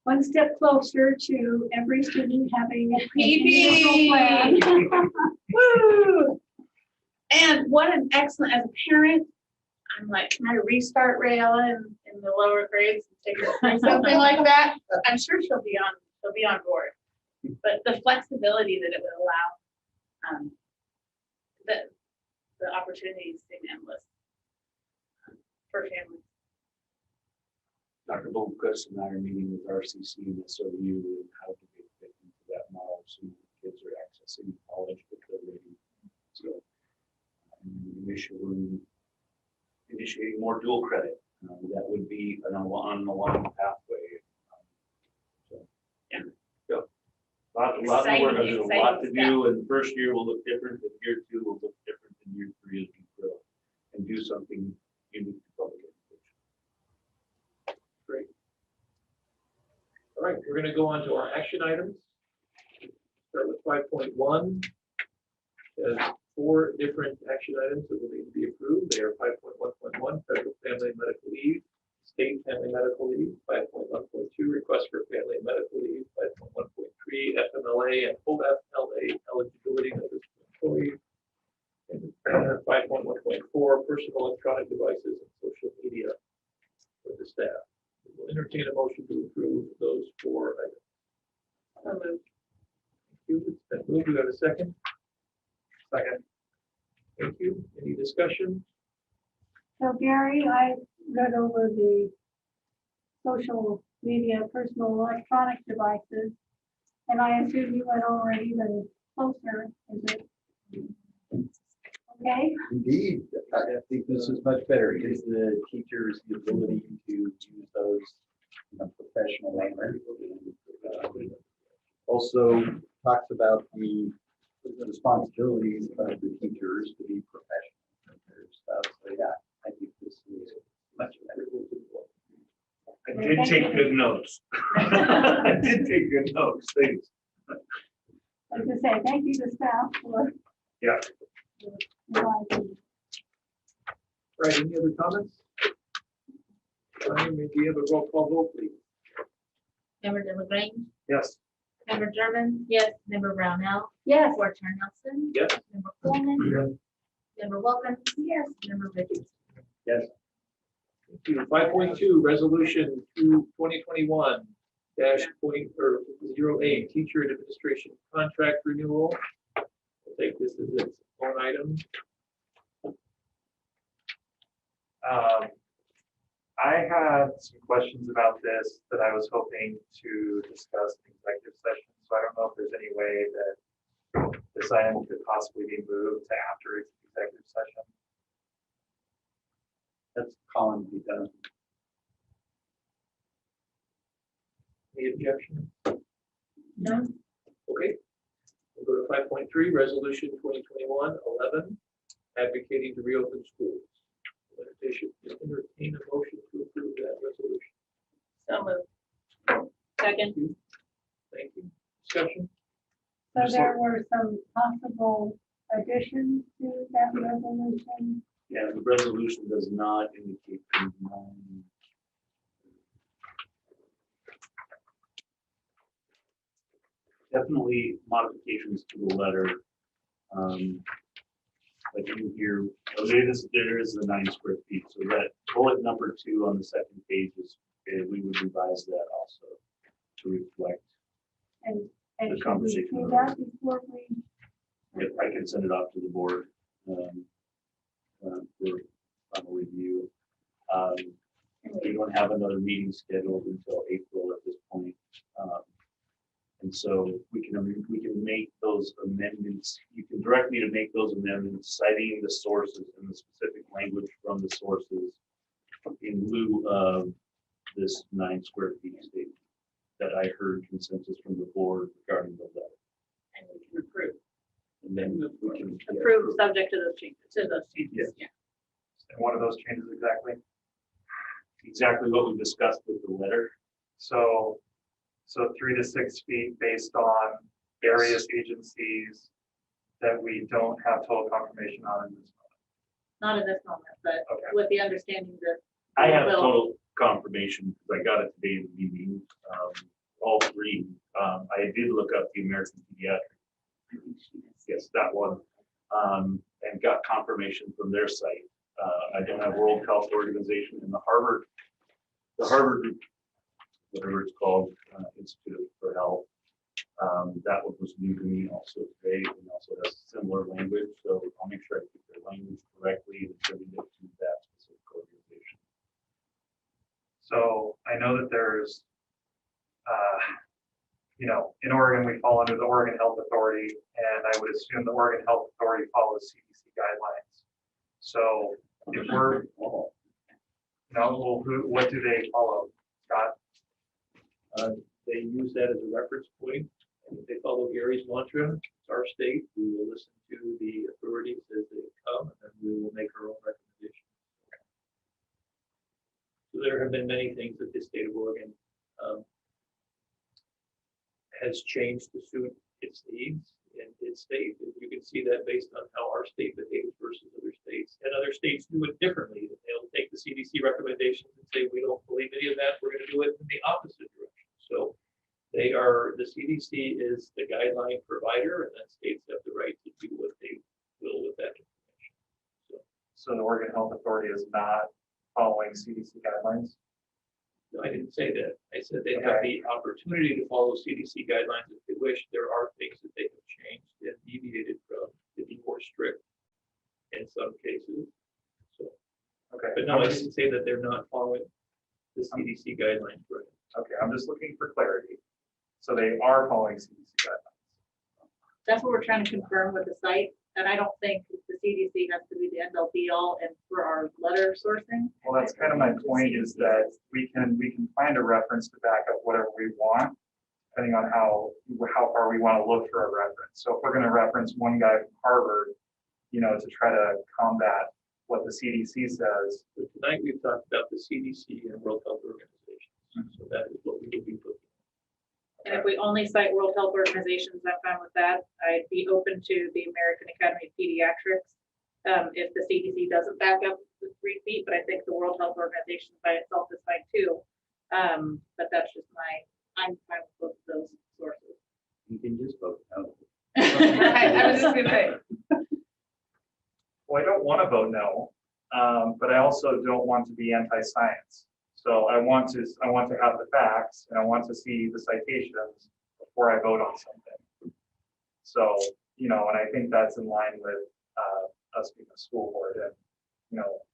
One step closer to every student having a PB. plan. Woo! And what an excellent, as a parent, I'm like, can I restart Rayella in the lower grades and take her through something like that? I'm sure she'll be on board. But the flexibility that it would allow, the opportunities seem endless for families. Dr. Blomquist and I are meeting with RCC and SOU and how to get fit into that model so kids are accessing college with their rating. So initiating more dual credit. That would be on the long pathway. A lot of work. There's a lot to do, and first year will look different, and year 2 will look different than year 3 as we grow and do something unique to public education. Great. All right, we're going to go on to our action items. Start with 5.1. There's 4 different action items that will need to be approved. They are 5.1.1, federal family and medical leave, state family medical leave, 5.1.2, request for family and medical leave, 5.1.3, FMLA and full FLA eligibility notice to employees, and 5.1.4, personal electronic devices and social media for the staff. We will entertain a motion to approve those 4 items. Thank you. It's been moved. Do we have a second? Second. Thank you. Any discussion? So Gary, I read over the social media, personal electronic devices, and I assume you went over it even closer. Is it okay? Indeed, I think this is much better. It gives the teachers the ability to use those in a professional manner. Also talks about the responsibilities of the teachers to be professional in their stuff. So yeah, I think this is much better. I did take good notes. I did take good notes. Thanks. I was gonna say, thank you to staff for. Yeah. Right, any other comments? May we have a roll call vote, please? Member Delagrange? Yes. Member German? Yes. Member Brownell? Yes. Warden Nelson? Yes. Member Coleman? Yes. Member Wilkins? Yes. Member Richards? Yes. Thank you. 5.2, resolution 2021 -08, teacher and administration contract renewal. I'll take this as its own item. I had some questions about this that I was hoping to discuss in executive session. So I don't know if there's any way that this item could possibly be moved to after executive session. That's commonly done. Any objection? No. Okay. We'll go to 5.3, resolution 2021-11, advocating to reopen schools. Entertain a motion to approve that resolution. So moved. Second. Thank you. Discussion? So there were some possible additions to that resolution. Yeah, the resolution does not indicate. Definitely modifications to the letter. Like in here, there is the 9 square feet. So that bullet number 2 on the second page is, we would revise that also to reflect And the should we conversation. do that before we? If I can send it off to the board for final review. We don't have another meeting scheduled until April at this point. And so we we can make those amendments. You can direct me to make those amendments, citing the sources and the specific language from the sources in lieu of this 9 square feet statement that I heard consensus from the board regarding the letter. And we can approve. And then we can Approve subject to those changes, to those changes. Yes. And what are those changes exactly? Exactly what we discussed with the letter. So 3 to 6 feet based on various agencies that we don't have total confirmation on in this moment. Not in this moment, but with the understanding that. I have will- total confirmation because I got it today in the meeting. All 3. I did look up the American Pediatric. Yes, that one. And got confirmation from their site. I don't have World Health Organization and the Harvard group, whatever it's called, Institute for Health. That one was new to me also today, and also has similar language. So I'll make sure I keep their language correctly and attribute it to that specific organization. So I know that there's, in Oregon, we fall under the Oregon Health Authority, and I would assume the Oregon Health Authority follows CDC guidelines. So if we're, what do they follow, Scott? They use that as a reference point, and if they follow Gary's mantra, it's our state, we will listen to the authorities as they come, and we will make our own recommendations. So there have been many things that the state of Oregon has changed to suit its needs and its state. And you can see that based on how our state behaves versus other states. And other states do it differently. They'll take the CDC recommendations and say, we don't believe any of that, we're going to do it in the opposite direction. So the CDC is the guideline provider, and then states have the right to do what they will with that information. So the Oregon Health Authority is not following CDC guidelines? No, I didn't say that. I said they have the opportunity to follow CDC guidelines if they wish. There are things that they have changed and deviated from to be more strict in some cases. So, but no, I didn't say that they're not following the CDC guidelines. Right? Okay, I'm just looking for clarity. So they are following CDC guidelines. That's what we're trying to confirm with the site. And I don't think the CDC has to be the end all be all and for our letter sourcing. Well, that's kind of my point, is that we can find a reference to back up whatever we want, depending on how far we want to look for a reference. So if we're going to reference one guy from Harvard, to try to combat what the CDC says. So tonight we've talked about the CDC and World Health Organization. So that is what we will be looking. And if we only cite World Health Organizations, I'm fine with that. I'd be open to the American Academy of Pediatrics. If the CDC doesn't back up the 3 feet, but I think the World Health Organization by itself is fine too. But that's just I'm fine with both of those sources. You can just vote no. I was just gonna say. Well, I don't want to vote no, but I also don't want to be anti-science. So I want to have the facts, and I want to see the citations before I vote on something. So, and I think that's in line with us being a school board and,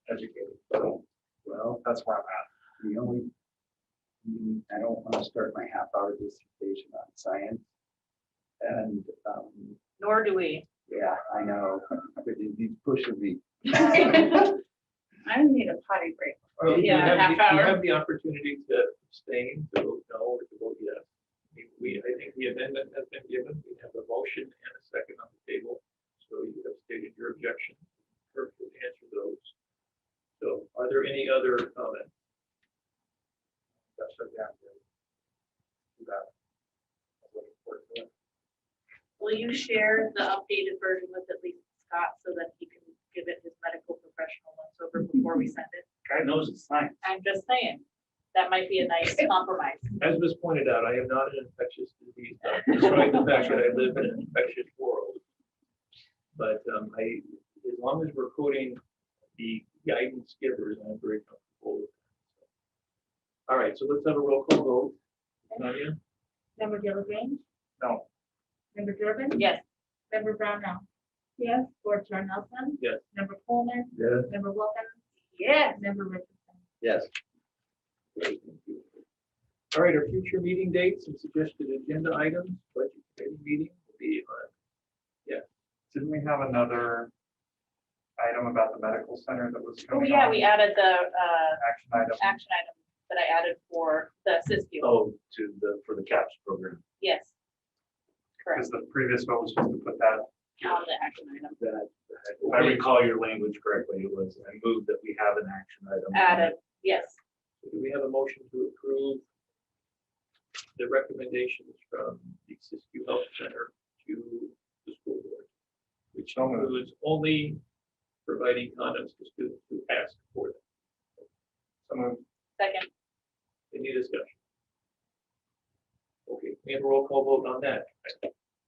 educated. So, well, that's where I'm at. I don't want to start my half-hour dissertation on science. And Nor do we. yeah, I know, but he's pushing me. I need a potty break. Well, you Yeah, have half hour. the opportunity to abstain, to vote no, or to vote yes. I think the amendment has been given. We have a motion and a second on the table. So you have stated your objection. Kirk will answer those. So are there any other comments? That's what you have to do that. Will you share the updated version with at least Scott so that he can give it his medical professional once over before we send it? Guy knows it's science. I'm just saying, that might be a nice compromise. As was pointed out, I am not an infectious disease doctor, despite the fact that I live in an infectious world. But as long as we're quoting the guidance givers, I'm very comfortable with that. All right, so let's have a roll call vote. Nadia? Member Gilligan? No. Member Durbin? Yes. Member Brownell? Yes. Board Chair Nelson? Yes. Member Coleman? Yes. Member Wilkins? Yes. Member Richardson? Yes. Great, thank you. All right, our future meeting dates and suggested agenda items, budget committee meeting will be on, Didn't we have another item about the medical center that was Oh, coming yeah, on? we added the Action item. action item that I added for the SISU. Oh, for the CAPS program. Yes. Correct, Because the previous vote was just to put that, on the action item. if I recall your language correctly, it was, I moved that we have an action item. Added, yes. do we have a motion to approve the recommendations from the Siskiyou Health Center to the school board? Which includes only providing condoms to students who ask for them. Someone, Second, any discussion? Okay, we have a roll call vote on that.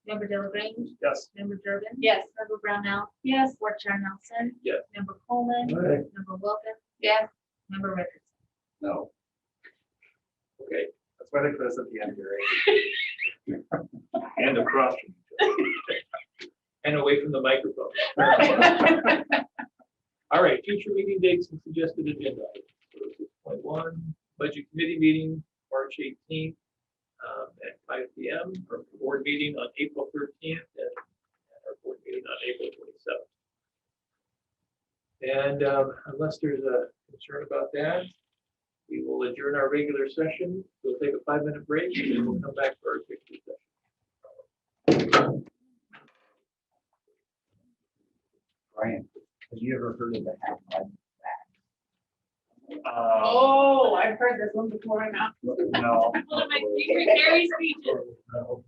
Member Delagrange. Yes. Member Durbin. yes. Member Brownell. Yes. Board Chair Nelson. Yes. Member Coleman. Aye. Member Wilkins. Yes. Member Richardson. No. Okay, That's why they put us at the end here. And across from each other. and away from the microphone. All right, future meeting dates and suggested agenda. 6.1, budget committee meeting, March 18th at 5 p.m. Our board meeting on April 13th and our board meeting on April 27th. And unless there's a concern about that, we will adjourn our regular session. We'll take a 5-minute break and then we'll come back for our executive session. Brian, have you ever heard of the half-life? Oh, I've heard this one before. I'm not. No. One of my favorite Gary speeches. No.